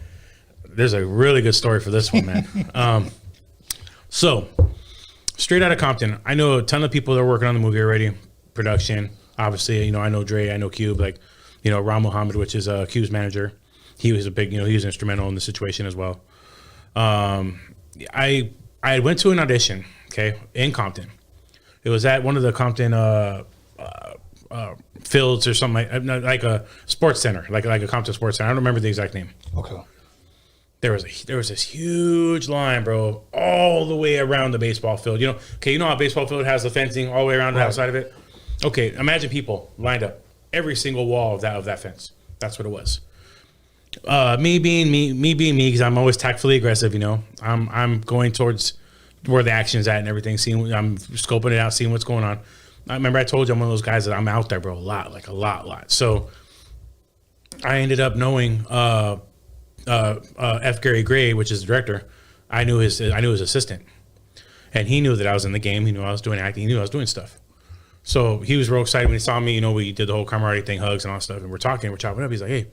there's a really good story for this one, man. So Straight Outta Compton. I know a ton of people that are working on the movie already. Production, obviously. I know Dre. I know Cube. Ram Muhammad, which is Cube's manager. He was a big. He was instrumental in the situation as well. I went to an audition, in Compton. It was at one of the Compton fields or something like a sports center, like a Compton sports center. I don't remember the exact name.
Okay.
There was this huge line, bro, all the way around the baseball field. You know how a baseball field has the fencing all the way around the outside of it? Okay, imagine people lined up every single wall of that fence. That's what it was. Me being me, because I'm always tactfully aggressive. I'm going towards where the action's at and everything. I'm scoping it out, seeing what's going on. I remember I told you I'm one of those guys that I'm out there, bro, a lot. So I ended up knowing F. Gary Gray, which is the director. I knew his assistant, and he knew that I was in the game. He knew I was doing acting. He knew I was doing stuff. So he was real excited when he saw me. We did the whole camaraderie thing, hugs and all that stuff, and we're talking, we're chopping up. He's like, hey,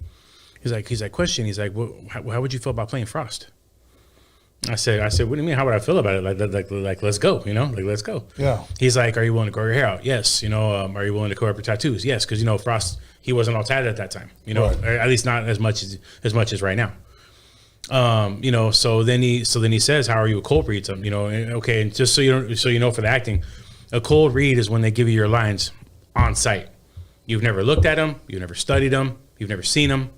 he's like, question. He's like, how would you feel about playing Frost? I said, what do you mean? How would I feel about it? Like, let's go, let's go.
Yeah.
He's like, are you willing to grow your hair out? Yes. Are you willing to cover up your tattoos? Yes. Because Frost, he wasn't all tatted at that time. Right. At least not as much as right now. So then he says, how are you a cold read? Okay. And just so you know, for the acting, a cold read is when they give you your lines on site. You've never looked at them. You've never studied them. You've never seen them.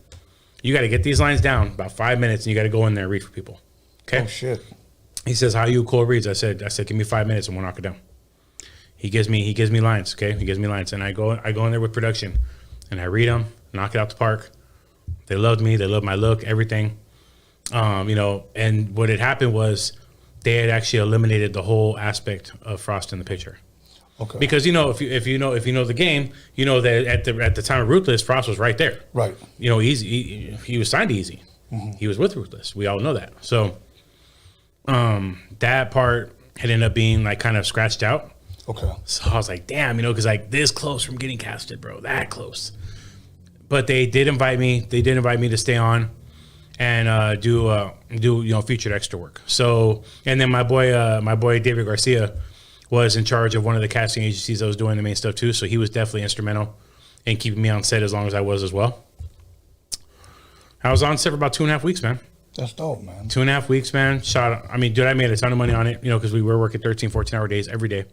You got to get these lines down about 5 minutes, and you got to go in there and read for people. Okay.
Oh shit. He
says, how you cold reads? I said, give me 5 minutes and we'll knock it down. He gives me lines. Okay. He gives me lines, and I go in there with production, and I read them, knock it out the park. They loved me. They loved my look, everything. And what had happened was they had actually eliminated the whole aspect of Frost in the picture.
Okay.
Because if you know the game, that at the time of Ruthless, Frost was right there.
Right.
He was signed to Easy. Mm-hmm. He was with Ruthless. We all know that. So that part had ended up being kind of scratched out.
Okay.
So I was like, damn, because this close from getting casted, bro, that close. But they did invite me. They did invite me to stay on and do featured extra work. So, and then my boy David Garcia was in charge of one of the casting agencies that was doing the main stuff too. So he was definitely instrumental in keeping me on set as long as I was as well. I was on set for about 2.5 weeks, man.
That's dope, man.
2.5 weeks, man. I made a ton of money on it, because we were working 13, 14-hour days every day.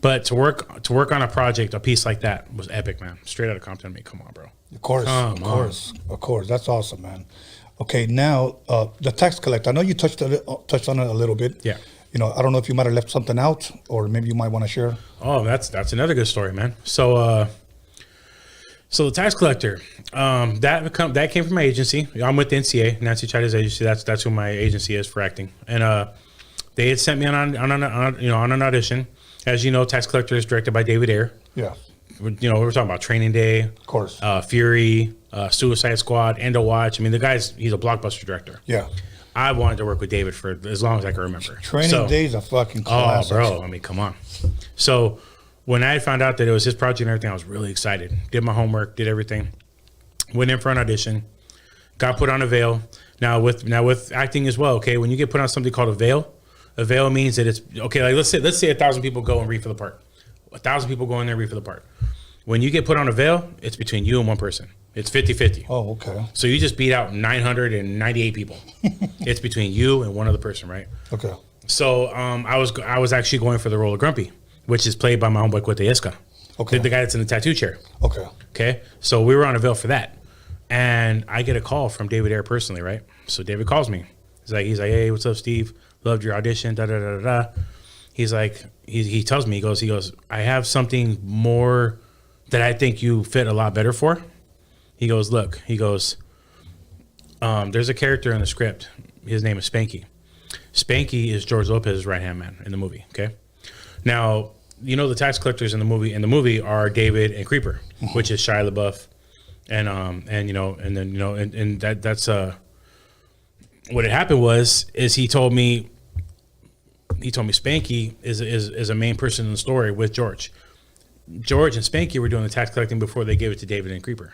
But to work on a piece like that was epic, man. Straight Outta Compton. Come on, bro.
Of course. That's awesome, man. Okay, now the tax collector. I know you touched on it a little bit.
Yeah.
I don't know if you might have left something out, or maybe you might want to share.
Oh, that's another good story, man. So the tax collector, that came from my agency. I'm with the NCA, Nancy Chita's agency. That's who my agency is for acting. And they had sent me on an audition. As you know, tax collector is directed by David Ayer.
Yeah.
We were talking about Training Day,
of course,
Fury, Suicide Squad, End of Watch. He's a blockbuster director.
Yeah.
I wanted to work with David for as long as I can remember.
Training Day is a fucking classic.
Oh, bro. Come on. So when I found out that it was his project and everything, I was really excited. Did my homework, did everything. Went in for an audition. Got put on a veil. Now with acting as well, okay, when you get put on something called a veil, A veil means that it's okay. Like let's say 1,000 people go and read for the part. 1,000 people go in there and read for the part. When you get put on a veil, it's between you and one person. It's 50-50.
Oh, okay.
So you just beat out 998 people. It's between you and one other person, right?
Okay.
So I was actually going for the role of Grumpy, which is played by my homeboy Cuete Esca.
Okay.
The guy that's in the tattoo chair.
Okay.
Okay. So we were on a veil for that. And I get a call from David Ayer personally, right? So David calls me. He's like, hey, what's up, Steve? Loved your audition, da da da da da. He's like, he tells me, he goes, I have something more that I think you fit a lot better for. He goes, look, there's a character in the script. His name is Spanky. Spanky is George Lopez's right-hand man in the movie, okay? Now, you know the tax collectors in the movie are David and Creeper, which is Shia LaBeouf. And that's what had happened is he told me Spanky is a main person in the story with George. George and Spanky were doing the tax collecting before they gave it to David and Creeper.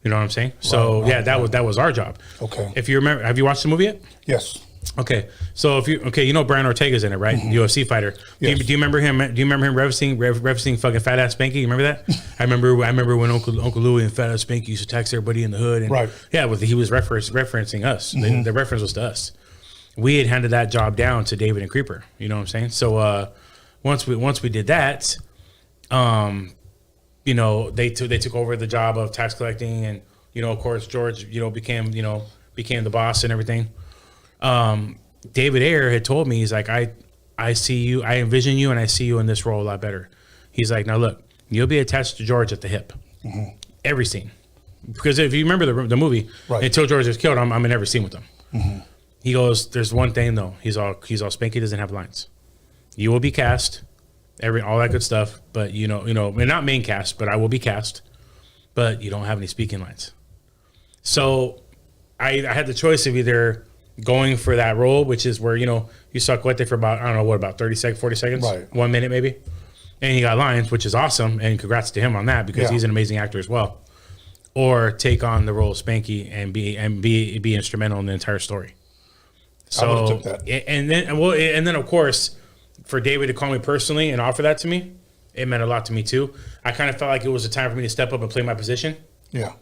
You know what I'm saying? So right. That was our job.
Okay.
If you remember, have you watched the movie yet?
Yes.
Okay. So you know Brian Ortega's in it, right? UFC fighter.
Yes.
Do you remember him? Do you remember him referencing fucking fat ass Spanky? You remember that? I remember when Uncle Louie and fat ass Spanky used to tax everybody in the hood. And,
right.
Yeah, he was referencing us. The reference was to us. We had handed that job down to David and Creeper. You know what I'm saying? So once we did that, they took over the job of tax collecting, and of course George became the boss and everything. David Ayer had told me, he's like, I see you, I envision you, and I see you in this role a lot better. He's like, now look, you'll be attached to George at the hip, every scene, because if you remember the movie, right, until George is killed, I'm in every scene with him. He goes, there's one thing though, he's all Spanky doesn't have lines. You will be cast, all that good stuff, but and not main cast, but I will be cast, but you don't have any speaking lines. So I had the choice of either going for that role, which is where you saw Cuete for about, I don't know what, about 30 seconds, 40 seconds, right, 1 minute maybe, and he got lines, which is awesome, and congrats to him on that, because he's an amazing actor as well. Or take on the role of Spanky and be instrumental in the entire story. So
I would've took that.
And then of course, for David to call me personally and offer that to me, it meant a lot to me too. I kind of felt like it was a time for me to step up and play my position. Yeah.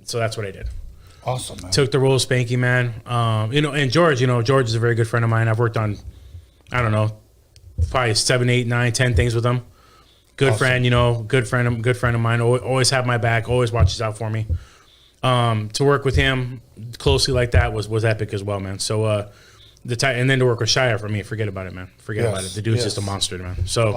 So that's what I did.
Awesome, man.
Took the role of Spanky, man. And George, George is a very good friend of mine. I've worked on, I don't know, probably 7, 8, 9, 10 things with him. Good friend, good friend of mine. Always have my back, always watches out for me. To work with him closely like that was epic as well, man. So and then to work with Shia, for me, forget about it, man. Forget about it. The dude's just a monster, man. So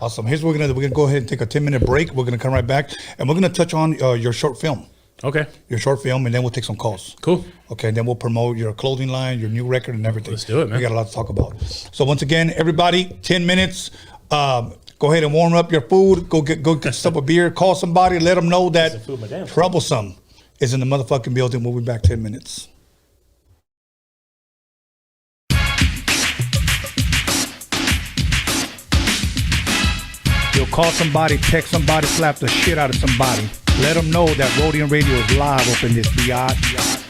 awesome. Here's what we're gonna go ahead and take a 10-minute break. We're gonna come right back, and we're gonna touch on your short film. Okay. Your short film, and then we'll take some calls. Cool. Okay, and then we'll promote your clothing line, your new record, and everything. Let's do it, man. We got a lot to talk about. So once again, everybody, 10 minutes. Go ahead and warm up your food. Go get yourself a beer. Call somebody. Let them know that Troublesome is in the motherfucking building. We'll be back 10 minutes. You'll call somebody, text somebody, slap the shit out of somebody. Let them know that Rhodium Radio is live up in this biatch.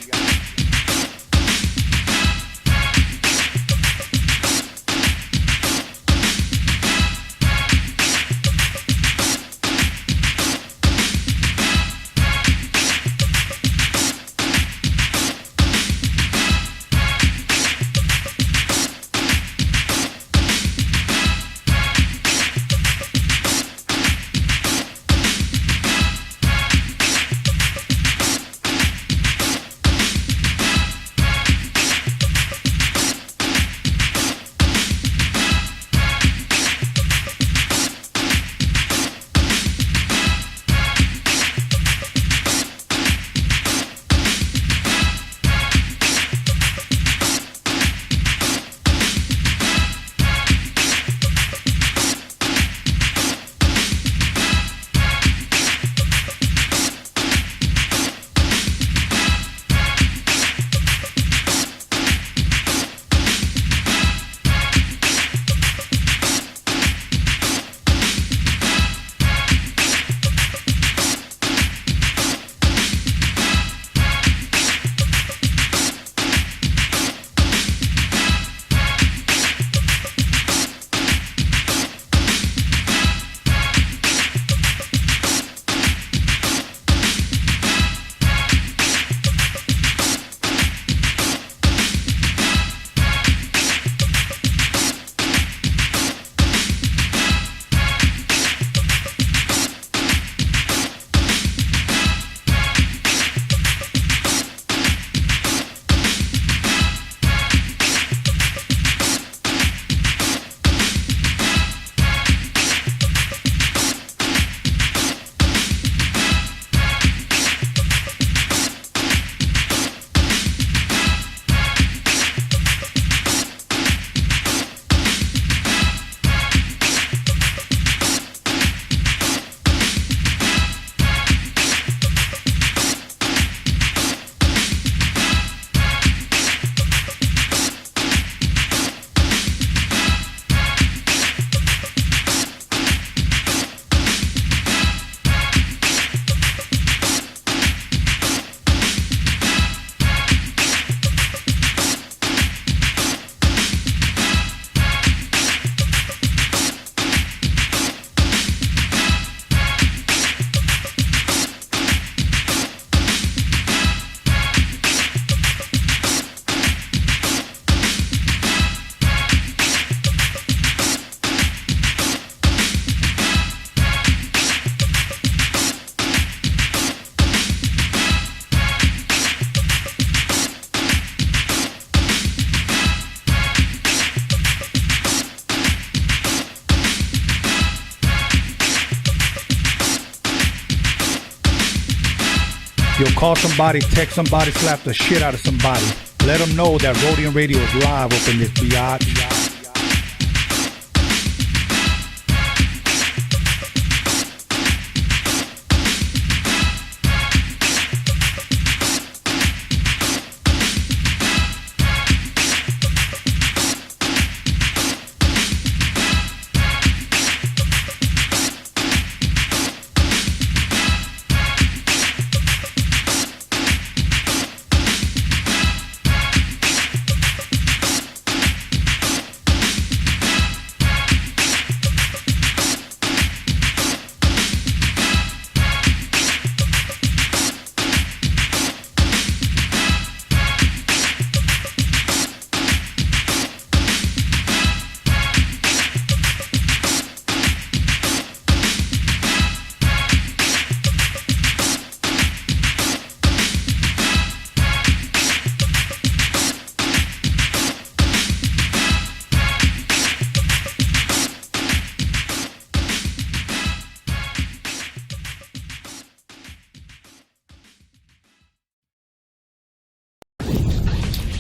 You'll call somebody, text somebody, slap the shit out of somebody. Let them know that Rhodium Radio is live up in this biatch.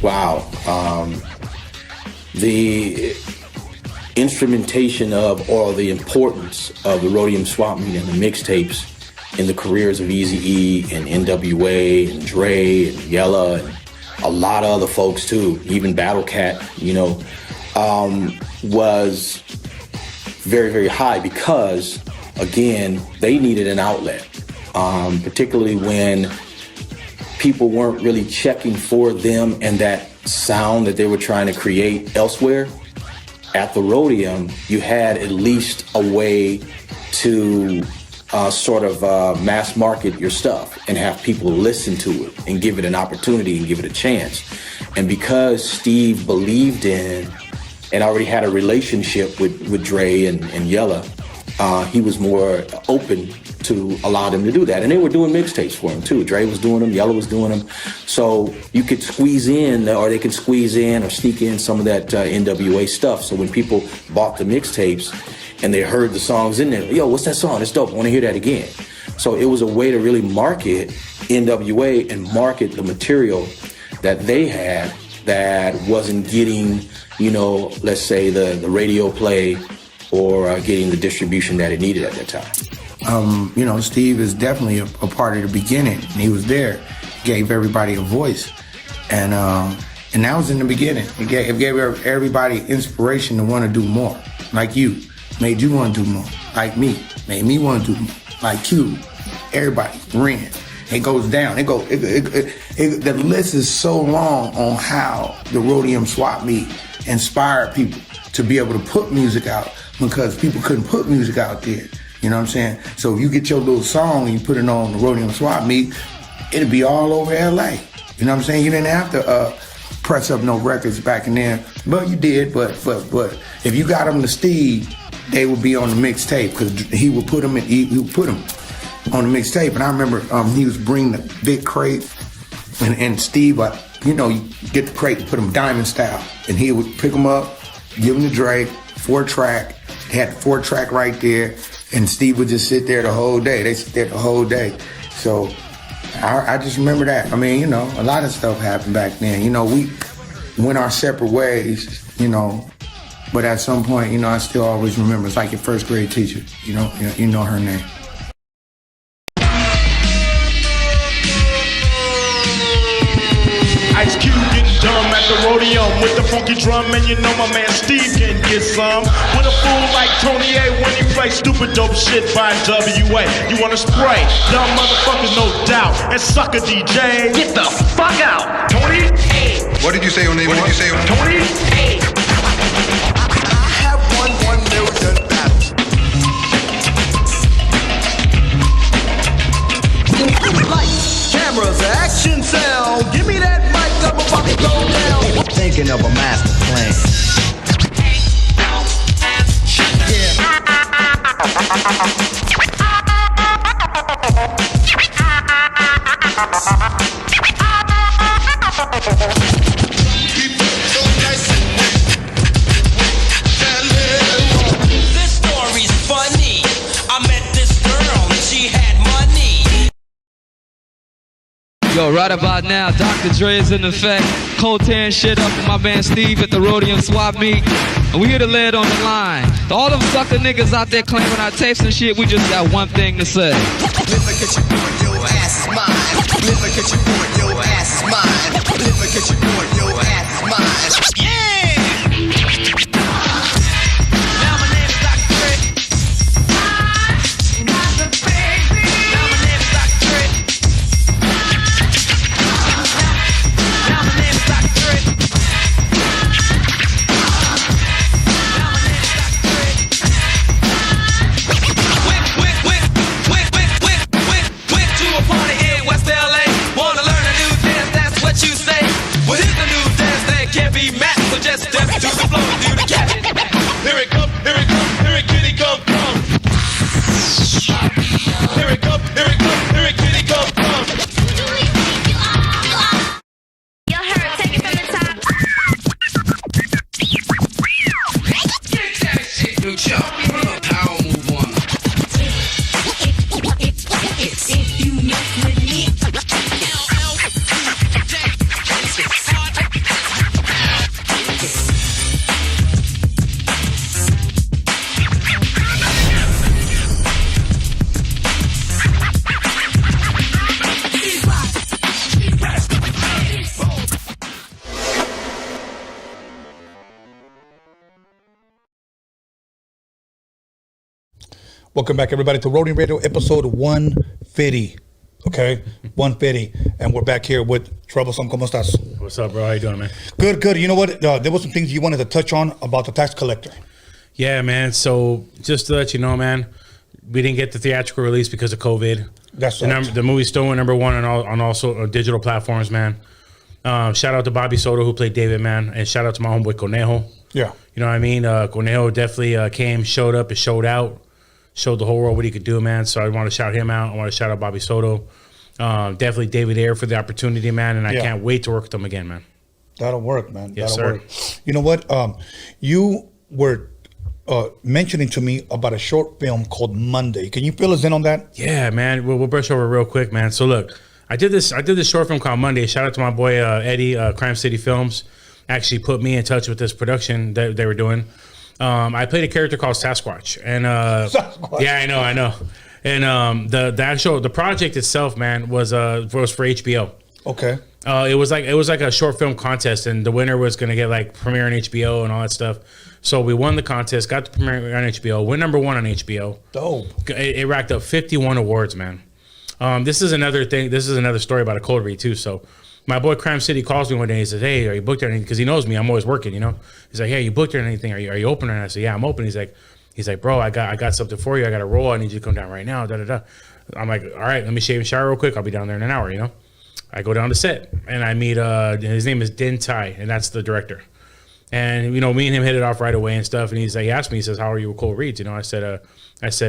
Wow. The instrumentation of, or the importance of the Rhodium swap meet and the mixtapes in the careers of Eazy-E and NWA and Dre and Yella and a lot of other folks too, even Battle Cat, you know, was very, very high because, again, they needed an outlet, particularly when people weren't really checking for them and that sound that they were trying to create elsewhere. At the Rhodium, you had at least a way to sort of mass market your stuff and have people listen to it and give it an opportunity and give it a chance. And because Steve believed in and already had a relationship with Dre and Yella, he was more open to allow them to do that. And they were doing mixtapes for him too. Dre was doing them, Yella was doing them. So you could squeeze in, or they could squeeze in or sneak in some of that NWA stuff. So when people bought the mixtapes and they heard the songs in there, yo, what's that song? It's dope, I wanna hear that again. So it was a way to really market NWA and market the material that they had that wasn't getting, you know, let's say the radio play or getting the distribution that it needed at that time.
You know, Steve is definitely a part of the beginning. He was there, gave everybody a voice, and that was in the beginning. It gave everybody inspiration to want to do more. Like you, made you want to do more. Like me, made me want to do more. Like you, everybody, Ren. It goes down. The list is so long on how the Rhodium swap meet inspired people to be able to put music out because people couldn't put music out there. You know what I'm saying? So if you get your little song and you put it on the Rhodium swap meet, it'll be all over LA. You know what I'm saying? You didn't have to press up no records back in there. But you did, but if you got them to Steve, they would be on the mixtape because he would put them on the mixtape. And I remember he was bringing the big crate and Steve, you know, you get the crate and put them diamond style. And he would pick them up, give them to Dre, 4-track. They had the 4-track right there. And Steve would just sit there the whole day. They sit there the whole day. So I just remember that. I mean, you know, a lot of stuff happened back then. You know, we went our separate ways, you know. But at some point, you know, I still always remember. It's like your first grade teacher. You know her name.
Ice Cube getting dumb at the Rhodium with the funky drum, and you know my man Steve can get some. With a fool like Tony A when he plays stupid dope shit by WA. You wanna spray? Dumb motherfuckers, no doubt. And sucker DJ, get the fuck out. Tony A.
What did you say your name was? What did you say your name?
Tony A.
I have won 1 million battles.
Lights, cameras, action, sound. Give me that mic, I'm about to go down.
Thinking of a master plan.
This story's funny. I met this girl and she had
Yo, right about now, Dr. Dre is in effect. Cold tearing shit up with my man Steve at the Rhodium swap meet. And we here to lay it on the line. To all them sucker niggas out there claiming our tapes and shit, we just got one thing to say.
Live get your boy, your ass is mine. Live get your boy, your ass is mine. Live get your boy, your ass is mine. Yeah! Now my name is Dr. Dre. And I'm the baby. Now my name is Dr. Dre. Now my name is Dr. Dre. Now my name is Dr. Dre. Went to a party in West LA. Wanna learn a new dance, that's what you say. What is the new dance that can't be matched? So just step to the floor and do the cat. Here it come, here it come, here it kitty come, come. Here it come, here it come, here it kitty come, come.
Y'all heard, take it from the top.
Get that shit, new chop. Power move on.
If you mess with me,
Welcome back, everybody, to Rhodium Radio, episode 150. Okay, 150, and we're back here with Troublesome. ¿Cómo estás?
What's up, bro? How you doing, man?
Good, good. You know what? There was some things you wanted to touch on about the tax collector.
Yeah, man. So just to let you know, man, we didn't get the theatrical release because of COVID.
That's
the movie still went #1 on all digital platforms, man. Shout out to Bobby Soto, who played David, man, and shout out to my homeboy Conejo.
Yeah,
you know what I mean. Conejo definitely came, showed up, and showed out. Showed the whole world what he could do, man. So I want to shout him out. I want to shout out Bobby Soto. Definitely David Ayer for the opportunity, man. And I can't wait to work with him again, man.
That'll work, man.
Yes,
That'll
sir.
work. You know what? You were mentioning to me about a short film called Monday. Can you fill us in on that?
Yeah, man. We'll brush over real quick, man. So look, I did this short film called Monday. Shout out to my boy Eddie, Crime City Films. Actually put me in touch with this production that they were doing. I played a character called Sasquatch, and
Sasquatch.
Yeah, I know. And the project itself, man, was for HBO.
Okay.
It was like a short film contest, and the winner was gonna get like premiere on HBO and all that stuff. So we won the contest, got the premiere on HBO, went #1 on HBO.
Dope.
It racked up 51 awards, man. This is another thing. This is another story about a cold read too. So my boy Crime City calls me one day. He says, "Hey, are you booked or anything?" Because he knows me. I'm always working, you know. He's like, "Hey, you booked or anything? Are you open?" And I said, "Yeah, I'm open." He's like, "Bro, I got something for you. I got a role. I need you to come down right now." Da da da. I'm like, "All right, let me shave and shower real quick. I'll be down there in an hour." You know. I go down to set and I meet his name is Din Tai, and that's the director. And you know, me and him hit it off right away and stuff. And he asked me, he says, "How are you with cold reads?" You know, I said,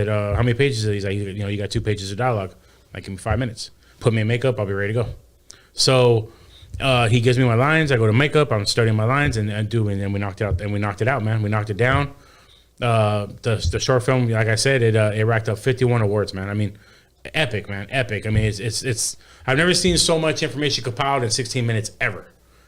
"How many pages?" He's like, "You know, you got 2 pages of dialogue. Like, give me 5 minutes. Put me in makeup. I'll be ready to go." So he gives me my lines. I go to makeup. I'm studying my lines and we knocked it out, man. We knocked it down. The short film, like I said, it racked up 51 awards, man. I mean, epic, man, epic. I mean, it's I've never seen so much information compiled in 16 minutes ever.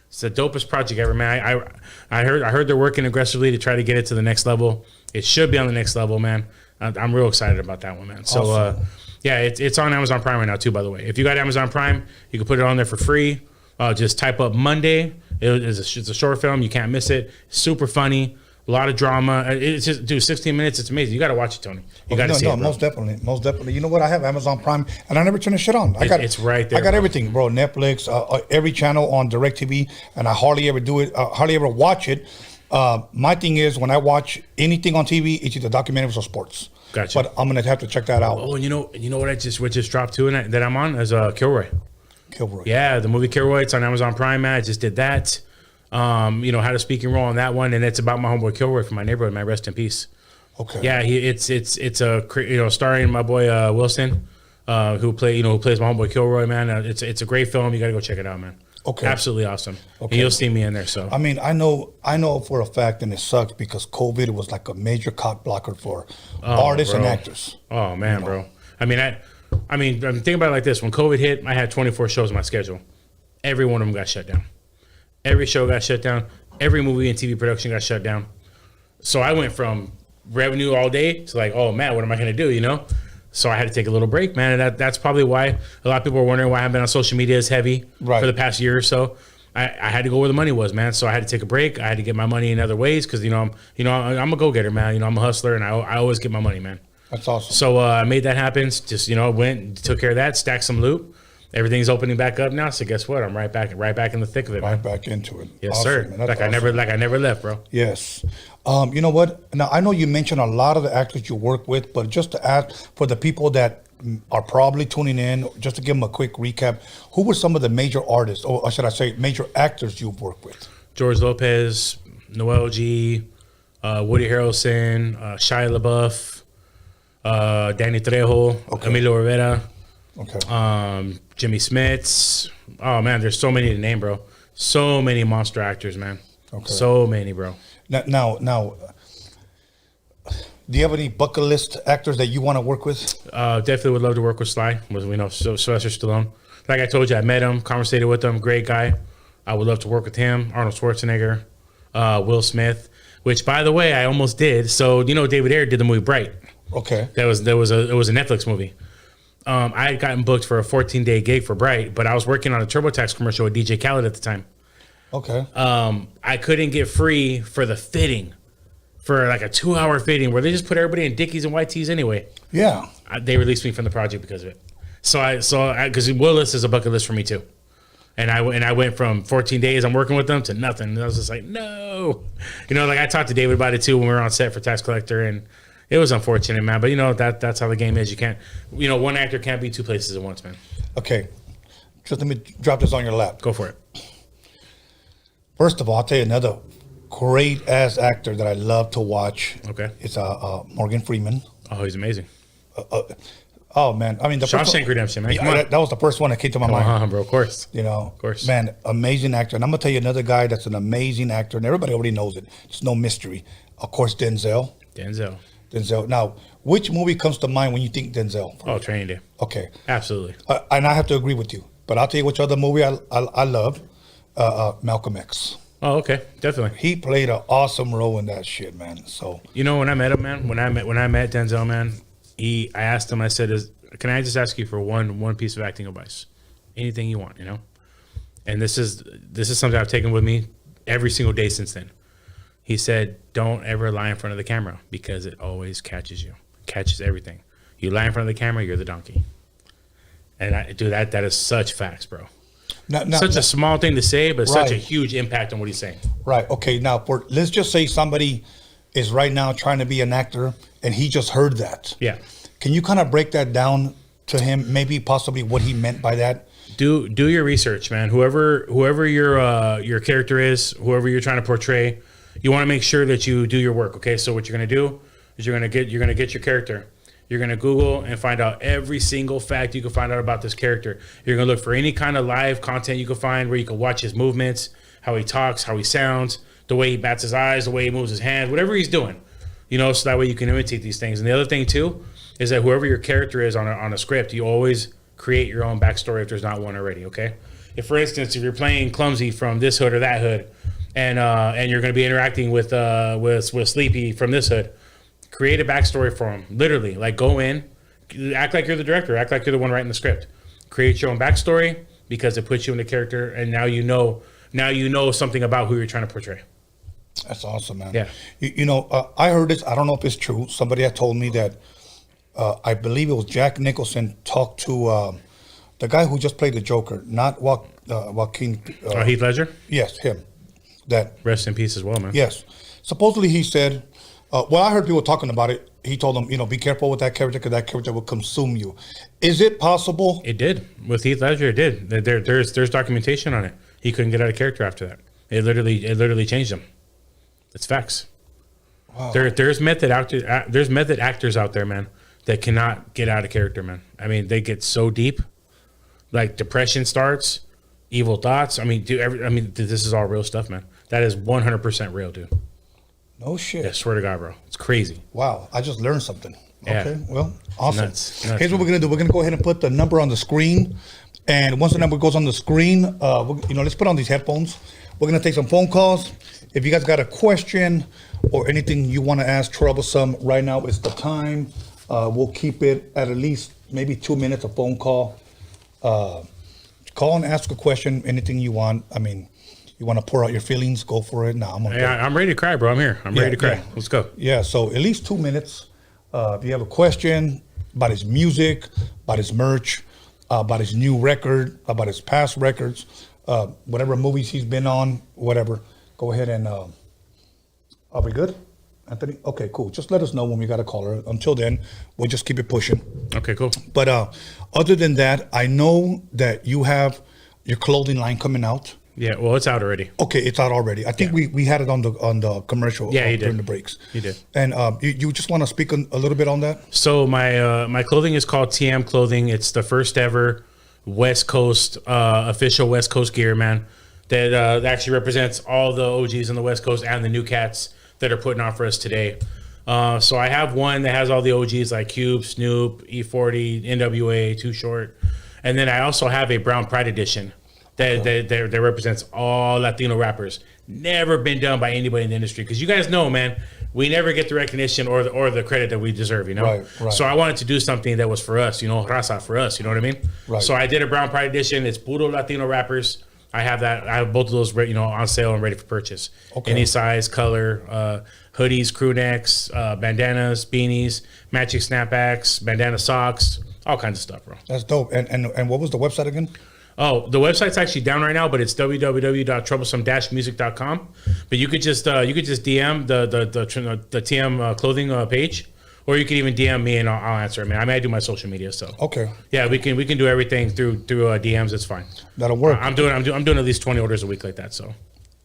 It's the dopest project ever, man. I heard they're working aggressively to try to get it to the next level. It should be on the next level, man. I'm real excited about that one, man. So
awesome.
Yeah, it's on Amazon Prime right now too, by the way. If you got Amazon Prime, you can put it on there for free. Just type up Monday. It's a short film. You can't miss it. Super funny. A lot of drama. It's just, dude, 16 minutes. It's amazing. You got to watch it, Tony. You got to see it, bro.
Most definitely. You know what? I have Amazon Prime, and I never turn the shit on.
It's right there.
I got everything, bro. Netflix, every channel on DirecTV, and I hardly ever do it. Hardly ever watch it. My thing is, when I watch anything on TV, it's either documentaries or sports.
Gotcha.
But I'm gonna have to check that out.
Oh, and you know what? What just dropped too, and that I'm on is Kilroy.
Kilroy.
Yeah, the movie Kilroy. It's on Amazon Prime, man. I just did that. You know, had a speaking role on that one, and it's about my homeboy Kilroy from my neighborhood. My rest in peace.
Okay.
Yeah, it's a starring my boy Wilson, who plays my homeboy Kilroy, man. It's a great film. You got to go check it out, man. Okay. Absolutely awesome. Okay. And you'll see me in there. So
I mean, I know for a fact, and it sucks because COVID was like a major cock blocker for artists and actors.
Oh man, bro. I mean, I mean, I'm thinking about it like this. When COVID hit, I had 24 shows on my schedule. Every one of them got shut down. Every show got shut down. Every movie and TV production got shut down. So I went from revenue all day to like, oh man, what am I going to do, you know? So I had to take a little break, man. And that's probably why a lot of people are wondering why I haven't been on social media as heavy for the past year or so. I had to go where the money was, man. So I had to take a break. I had to get my money in other ways because, I'm a go-getter, man. I'm a hustler, and I always get my money, man.
That's awesome.
So I made that happen. Just, went and took care of that, stacked some loot. Everything's opening back up now. So guess what? I'm right back in the thick of it, man.
Right back into it.
Yes,
awesome,
sir.
Man.
Like awesome. I never left, bro.
Yes. You know what? Now, I know you mentioned a lot of the actors you work with, but just to add for the people that are probably tuning in, just to give them a quick recap, who were some of the major artists, or should I say major actors you've worked with?
George Lopez, Noel G, Woody Harrelson, Shia LaBeouf, Danny Trejo, Emilio Rivera, Jimmy Smits. Oh, man, there's so many to name, bro. So many monster actors, man. Okay. So many, bro.
Now, do you have any bucket list actors that you want to work with?
Definitely would love to work with Sly. Sylvester Stallone. Like I told you, I met him, conversated with him. Great guy. I would love to work with him. Arnold Schwarzenegger, Will Smith, which, by the way, I almost did. So, David Ayer did the movie Bright.
Okay.
It was a Netflix movie. I had gotten booked for a 14-day gig for Bright, but I was working on a TurboTax commercial with DJ Khaled at the time.
Okay.
I couldn't get free for the fitting. For like a 2-hour fitting where they just put everybody in Dickies and white tees anyway.
Yeah.
They released me from the project because of it. Because Willis is a bucket list for me too. And I went from 14 days I'm working with them to nothing. And I was just like, no. I talked to David about it too when we were on set for Tax Collector, and it was unfortunate, man. But that's how the game is. You can't, one actor can't be two places at once, man.
Okay. Just let me drop this on your lap.
Go for it.
First of all, I'll tell you another great ass actor that I love to watch.
Okay.
It's Morgan Freeman.
Oh, he's amazing.
Oh man, I mean the
Shawshank Redemption, man.
That was the first one that came to my mind.
Come on, bro. Of course.
Of course. Man, amazing actor. And I'm gonna tell you another guy that's an amazing actor, and everybody already knows it. It's no mystery. Of course, Denzel. Now, which movie comes to mind when you think Denzel?
Oh, Training Day.
Okay.
Absolutely.
And I have to agree with you. But I'll tell you which other movie I loved. Malcolm X.
Oh, okay, definitely.
He played an awesome role in that shit, man. So
when I met him, man, when I met Denzel, man, I asked him. I said, "Can I just ask you for one piece of acting advice? Anything you want, And this is something I've taken with me every single day since then. He said, "Don't ever lie in front of the camera because it always catches you, catches everything. You lie in front of the camera, you're the donkey." And that is such facts, bro. Such a small thing to say, but such a huge impact on what he's saying.
Right. Okay. Now, let's just say somebody is right now trying to be an actor, and he just heard that.
Yeah.
Can you kind of break that down to him? Maybe, possibly, what he meant by that.
Do your research, man. Whoever your character is, whoever you're trying to portray, you want to make sure that you do your work. Okay. So what you're gonna do is you're gonna get your character. You're going to Google and find out every single fact you can find out about this character. You're going to look for any kind of live content you can find where you can watch his movements, how he talks, how he sounds, the way he bats his eyes, the way he moves his hands, whatever he's doing, so that way you can imitate these things. And the other thing too is that whoever your character is on a script, you always create your own backstory if there's not one already, okay? If, for instance, if you're playing Clumsy from this hood or that hood, and you're going to be interacting with Sleepy from this hood, create a backstory for him. Literally, like go in, act like you're the director, act like you're the one writing the script. Create your own backstory because it puts you in the character, and now you know something about who you're trying to portray.
That's awesome, man.
Yeah.
I heard this. I don't know if it's true. Somebody had told me that. I believe it was Jack Nicholson talked to the guy who just played the Joker, not Joaquin.
Heath Ledger.
Yes, him. That
rest in peace as well, man.
Yes. Supposedly he said. I heard people talking about it. He told them, be careful with that character because that character will consume you. Is it possible?
It did. With Heath Ledger, it did. There's documentation on it. He couldn't get out of character after that. It literally changed him. It's facts. Wow. There's method actors out there, man, that cannot get out of character, man. I mean, they get so deep. Like depression starts, evil thoughts. I mean, this is all real stuff, man. That is 100% real, dude.
No shit.
Yeah, swear to God, bro. It's crazy.
Wow. I just learned something.
Yeah.
Okay, well, awesome.
Nuts.
Here's what we're gonna do. We're gonna go ahead and put the number on the screen, and once the number goes on the screen, let's put on these headphones. We're gonna take some phone calls. If you guys got a question or anything you want to ask Troublesome, right now is the time. We'll keep it at least maybe 2 minutes a phone call. Call and ask a question, anything you want. I mean, you want to pour out your feelings, go for it. Now
I'm ready to cry, bro. I'm here. I'm ready to cry.
Yeah.
Let's go.
Yeah, so at least 2 minutes. If you have a question about his music, about his merch, about his new record, about his past records, whatever movies he's been on, whatever, go ahead and are we good, Anthony? Okay, cool. Just let us know when we got a caller. Until then, we'll just keep it pushing.
Okay, cool.
But other than that, I know that you have your clothing line coming out.
Yeah, well, it's out already.
Okay, it's out already. I think we had it on the commercial.
Yeah,
during the breaks.
You did.
And you just want to speak a little bit on that?
So my clothing is called TM Clothing. It's the first ever West Coast official West Coast gear, man. That actually represents all the OGs on the West Coast and the new cats that are putting on for us today. So I have one that has all the OGs like Cube, Snoop, E40, NWA, Too Short, and then I also have a Brown Pride edition. That represents all Latino rappers. Never been done by anybody in the industry. Because you guys know, man, we never get the recognition or the credit that we deserve, you know?
Right.
So I wanted to do something that was for us, Raza for us, you know what I mean?
Right.
So I did a Brown Pride edition. It's puro Latino rappers. I have that. I have both of those, on sale and ready for purchase.
Okay.
Any size, color, hoodies, crew necks, bandanas, beanies, matching snapbacks, bandana socks, all kinds of stuff, bro.
That's dope. And what was the website again?
Oh, the website's actually down right now, but it's www.troublesome-music.com. But you could just DM the TM clothing page, or you could even DM me and I'll answer. I may do my social media. So
okay,
yeah, we can do everything through DMs. It's fine.
That'll work.
I'm doing at least 20 orders a week like that. So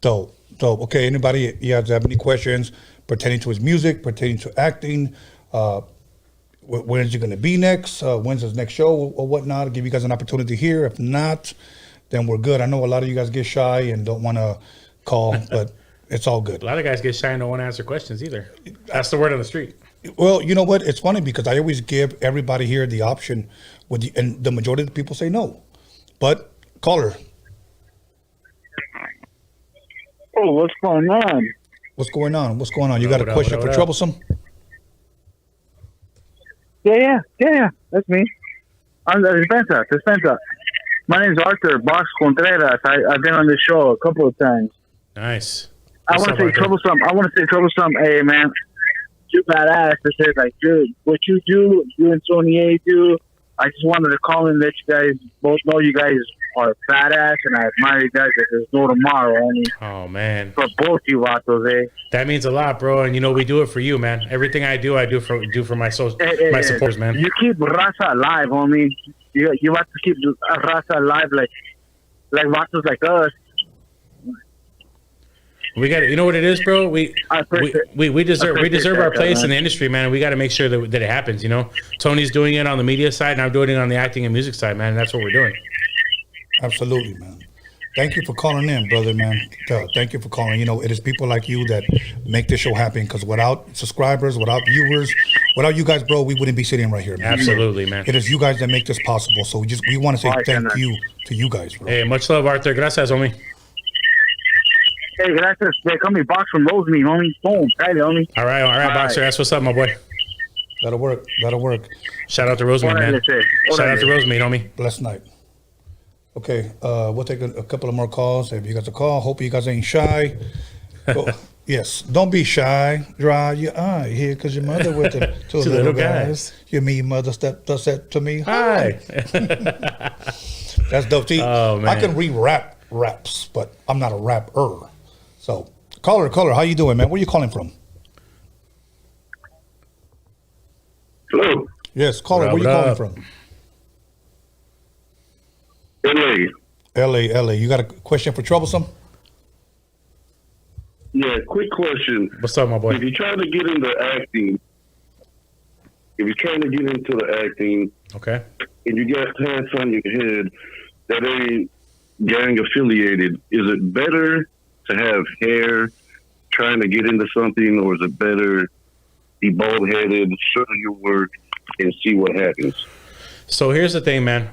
dope. Okay, anybody have any questions pertaining to his music, pertaining to acting? When's he going to be next? When's his next show or whatnot? I'll give you guys an opportunity here. If not, then we're good. I know a lot of you guys get shy and don't want to call, but it's all good.
A lot of guys get shy and don't want to answer questions either. That's the word on the street.
Well, you know what? It's funny because I always give everybody here the option, and the majority of the people say no. But caller.
Oh, what's going on?
What's going on? You got a question for Troublesome?
Yeah. That's me. I'm Dispensa. My name's Arthur Box Contreras. I've been on this show a couple of times.
Nice.
I want to say Troublesome. Hey, man, you badass. I said, like, dude, what you do, you and Sony do. I just wanted to call and let you guys both know you guys are badass, and I admire you guys like there's no tomorrow.
Oh, man.
For both you vatos, eh?
That means a lot, bro. And we do it for you, man. Everything I do for my supporters, man.
You keep Raza alive, homie. You have to keep Raza alive, like vatos like us.
We got, you know what it is, bro. We deserve our place in the industry, man. And we got to make sure that it happens. Tony's doing it on the media side, and I'm doing it on the acting and music side, man. And that's what we're doing.
Absolutely, man. Thank you for calling in, brother, man. Thank you for calling. It is people like you that make this show happen. Because without subscribers, without viewers, without you guys, bro, we wouldn't be sitting right here, man.
Absolutely, man.
It is you guys that make this possible. So we want to say thank you to you guys, bro.
Hey, much love, Arthur. Gracias, homie.
Hey, gracias. They call me Box from Rosemead, homie. Boom. Hey, homie.
All right, Boxer. That's what's up, my boy.
That'll work.
Shout out to Rosemead, man. Shout out to Rosemead, homie.
Blessed night. Okay, we'll take a couple of more calls. If you guys a call, hope you guys ain't shy. Yes, don't be shy. Dry your eye here, because your mother with the two little guys. Your mean mother does that to me. Hi. That's dope. See,
man.
I can re-rap raps, but I'm not a rapper. So, caller, how you doing, man? Where you calling from?
Hello.
Yes, caller, where you calling from? LA. You got a question for Troublesome?
Yeah, quick question.
What's up, my boy?
If you're trying to get into acting,
okay,
and you got pants on your head that ain't gang affiliated, is it better to have hair trying to get into something, or is it better be bald-headed, show your work, and see what happens.
So here's the thing, man.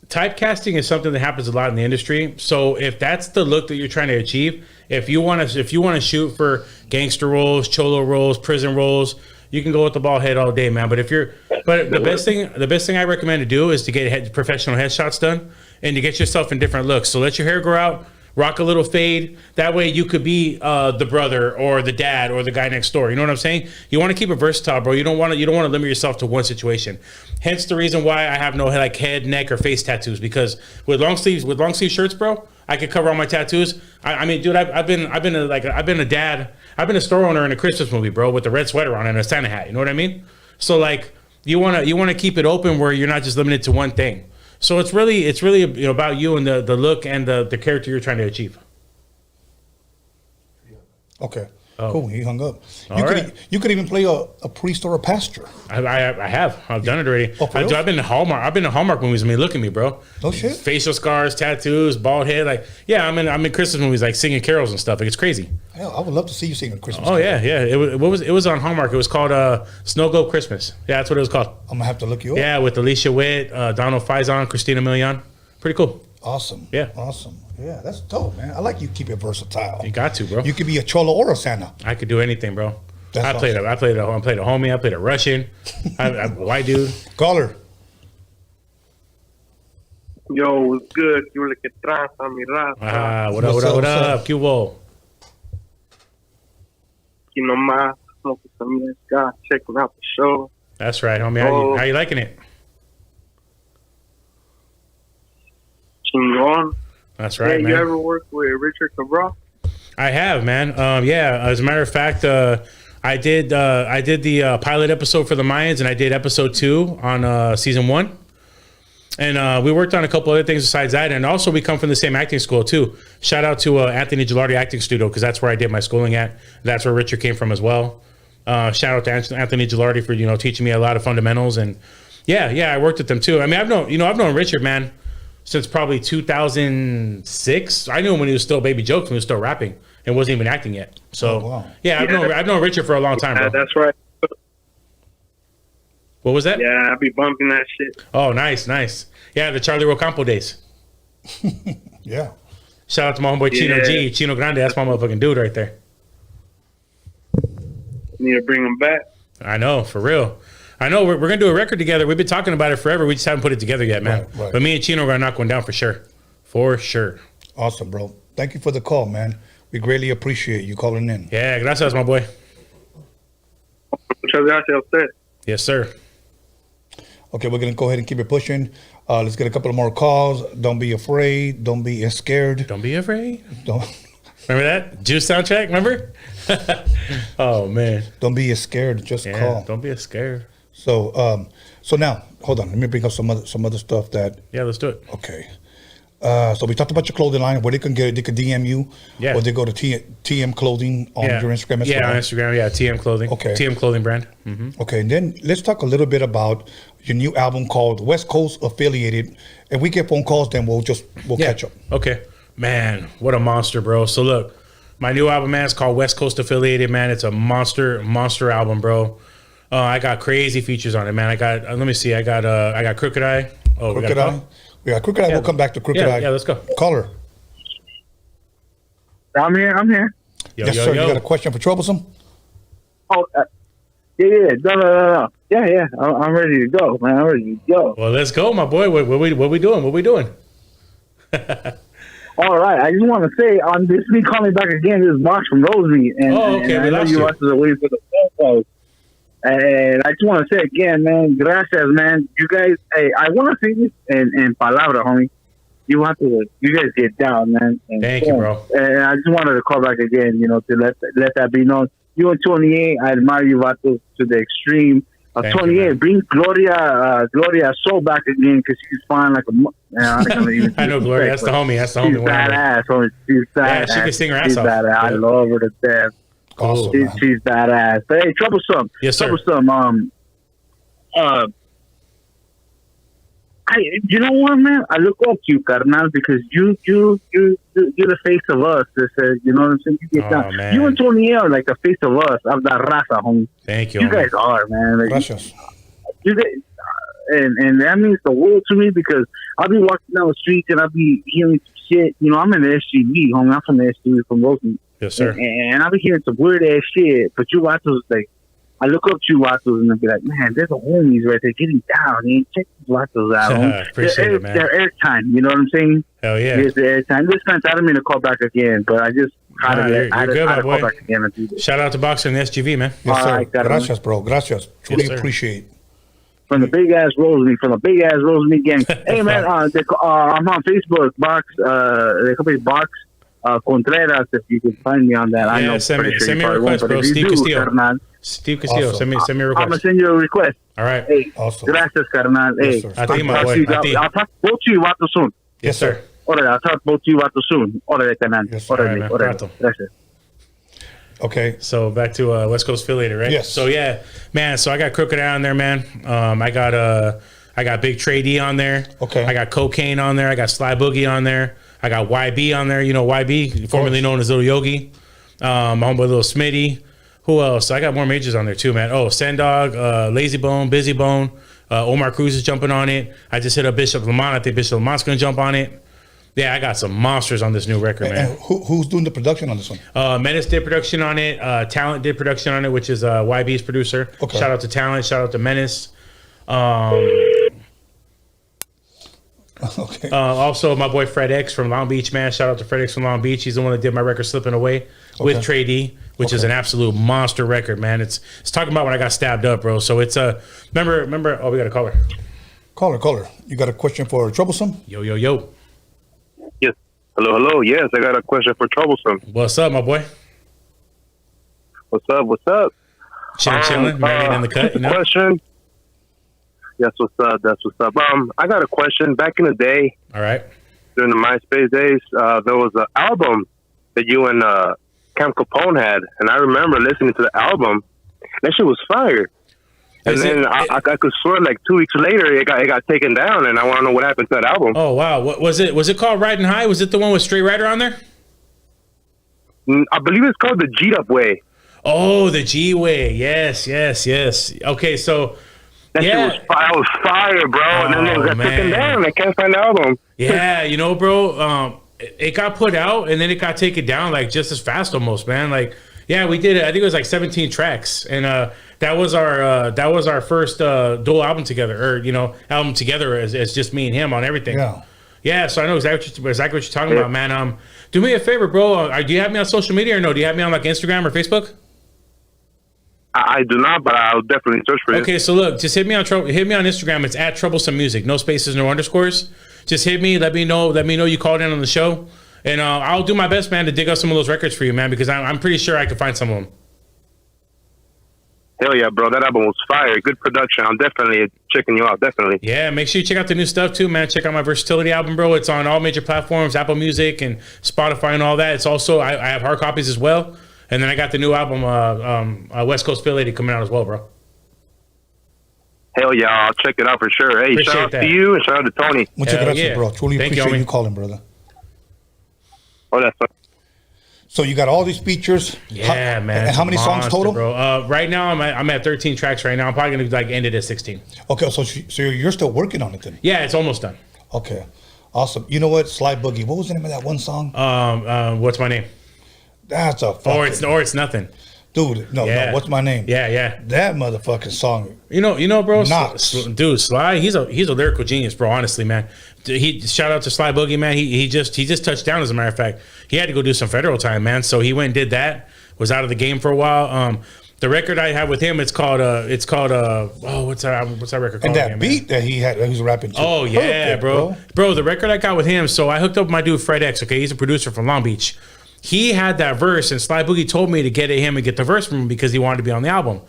Typecasting is something that happens a lot in the industry. So if that's the look that you're trying to achieve, if you want to shoot for gangster roles, cholo roles, prison roles, you can go with the bald head all day, man. But the best thing I recommend to do is to get professional headshots done and to get yourself in different looks. So let your hair grow out, rock a little fade. That way you could be the brother or the dad or the guy next door. You know what I'm saying? You want to keep it versatile, bro. You don't want to limit yourself to one situation. Hence the reason why I have no head, neck, or face tattoos, because with long sleeve shirts, bro, I could cover all my tattoos. I mean, dude, I've been a dad. I've been a store owner in a Christmas movie, bro, with a red sweater on and a Santa hat. You know what I mean? So like, you wanna keep it open where you're not just limited to one thing. So it's really about you and the look and the character you're trying to achieve.
Okay.
Oh.
Cool. He hung up. You could even play a priest or a pastor.
I have. I've done it already.
Oh,
I've been to Hallmark. I've been to Hallmark movies. I mean, look at me, bro.
No shit.
Facial scars, tattoos, bald head. Like, yeah, I'm in Christmas movies, like singing carols and stuff. Like, it's crazy.
Hell, I would love to see you singing Christmas.
Oh yeah. It was on Hallmark. It was called Snow Globe Christmas. Yeah, that's what it was called.
I'm gonna have to look you up.
Yeah, with Alicia Witt, Donald Faison, Christina Milian. Pretty cool.
Awesome.
Yeah.
Awesome. Yeah, that's dope, man. I like you keep it versatile.
You got to, bro.
You could be a cholo or a Santa.
I could do anything, bro.
That's
I played a homie. I played a Russian. I'm a white dude.
Caller.
Yo, what's good? You look at Raza, mi Raza.
What up? ¿Qué hubo?
You know, my smoking some guy checking out the show.
That's right, homie. How you liking it?
Chingón.
That's right,
hey,
man.
You ever worked with Richard Cabral?
I have, man. Yeah. As a matter of fact, I did the pilot episode for the Mayans, and I did episode 2 on season 1. And we worked on a couple other things besides that, and also we come from the same acting school too. Shout out to Anthony Gilardi Acting Studio, because that's where I did my schooling at. That's where Richard came from as well. Shout out to Anthony Gilardi for teaching me a lot of fundamentals, and yeah, I worked with them too. I mean, I've known Richard, man, since probably 2006. I knew him when he was still Baby Jokes, when he was still rapping and wasn't even acting yet. So I've known Richard for a long time, bro.
That's right.
What was that?
Yeah, I be bumping that shit.
Oh, nice. Yeah, the Charlie Rocampo days.
Yeah.
Shout out to my homeboy Chino G, Chino Grande. That's my motherfucking dude right there.
Need to bring him back.
I know, for real. I know we're gonna do a record together. We've been talking about it forever. We just haven't put it together yet, man.
Right.
But me and Chino are gonna knock one down for sure. For sure.
Awesome, bro. Thank you for the call, man. We greatly appreciate you calling in.
Yeah, gracias, my boy.
Muchas gracias a usted.
Yes, sir.
Okay, we're gonna go ahead and keep it pushing. Let's get a couple of more calls. Don't be afraid. Don't be scared.
Don't be afraid.
Don't.
Remember that Juice soundtrack? Remember? Oh man.
Don't be scared. Just call.
Don't be scared.
So now, hold on. Let me bring up some other stuff that.
Yeah, let's do it.
Okay. So we talked about your clothing line, where they can DM you.
Yeah.
Or they go to TM Clothing on your Instagram as well.
Yeah, on Instagram. Yeah, TM Clothing.
Okay.
TM Clothing brand. Mm-hmm.
Okay, and then let's talk a little bit about your new album called West Coast Affiliated. If we get phone calls, then we'll catch up.
Okay. Man, what a monster, bro. So look, my new album, man, is called West Coast Affiliated, man. It's a monster album, bro. I got crazy features on it, man. I got let me see. I got Crooked Eye. Oh,
Crooked Eye. Yeah, Crooked Eye. We'll come back to Crooked Eye.
Yeah, let's go.
Caller.
I'm here.
Yes, sir. You got a question for Troublesome?
Oh, yeah. No. Yeah. I'm ready to go, man. I'm ready to go.
Well, let's go, my boy. What we doing?
All right. I just want to say, on this me calling back again, this is Box from Rosie, and I know you watched the way for the phone calls. And I just want to say again, man, gracias, man. You guys, hey, I want to say this in palabra, homie. You guys get down, man. And
thank you, bro.
And I just wanted to call back again, to let that be known. You and 28, I admire you, Vato, to the extreme. 28, bring Gloria Soul back again, because she's fine like a.
I know Gloria. That's the homie. That's the homie.
She's badass, homie. She's badass.
Yeah, she can sing her ass off.
Badass. I love her to death.
Awesome,
she's badass. But hey, Troublesome.
Yes, sir.
Troublesome. You know what, man? I look up to you, carnal, because you're the face of us. You know what I'm saying? You get down.
Man.
You and Tony are like the face of us, of the raza, homie.
Thank you.
You guys are, man. Like,
Gracias.
you guys, and that means the world to me because I'll be walking down the street and I'll be hearing some shit. You know, I'm in the SGV, homie. I'm from the SGV from Wilmington.
Yes, sir.
And I'll be hearing some weird ass shit. But you Vatos, like, I look up to you Vatos and I'll be like, man, there's a homies right there getting down. Man. Check these Vatos out.
Appreciate it, man.
They're airtime. You know what I'm saying?
Hell yeah.
There's the airtime. Listen, I didn't mean to call back again, but I just had to call back again. And do this.
Shout out to Boxer and the SGV, man.
Yes, sir.
Right,
Gracias, bro. Gracias. Truly
Yes, sir.
appreciate.
From the big ass Rosalie gang. Hey man, I'm on Facebook. They call me Box Contreras. If you can find me on that, I know.
Send me a
won't,
request,
but
bro.
if you
Steve
do,
Castillo.
carnal,
Steve Castillo,
Awesome.
send me a
I'm gonna
request.
send you a request.
All right.
Hey,
Awesome.
gracias, carnal. Hey,
Yes, sir.
A ti, my
I'll
boy.
talk to you-
A ti.
I'll talk both to you Vatos soon.
Yes, sir.
Órale, I'll talk both to you Vatos soon. Órale, carnal.
Yes, sir.
All right,
Órale,
man.
órale.
Rato.
Gracias.
Okay.
So back to West Coast affiliated, right?
Yes.
So yeah, man. So I got Crooked on there, man. I got Big Trey D on there.
Okay.
I got Cocaine on there. I got Sly Boogie on there. I got YB on there. You know YB, formerly known as Little Yogi. My homeboy Little Smitty. Who else? I got more majors on there too, man. Oh, Sandog, Lazy Bone, Busy Bone. Omar Cruz is jumping on it. I just hit up Bishop Lamont. I think Bishop Lamont's gonna jump on it. Yeah, I got some monsters on this new record, man.
And who's doing the production on this one?
Menace did production on it. Talent did production on it, which is YB's producer.
Okay.
Shout out to Talent. Shout out to Menace.
Okay.
Also, my boy Fred X from Long Beach, man. Shout out to Fred X from Long Beach. He's the one that did my record Slipping Away with
Okay.
Trey D, which is an absolute monster record, man. It's talking about when I got stabbed up, bro. So it's remember. Oh, we got a caller.
Caller. You got a question for Troublesome?
Yo.
Yes. Hello. Yes, I got a question for Troublesome.
What's up, my boy?
What's up?
Chilling, married in the cut. You know?
Question. Yes, what's up? That's what's up. I got a question. Back in the day,
All right.
during the MySpace days, there was an album that you and Camp Capone had, and I remember listening to the album. That shit was fire. And then I could swear, like 2 weeks later, it got taken down, and I want to know what happened to that album.
Oh wow, what was it? Was it called Riding High? Was it the one with Straight Rider on there?
I believe it's called the G'd Up Way.
Oh, the G Way. Yes. Okay, so
That shit was fire, bro. And then it got taken down. I can't find the album.
Yeah, you know, bro, it got put out and then it got taken down like just as fast almost, man. Like, yeah, we did it. I think it was like 17 tracks, and that was our first dual album together, or album together as just me and him on everything. Yeah. So I know exactly what you're talking about, man. Do me a favor, bro. Do you have me on social media or no? Do you have me on like Instagram or Facebook?
I do not, but I'll definitely search for it.
Okay, so look, just hit me on Instagram. It's at Troublesome Music, no spaces, no underscores. Just hit me. Let me know you called in on the show, and I'll do my best, man, to dig up some of those records for you, man, because I'm pretty sure I can find some of them.
Hell yeah, bro. That album was fire. Good production. I'm definitely checking you out. Definitely.
Yeah, make sure you check out the new stuff too, man. Check out my Versatility album, bro. It's on all major platforms, Apple Music and Spotify and all that. It's also I have hard copies as well. And then I got the new album, West Coast Affiliated, coming out as well, bro.
Hell yeah, I'll check it out for sure. Hey,
Appreciate
shout out
that.
to you and shout out to Tony.
Muchas gracias, bro. Truly
Thank you,
appreciate
homie.
you calling, brother.
Oh, that's fine.
So you got all these features.
Yeah, man.
And
it's
how
a
many songs
monster,
total?
bro? Right now, I'm at 13 tracks right now. I'm probably going to end it at 16.
Okay, so you're still working on it then?
Yeah, it's almost done.
Okay, awesome. You know what? Sly Boogie. What was the name of that one song?
What's my name?
That's a fucking...
Or it's nothing.
Dude, no, what's my name?
Yeah.
That motherfucking song.
You know, bro.
Knox.
Dude, Sly, he's a lyrical genius, bro. Honestly, man. Shout out to Sly Boogie, man. He just touched down. As a matter of fact, he had to go do some federal time, man. So he went and did that. Was out of the game for a while. The record I have with him, it's called what's that record called?
And that
again,
beat that he was rapping to.
Oh yeah,
Perfect,
bro. The record I got with him. So I hooked up with my dude Fred X. Okay, he's a producer from Long Beach. He had that verse, and Sly Boogie told me to get at him and get the verse from him because he wanted to be on the album.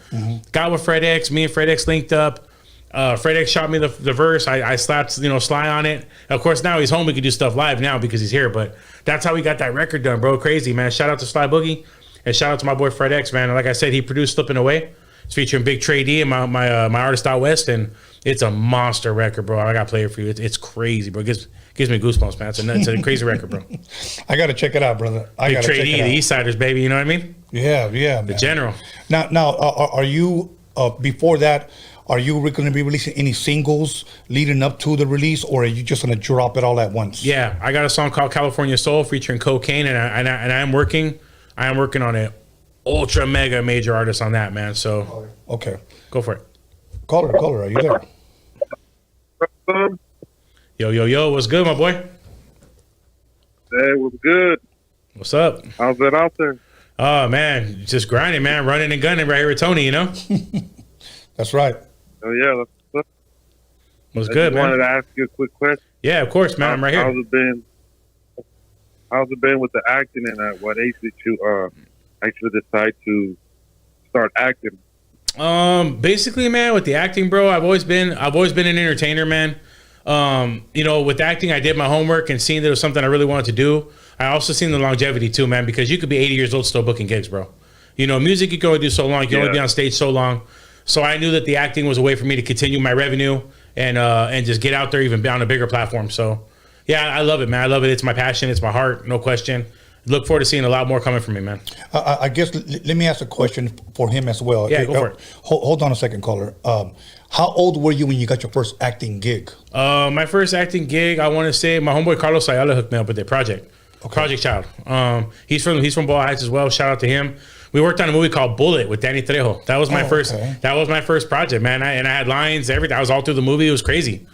Got with Fred X. Me and Fred X linked up. Fred X shot me the verse. I slapped Sly on it. Of course, now he's home. We can do stuff live now because he's here. But that's how we got that record done, bro. Crazy, man. Shout out to Sly Boogie, and shout out to my boy Fred X, man. And like I said, he produced "Slipping Away." It's featuring Big Trey D and my artist out west, and It's a monster record, bro. I gotta play it for you. It's crazy, bro. It gives me goosebumps, man. It's a crazy record, bro.
I gotta check it out, brother. I gotta check it out.
The East Siders, baby. You know what I mean?
Yeah, man.
The General.
Now, are you before that? Are you going to be releasing any singles leading up to the release, or are you just going to drop it all at once?
Yeah, I got a song called California Soul featuring Cocaine, and I'm working on an ultra mega major artist on that, man. So
okay,
go for it.
Caller, are you there?
Yo, what's good, my boy?
Hey, what's good?
What's up?
How's it out there?
Oh man, just grinding, man, running and gunning right here with Tony. You know.
That's right.
Oh yeah,
what's good, man?
I wanted to ask you a quick question.
Yeah, of course, man. I'm right here.
How's it been with the acting, and at what age did you actually decide to start acting?
Basically, man, with the acting, bro, I've always been an entertainer, man. You know, with acting, I did my homework and seeing that it was something I really wanted to do. I also seen the longevity too, man, because you could be 80 years old still booking gigs, bro. You know, music you can only do so long. You can only be on stage so long. So I knew that the acting was a way for me to continue my revenue and just get out there, even be on a bigger platform. So, yeah, I love it, man. I love it. It's my passion. It's my heart. No question. Look forward to seeing a lot more coming from me, man.
I guess let me ask a question for him as well.
Yeah, go for it.
Hold on a second, caller. How old were you when you got your first acting gig?
My first acting gig, I want to say, my homeboy Carlos Ayala hooked me up with their project. Okay. Project Child. He's from Boyle Heights as well. Shout out to him. We worked on a movie called Bullet with Danny Trejo. That was my first. Okay. That was my first project, man. I had lines, everything. I was all through the movie. It was crazy.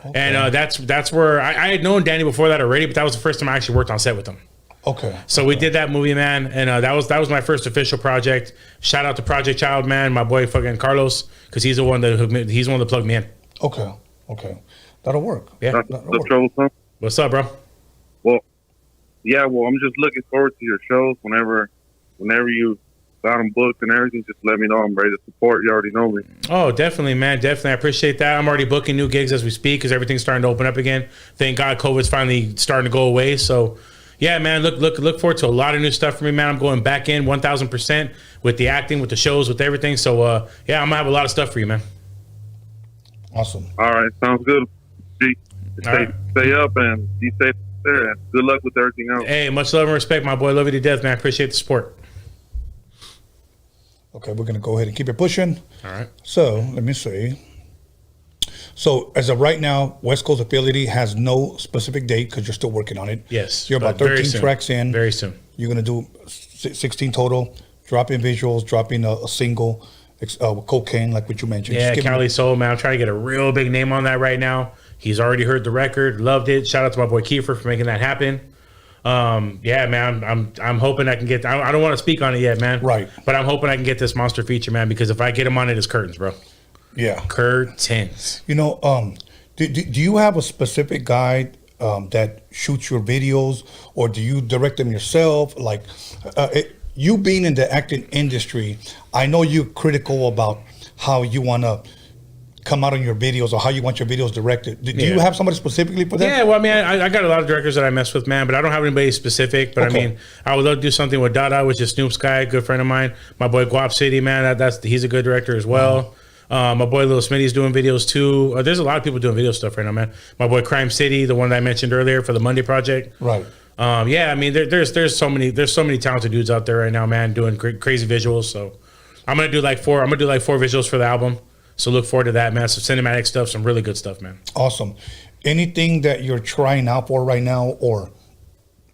Okay. And that's where I had known Danny before that already, but that was the first time I actually worked on set with him.
Okay.
So we did that movie, man, and that was my first official project. Shout out to Project Child, man. My boy fucking Carlos, because he's the one that plugged me in.
Okay. That'll work.
Yeah.
That's Troublesome.
What's up, bro?
Well, I'm just looking forward to your shows whenever you got them booked and everything. Just let me know. I'm ready to support. You already know me.
Oh, definitely, man. Definitely. I appreciate that. I'm already booking new gigs as we speak because everything's starting to open up again. Thank God COVID's finally starting to go away. So, yeah, man, look forward to a lot of new stuff for me, man. I'm going back in 1,000% with the acting, with the shows, with everything. So, I'm going to have a lot of stuff for you, man.
Awesome.
All right. Sounds good. Stay up and be safe there. And good luck with everything else.
Hey, much love and respect, my boy. Love you to death, man. I appreciate the support.
Okay, we're going to go ahead and keep it pushing.
All right.
So, let me see. So, as of right now, West Coast Affiliate has no specific date because you're still working on it.
Yes.
You're about 13 tracks in.
Very soon.
You're going to do 16 total, dropping visuals, dropping a single with Cocaine, like what you mentioned.
Yeah, Cali Soul, man. I'm trying to get a real big name on that right now. He's already heard the record, loved it. Shout out to my boy Kiefer for making that happen. Yeah, man, I'm hoping I can get. I don't want to speak on it yet, man.
Right.
But I'm hoping I can get this monster feature, man. Because if I get him on it, it's curtains, bro.
Yeah.
Curtains.
You know, do you have a specific guy that shoots your videos, or do you direct them yourself? Like, you being in the acting industry, I know you're critical about how you want to come out on your videos or how you want your videos directed. Do you have somebody specifically for that?
Yeah, well, I mean, I got a lot of directors that I mess with, man, but I don't have anybody specific. But okay. I mean, I would love to do something with Dada, which is Snoop's guy, good friend of mine. My boy Guap City, man, he's a good director as well. My boy Lil Smitty's doing videos too. There's a lot of people doing video stuff right now, man. My boy Crime City, the one that I mentioned earlier for the Monday project.
Right.
Yeah, I mean, there's so many talented dudes out there right now, man, doing crazy visuals. So I'm gonna do like 4 visuals for the album. So look forward to that, man. Some cinematic stuff, some really good stuff, man.
Awesome. Anything that you're trying out for right now, or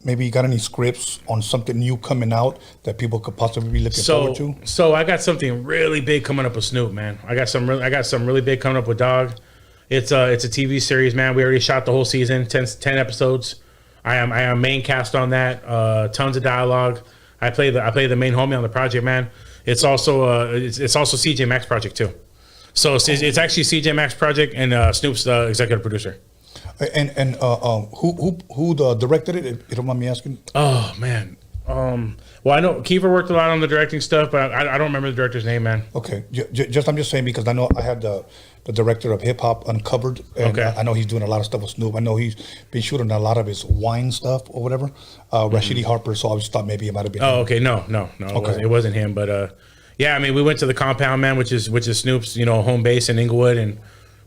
maybe you got any scripts on something new coming out that people could possibly be looking forward to?
So I got something really big coming up with Snoop, man. I got some really big coming up with Dog. It's a TV series, man. We already shot the whole season, 10 episodes. I am main cast on that. Tons of dialogue. I play the main homie on the project, man. It's also CJ Maxx project too. So it's actually CJ Maxx project and Snoop's the executive producer.
And who directed it? If you don't mind me asking.
Oh man. Well, I know Kiefer worked a lot on the directing stuff, but I don't remember the director's name, man.
Okay, I'm just saying because I know I had the director of Hip Hop Uncovered, and I know he's doing a lot of stuff with Snoop. I know he's been shooting a lot of his wine stuff or whatever. Rashidi Harper. So I just thought maybe it might have been.
Oh, okay, no, okay. It wasn't him, but yeah, I mean, we went to the compound, man, which is Snoop's, home base in Inglewood, and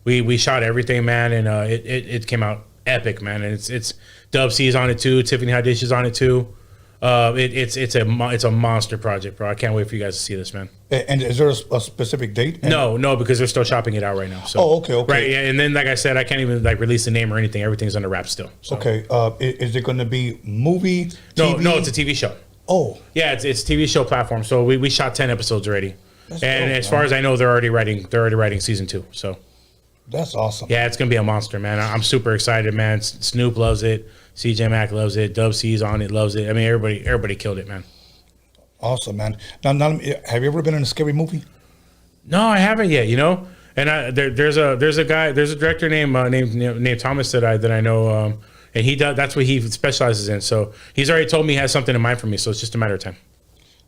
We shot everything, man, and it came out epic, man. And it's Dub C's on it too. Tiffany Haddish is on it too. It's a monster project, bro. I can't wait for you guys to see this, man.
And is there a specific date?
No, because they're still shopping it out right now. So,
okay.
Right, yeah, and then like I said, I can't even like release the name or anything. Everything's under wraps still. So.
Okay. Is it going to be movie? TV?
No, it's a TV show.
Oh,
yeah, it's TV show platform. So we shot 10 episodes already, and
dope,
as far as I know, they're already writing season 2. So
that's awesome.
Yeah, it's gonna be a monster, man. I'm super excited, man. Snoop loves it. CJ Mack loves it. Dub C's on it, loves it. I mean, everybody killed it, man.
Awesome, man. Now, have you ever been in a scary movie?
No, I haven't yet. You know, and there's a director named Thomas that I know, and he does. That's what he specializes in. So he's already told me he has something in mind for me. So it's just a matter of time.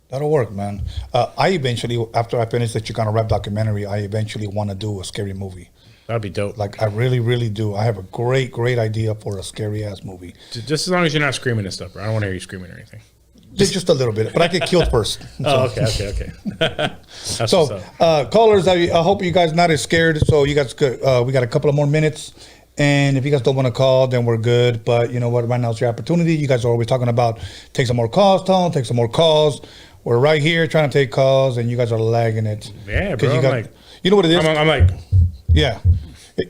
That'll work, man. I eventually, after I finish the Chicano rap documentary, I eventually want to do a scary movie.
That'd be dope.
Like, I really, really do. I have a great idea for a scary-ass movie.
Just as long as you're not screaming and stuff, bro. I don't want to hear you screaming or anything.
Just a little bit. But I get killed first.
Oh, okay.
So, callers, I hope you guys not as scared. So, you guys could, we got a couple of more minutes. And if you guys don't want to call, then we're good. But you know what? Right now is your opportunity. You guys are always talking about take some more calls, Tom. Take some more calls. We're right here trying to take calls, and you guys are lagging it.
Yeah, bro.
You know what it is?
I'm like...
Yeah.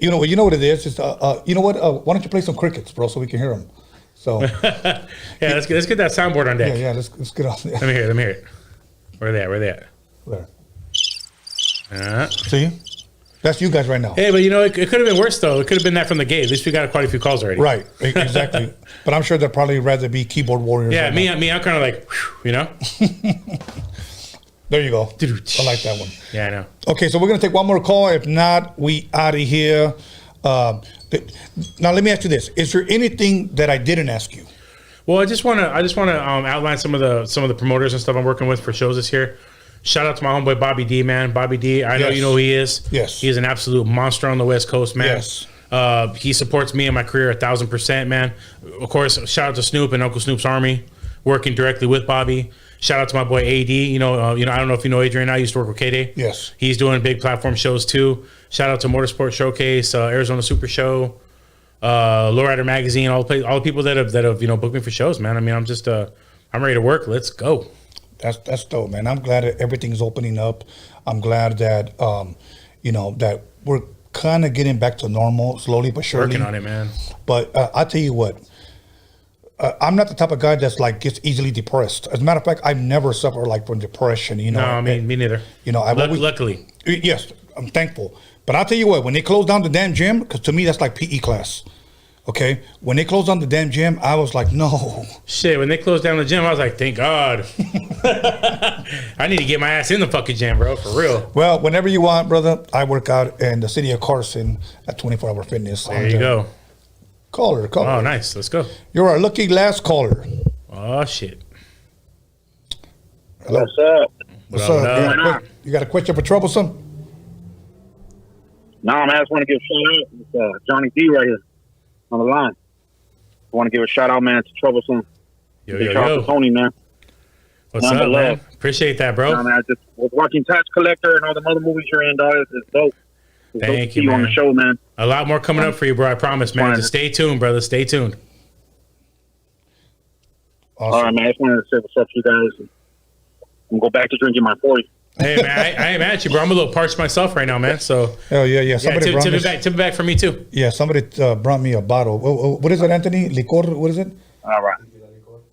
You know what it is? It's, you know what? Why don't you play some crickets, bro, so we can hear them? So
yeah, let's get that soundboard on deck.
Yeah, let's get on there.
Let me hear it. Where they at?
There. See? That's you guys right now.
Hey, but you know, it could have been worse, though. It could have been that from the gate. At least we got quite a few calls already.
Right, exactly. But I'm sure they'd probably rather be keyboard warriors.
Yeah, I'm kind of like, whew, you know?
There you go. I like that one.
Yeah, I know.
Okay, so we're going to take one more call. If not, we out of here. Now, let me ask you this. Is there anything that I didn't ask you?
Well, I just want to outline some of the promoters and stuff I'm working with for shows this year. Shout out to my homeboy Bobby D, man. Bobby D, I know you know who he is.
Yes.
He's an absolute monster on the West Coast, man.
Yes.
He supports me and my career 1,000%, man. Of course, shout out to Snoop and Uncle Snoop's Army, working directly with Bobby. Shout out to my boy AD. You know, I don't know if you know Adrian. I used to work with K-Day.
Yes.
He's doing big platform shows too. Shout out to Motorsport Showcase, Arizona Super Show, Lowrider Magazine, all the people that have booked me for shows, man. I mean, I'm just I'm ready to work. Let's go.
That's dope, man. I'm glad that everything's opening up. I'm glad that that we're kind of getting back to normal slowly but surely.
Working on it, man.
But I'll tell you what. I'm not the type of guy that's like gets easily depressed. As a matter of fact, I've never suffered like from depression. You know,
no, I mean me neither.
You know,
luckily,
yes, I'm thankful. But I'll tell you what, when they closed down the damn gym, because to me that's like PE class. Okay, when they closed down the damn gym, I was like, no.
Shit, when they closed down the gym, I was like, thank God. I need to get my ass in the fucking gym, bro, for real.
Well, whenever you want, brother, I work out in the city of Carson at 24 Hour Fitness.
There you go.
Caller.
Oh, nice. Let's go.
You're our lucky last caller.
Oh, shit.
Hello.
What's up?
What's up? You got a question for Troublesome?
No, man, I just want to give a shout out. It's Johnny D right here on the line. I want to give a shout out, man, to Troublesome.
Yo.
Shout out to Tony, man.
What's up, man? Appreciate that, bro.
Man, I just was watching Tax Collector and all the other movies you're in, dog. It's dope.
Thank you,
man. On the show, man.
A lot more coming up for you, bro. I promise, man. Just stay tuned, brother. Stay tuned.
Awesome.
All right, man. I just wanted to say what's up to you guys. I'm going to go back to drinking my 40.
Hey, man, I ain't mad at you, bro. I'm a little parched myself right now, man. So,
hell yeah. Somebody brought
tip it back for me too.
Yeah, somebody brought me a bottle. What is it, Anthony? Licor? What is it?
All right.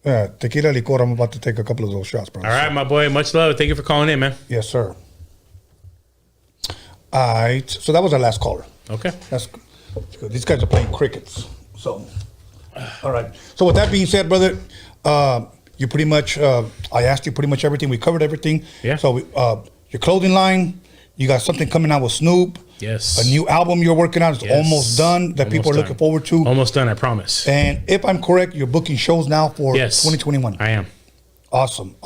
Yeah, tequila licor. I'm about to take a couple of those shots, bro.
All right, my boy. Much love. Thank you for calling in, man.
Yes, sir. All right. So that was our last caller.
Okay.
That's good. These guys are playing crickets. So, all right. So with that being said, brother, you pretty much, I asked you pretty much everything. We covered everything.
Yeah.
So your clothing line, you got something coming out with Snoop.
Yes.
A new album you're working on. It's almost done that people are looking forward to.
Almost done, I promise.
And if I'm correct, you're booking shows now for 2021.
I am.
Awesome.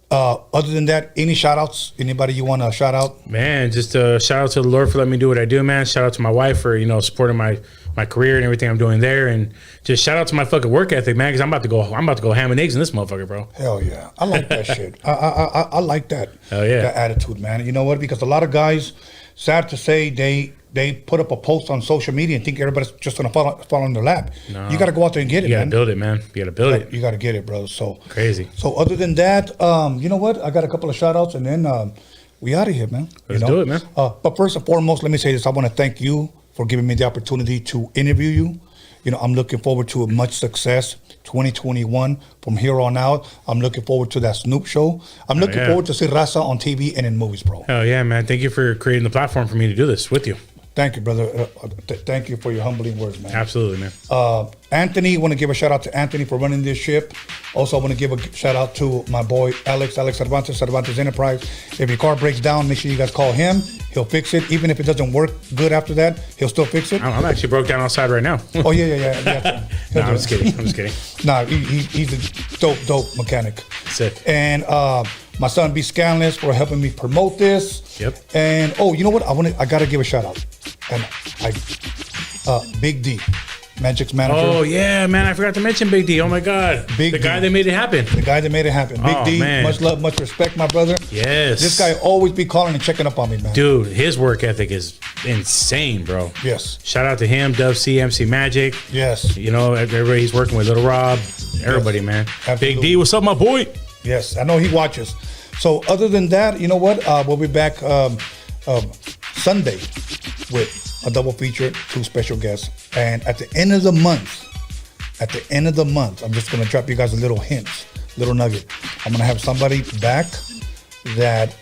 Other than that, any shout outs? Anybody you want to shout out?
Man, just shout out to the Lord for letting me do what I do, man. Shout out to my wife for, supporting my career and everything I'm doing there. And just shout out to my fucking work ethic, man, because I'm about to go ham and eggs in this motherfucker, bro.
Hell yeah. I like that shit. I like that.
Hell yeah.
That attitude, man. You know what? Because a lot of guys, sad to say, they they put up a post on social media and think everybody's just gonna fall in their lap.
No.
You got to go out there and get it.
You got to
man.
build it, man. You got to build it.
You got to get it, bro. So
crazy.
So other than that, you know what? I got a couple of shout outs and then we out of here, man.
Let's do it, man.
But first and foremost, let me say this. I want to thank you for giving me the opportunity to interview you. You know, I'm looking forward to much success 2021 from here on out. I'm looking forward to that Snoop show. I'm looking forward to see Raza on TV and in movies, bro.
Hell yeah, man. Thank you for creating the platform for me to do this with you.
Thank you, brother. Thank you for your humbling words, man.
Absolutely, man.
Anthony, want to give a shout out to Anthony for running this ship. Also, I want to give a shout out to my boy Alex Cervantes Enterprise. If your car breaks down, make sure you guys call him. He'll fix it. Even if it doesn't work good after that, he'll still fix it.
I'm actually broke down outside right now.
Oh, yeah.
No, I'm just kidding.
Nah, he's a dope mechanic.
Sick.
And my son B Scanless for helping me promote this.
Yep.
And you know what? I gotta give a shout out. And Big D, Magic's manager.
Oh yeah, man! I forgot to mention Big D. Oh my God, the guy that made it happen.
The guy that made it happen. Big D,
man.
Much love, much respect, my brother.
Yes.
This guy always be calling and checking up on me, man.
Dude, his work ethic is insane, bro.
Yes.
Shout out to him, Dub C, MC Magic.
Yes.
You know, everybody he's working with, Little Rob, everybody, man.
Absolutely.
Big D, what's up, my boy?
Yes, I know he watches. So other than that, you know what? We'll be back Sunday with a double feature, 2 special guests. And at the end of the month, I'm just going to drop you guys a little hint, little nugget. I'm going to have somebody back that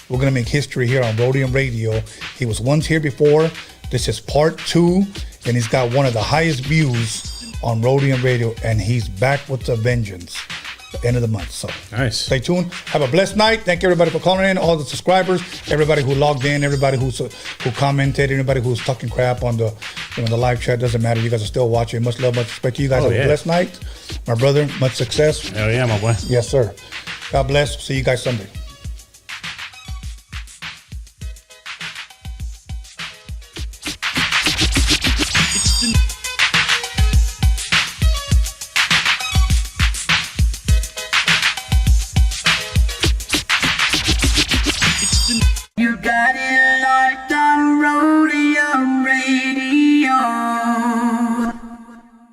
we're going to make history here on Rhodium Radio. He was once here before. This is part 2, and he's got one of the highest views on Rhodium Radio, and he's back with a vengeance. The end of the month. So
nice.
Stay tuned. Have a blessed night. Thank everybody for calling in, all the subscribers, everybody who logged in, everybody who commented, everybody who's talking crap on the the live chat. Doesn't matter. You guys are still watching. Much love, much respect to you guys. Have a blessed night. My brother, much success.
Hell yeah, my boy.
Yes, sir. God bless. See you guys Sunday.